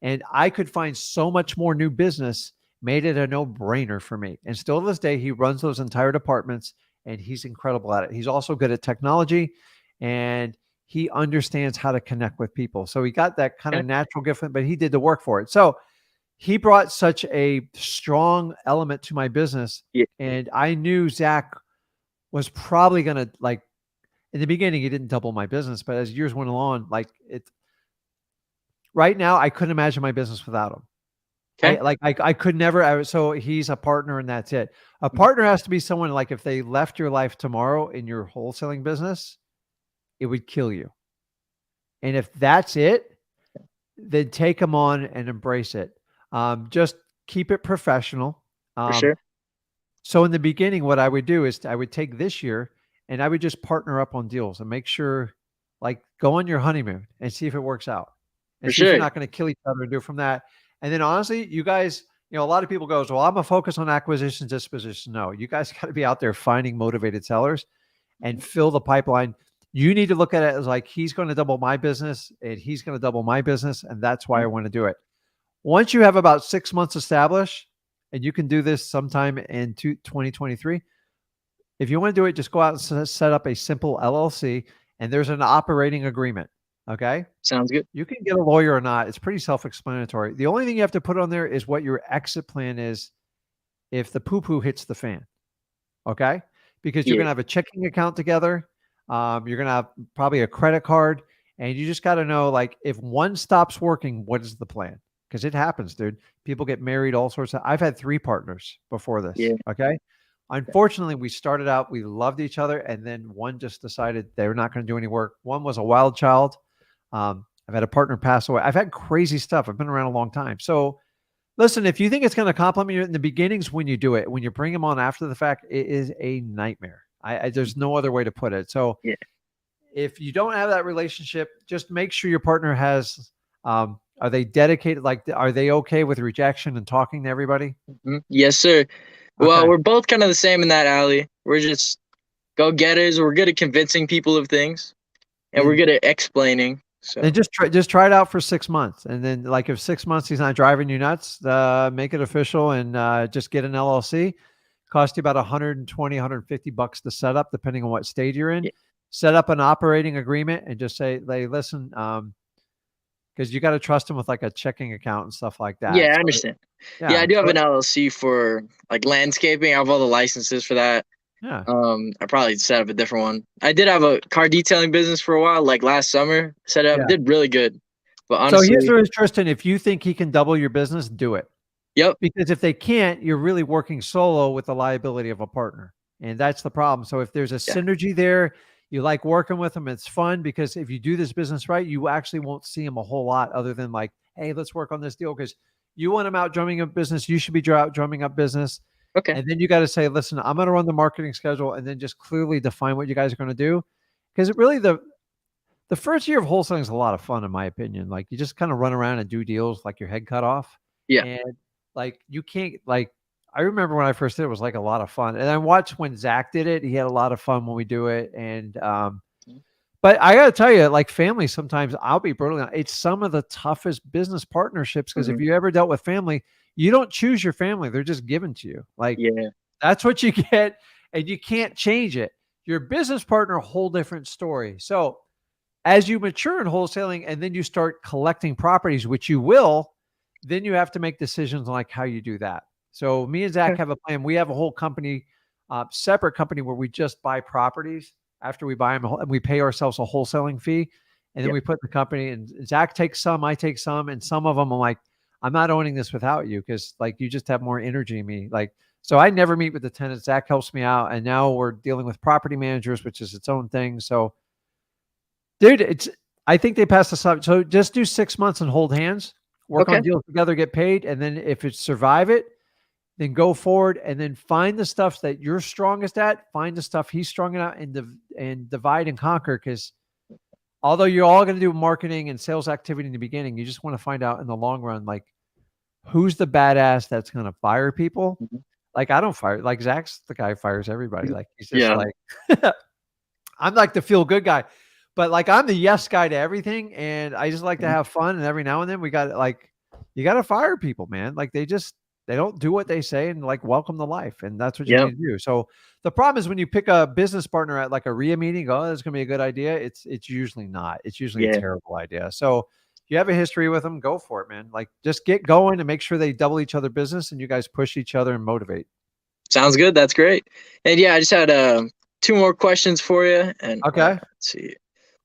Speaker 1: and I could find so much more new business, made it a no-brainer for me. And still to this day, he runs those entire departments, and he's incredible at it. He's also good at technology, and he understands how to connect with people. So he got that kind of natural gift, but he did the work for it. So he brought such a strong element to my business.
Speaker 8: Yeah.
Speaker 1: And I knew Zach was probably going to, like, in the beginning, he didn't double my business, but as years went along, like right now, I couldn't imagine my business without him. Okay. I could never. So he's a partner, and that's it. A partner has to be someone, like, if they left your life tomorrow in your wholesaling business, it would kill you. And if that's it, then take them on and embrace it. Just keep it professional.
Speaker 8: For sure.
Speaker 1: So in the beginning, what I would do is I would take this year, and I would just partner up on deals and make sure, like, go on your honeymoon and see if it works out. And see if you're not going to kill each other, and do it from that. And then honestly, you guys, a lot of people goes, well, I'm a focus on acquisitions, disposition. No, you guys got to be out there finding motivated sellers and fill the pipeline. You need to look at it as like, he's going to double my business, and he's going to double my business. And that's why I want to do it. Once you have about 6 months established, and you can do this sometime in 2023, if you want to do it, just go out and set up a simple LLC, and there's an operating agreement. Okay.
Speaker 8: Sounds good.
Speaker 1: You can get a lawyer or not. It's pretty self-explanatory. The only thing you have to put on there is what your exit plan is if the poo-poo hits the fan. Okay. Because you're going to have a checking account together. You're going to have probably a credit card, and you just got to know, like, if one stops working, what is the plan? Because it happens, dude. People get married, all sorts of. I've had 3 partners before this. Yeah. Okay. Unfortunately, we started out, we loved each other, and then one just decided they were not going to do any work. One was a wild child. I've had a partner pass away. I've had crazy stuff. I've been around a long time. So listen, if you think it's going to compliment you in the beginnings, when you do it, when you bring them on after the fact, it is a nightmare. There's no other way to put it. So if you don't have that relationship, just make sure your partner has, are they dedicated? Like, are they okay with rejection and talking to everybody?
Speaker 8: Mm-hmm. Yes, sir. Well, we're both kind of the same in that alley. We're just go-getters. We're good at convincing people of things, and we're good at explaining. So
Speaker 1: and just try it out for 6 months. And then, like, if 6 months he's not driving you nuts, make it official, and just get an LLC. Cost you about $120, $150 to set up, depending on what stage you're in. set up an operating agreement and just say, "Hey, listen, because you got to trust them with like a checking account and stuff like that."
Speaker 8: Yeah, I
Speaker 1: So,
Speaker 8: understand.
Speaker 1: yeah,
Speaker 8: Yeah, I do have
Speaker 1: so-
Speaker 8: an LLC for like landscaping. I have all the licenses for that.
Speaker 1: yeah.
Speaker 8: I probably set up a different one. I did have a car detailing business for a while, like last summer. Set it up,
Speaker 1: Yeah.
Speaker 8: did really good. But
Speaker 1: So
Speaker 8: honestly,
Speaker 1: here's where, Tristan, if you think he can double your business, do it.
Speaker 8: yep.
Speaker 1: Because if they can't, you're really working solo with the liability of a partner. And that's the problem. So if there's a synergy there, you like working with them, it's fun, because if you do this business right, you actually won't see them a whole lot other than like, hey, let's work on this deal, because you want them out drumming up business. You should be out drumming up business.
Speaker 8: Okay.
Speaker 1: And then you got to say, listen, I'm going to run the marketing schedule, and then just clearly define what you guys are going to do. Because it really, the first year of wholesaling is a lot of fun, in my opinion. Like, you just kind of run around and do deals like your head cut off.
Speaker 8: Yeah.
Speaker 1: And like, you can't, like, I remember when I first did it was like a lot of fun. And I watched when Zach did it. He had a lot of fun when we do it. And, but I got to tell you, like, family, sometimes I'll be brutally honest, it's some of the toughest business partnerships. Because if you ever dealt with family, you don't choose your family. They're just given to you. Like, that's what you get, and you can't change it. Your business partner, a whole different story. So as you mature in wholesaling and then you start collecting properties, which you will, then you have to make decisions on like how you do that. So me and Zach have a plan. We have a whole company, separate company, where we just buy properties after we buy them, and we pay ourselves a wholesaling fee. And then we put the company, and Zach takes some, I take some, and some of them I'm like, I'm not owning this without you, because like you just have more energy in me. Like, so I never meet with the tenants. Zach helps me out. And now we're dealing with property managers, which is its own thing. So dude, I think they passed this up. So just do 6 months and hold hands, work on deals together, get paid. And then if it survive it, then go forward, and then find the stuff that you're strongest at, find the stuff he's strong at, and divide and conquer. Because although you're all going to do marketing and sales activity in the beginning, you just want to find out in the long run, like, who's the badass that's going to fire people. Like, I don't fire, like Zach's the guy who fires everybody. Like, he's just like, I'm like the feel good guy, but like, I'm the yes guy to everything. And I just like to have fun. And every now and then we got like, you got to fire people, man. Like, they don't do what they say, and like, welcome to life. And that's what you need to do. So the problem is when you pick a business partner at like a RIA meeting, oh, that's going to be a good idea. It's usually not. It's usually a terrible idea. So if you have a history with them, go for it, man. Like, just get going and make sure they double each other business, and you guys push each other and motivate.
Speaker 8: Sounds good. That's great. And I just had 2 more questions for you. And let's see.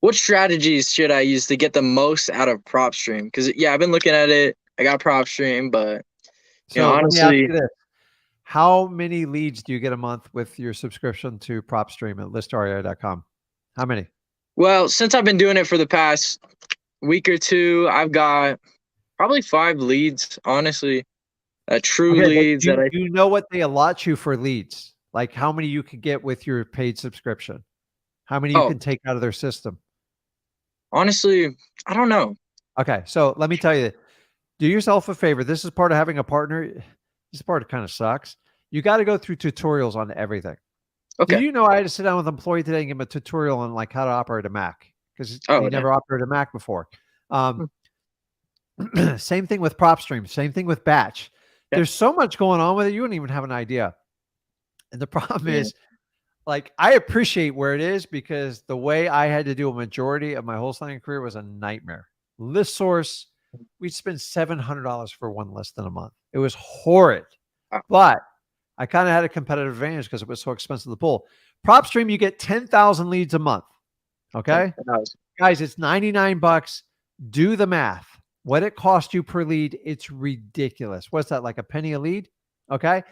Speaker 8: What strategies should I use to get the most out of PropStream? Because I've been looking at it. I got PropStream, but honestly,
Speaker 1: let me ask you this. How many leads do you get a month with your subscription to PropStream at listREI.com? How many?
Speaker 8: Well, since I've been doing it for the past week or 2, I've got probably 5 leads, honestly. True leads.
Speaker 1: You know what they allot you for leads? Like, how many you could get with your paid subscription? How many you can take out of their system?
Speaker 8: Honestly, I don't know.
Speaker 1: Okay, so let me tell you, do yourself a favor. This is part of having a partner. This part kind of sucks. You got to go through tutorials on everything. Okay. Do you know I had to sit down with an employee today and give him a tutorial on like how to operate a Mac, because he never operated a Mac before. Same thing with PropStream. Same thing with Batch. There's so much going on with it. You wouldn't even have an idea. And the problem is, like, I appreciate where it is, because the way I had to do a majority of my wholesaling career was a nightmare. List source, we'd spend $700 for one list in a month. It was horrid, but I kind of had a competitive advantage because it was so expensive to pull. PropStream, you get 10,000 leads a month. Okay. Guys, it's $99. Do the math. What it costs you per lead, it's ridiculous. What's that, like a penny a lead? Okay.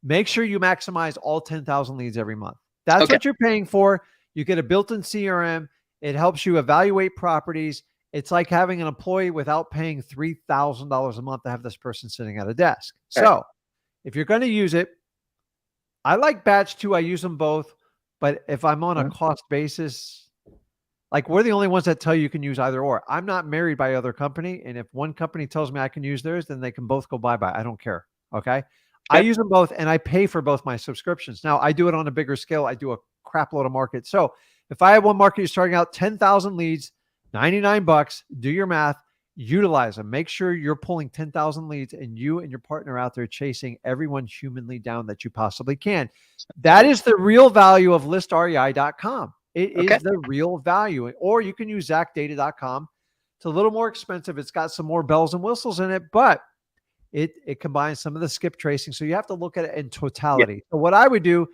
Speaker 1: Make sure you maximize all 10,000 leads every month. That's what you're paying for. You get a built-in CRM. It helps you evaluate properties. It's like having an employee without paying $3,000 a month to have this person sitting at a desk. So if you're going to use it, I like Batch too. I use them both. But if I'm on a cost basis, like, we're the only ones that tell you can use either or. I'm not married by other company. And if one company tells me I can use theirs, then they can both go bye-bye. I don't care. Okay. I use them both, and I pay for both my subscriptions. Now, I do it on a bigger scale. I do a crap load of market. So if I have one market, you're starting out 10,000 leads, $99, do your math, utilize them. Make sure you're pulling 10,000 leads, and you and your partner out there chasing everyone humanly down that you possibly can. That is the real value of listrei.com. It is the real value. Or you can use ZachData.com. It's a little more expensive. It's got some more bells and whistles in it, but it combines some of the skip tracing. So you have to look at it in totality.
Speaker 8: Yeah.
Speaker 1: So what I would do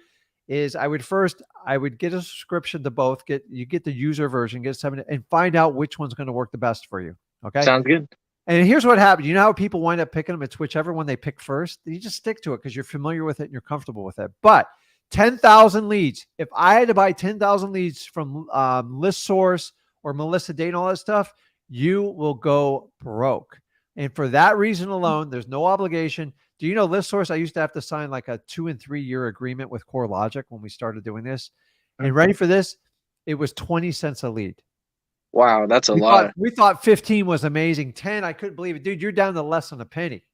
Speaker 1: is I would get a subscription to both. You get the user version, get 7, and find out which one's going to work the best for you. Okay.
Speaker 8: Sounds good.
Speaker 1: And here's what happens. You know how people wind up picking them? It's whichever one they pick first. You just stick to it because you're familiar with it and you're comfortable with it. But 10,000 leads. If I had to buy 10,000 leads from ListSource or Melissa Day and all that stuff, you will go broke. And for that reason alone, there's no obligation. Do you know ListSource? I used to have to sign like a 2 and 3 year agreement with CoreLogic when we started doing this. And ready for this? It was 20 cents a lead.
Speaker 8: Wow, that's a lot.
Speaker 1: We thought 15 was amazing. 10, I couldn't believe it. Dude, you're down to less than a penny.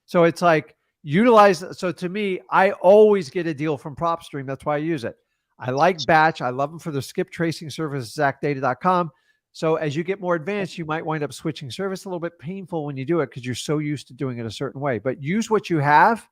Speaker 1: So it's like utilize. So to me, I always get a deal from PropStream. That's why I use it. I like Batch. I love them for their skip tracing service, ZachData.com. So as you get more advanced, you might wind up switching service. A little bit painful when you do it because you're so used to doing it a certain way. But use what you have.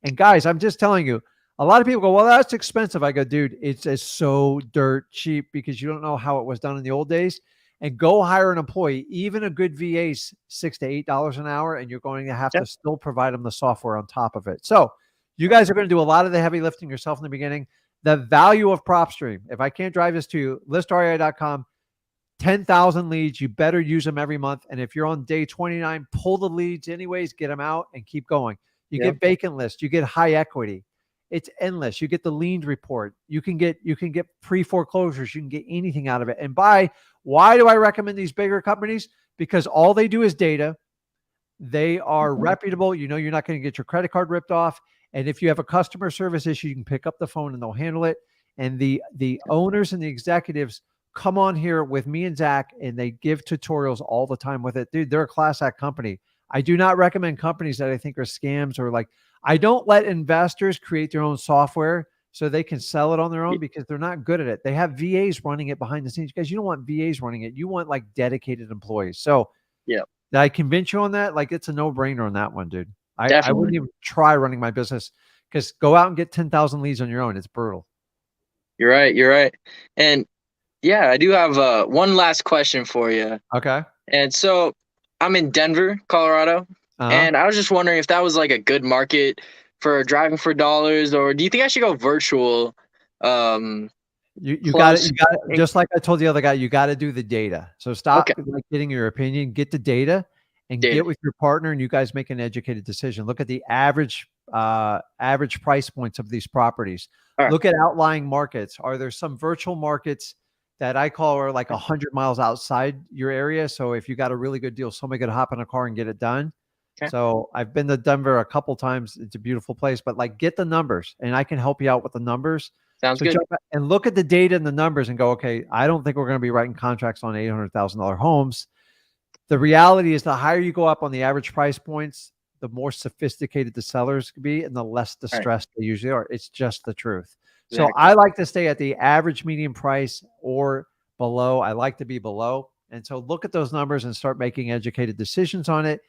Speaker 1: And guys, I'm just telling you, a lot of people go, well, that's expensive. I go, dude, it's so dirt cheap because you don't know how it was done in the old days. And go hire an employee. Even a good VA's $6 to $8 an hour, and you're going to have to still provide them the software on top of it. So you guys are going to do a lot of the heavy lifting yourself in the beginning. The value of PropStream, if I can't drive this to you, listrei.com, 10,000 leads. You better use them every month. And if you're on day 29, pull the leads anyways, get them out and keep going. You get vacant lists, you get high equity. It's endless. You get the lien report. You can get pre-foreclosures. You can get anything out of it. And why do I recommend these bigger companies? Because all they do is data. They are reputable. You know, you're not going to get your credit card ripped off. And if you have a customer service issue, you can pick up the phone and they'll handle it. And the owners and the executives come on here with me and Zach, and they give tutorials all the time with it. Dude, they're a class act company. I do not recommend companies that I think are scams or like, I don't let investors create their own software so they can sell it on their own because they're not good at it. They have VAs running it behind the scenes. Guys, you don't want VAs running it. You want like dedicated employees. So did I convince you on that? Like it's a no-brainer on that one, dude. I wouldn't even try running my business because go out and get 10,000 leads on your own. It's brutal.
Speaker 8: You're right. And yeah, I do have one last question for you.
Speaker 1: Okay.
Speaker 8: And so I'm in Denver, Colorado. And I was just wondering if that was like a good market for driving for dollars, or do you think I should go virtual?
Speaker 1: You got it. Just like I told the other guy, you got to do the data. So stop like getting your opinion, get the data and get with your partner and you guys make an educated decision. Look at the average price points of these properties. Look at outlying markets. Are there some virtual markets that I call are like 100 miles outside your area? So if you got a really good deal, somebody could hop in a car and get it done. So I've been to Denver a couple times. It's a beautiful place, but like get the numbers and I can help you out with the numbers.
Speaker 8: Sounds good.
Speaker 1: And look at the data and the numbers and go, okay, I don't think we're going to be writing contracts on $800,000 homes. The reality is the higher you go up on the average price points, the more sophisticated the sellers can be and the less distressed they usually are. It's just the truth. So I like to stay at the average median price or below. I like to be below. And so look at those numbers and start making educated decisions on it.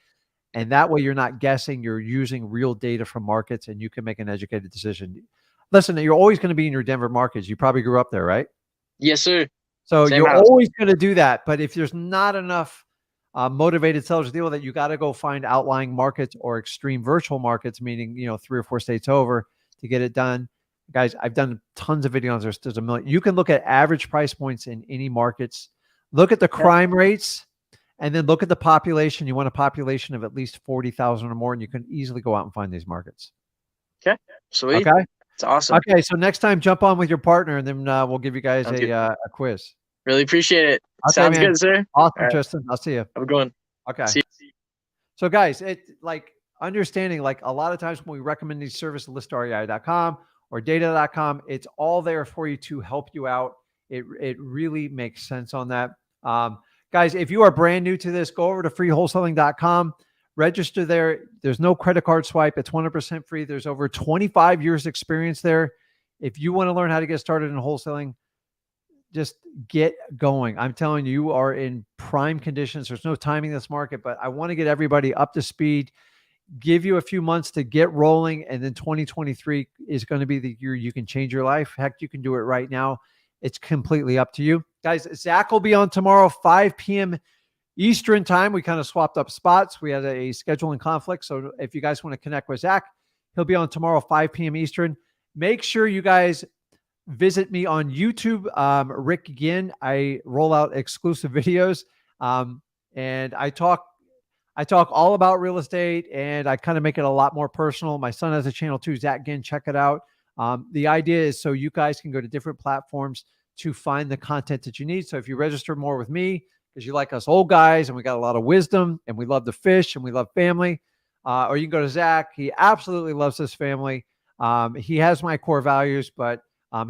Speaker 1: And that way you're not guessing, you're using real data from markets and you can make an educated decision. Listen, you're always going to be in your Denver markets. You probably grew up there, right?
Speaker 8: Yes, sir.
Speaker 1: So you're always going to do that. But if there's not enough motivated sellers to deal with it, you got to go find outlying markets or extreme virtual markets, meaning, 3 or 4 states over to get it done. Guys, I've done tons of videos. There's a million. You can look at average price points in any markets. Look at the crime rates. And then look at the population. You want a population of at least 40,000 or more, and you can easily go out and find these markets.
Speaker 8: Okay. Sweet.
Speaker 1: Okay.
Speaker 8: It's awesome.
Speaker 1: Okay. So next time, jump on with your partner, and then we'll give you guys a quiz.
Speaker 8: Really appreciate it.
Speaker 1: Okay,
Speaker 8: Sounds good, sir.
Speaker 1: Awesome, Tristan. I'll see you.
Speaker 8: Have a good one.
Speaker 1: Okay.
Speaker 8: See you.
Speaker 1: So guys, understanding like a lot of times when we recommend these services, listrei.com or data.com, it's all there for you to help you out. It really makes sense on that. Guys, if you are brand new to this, go over to freewholesaling.com, register there. There's no credit card swipe. It's 100% free. There's over 25 years experience there. If you want to learn how to get started in wholesaling, just get going. I'm telling you, you are in prime conditions. There's no timing in this market, but I want to get everybody up to speed, give you a few months to get rolling. And then 2023 is going to be the year you can change your life. Heck, you can do it right now. It's completely up to you. Guys, Zach will be on tomorrow, 5 p.m. Eastern time. We kind of swapped up spots. We had a scheduling conflict. So if you guys want to connect with Zach, he'll be on tomorrow, 5 p.m. Eastern. Make sure you guys visit me on YouTube, Rick Ginn. I roll out exclusive videos, and I talk all about real estate, and I kind of make it a lot more personal. My son has a channel too, Zach Ginn. Check it out. The idea is so you guys can go to different platforms to find the content that you need. So if you register more with me because you like us old guys and we got a lot of wisdom and we love to fish and we love family, or you can go to Zach. He absolutely loves his family. He has my core values, but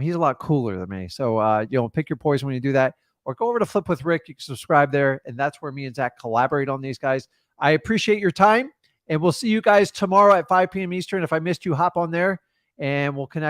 Speaker 1: he's a lot cooler than me. So, pick your poison when you do that, or go over to Flip with Rick. You can subscribe there. And that's where me and Zach collaborate on these guys. I appreciate your time, and we'll see you guys tomorrow at 5 p.m. Eastern. If I missed you, hop on there and we'll connect.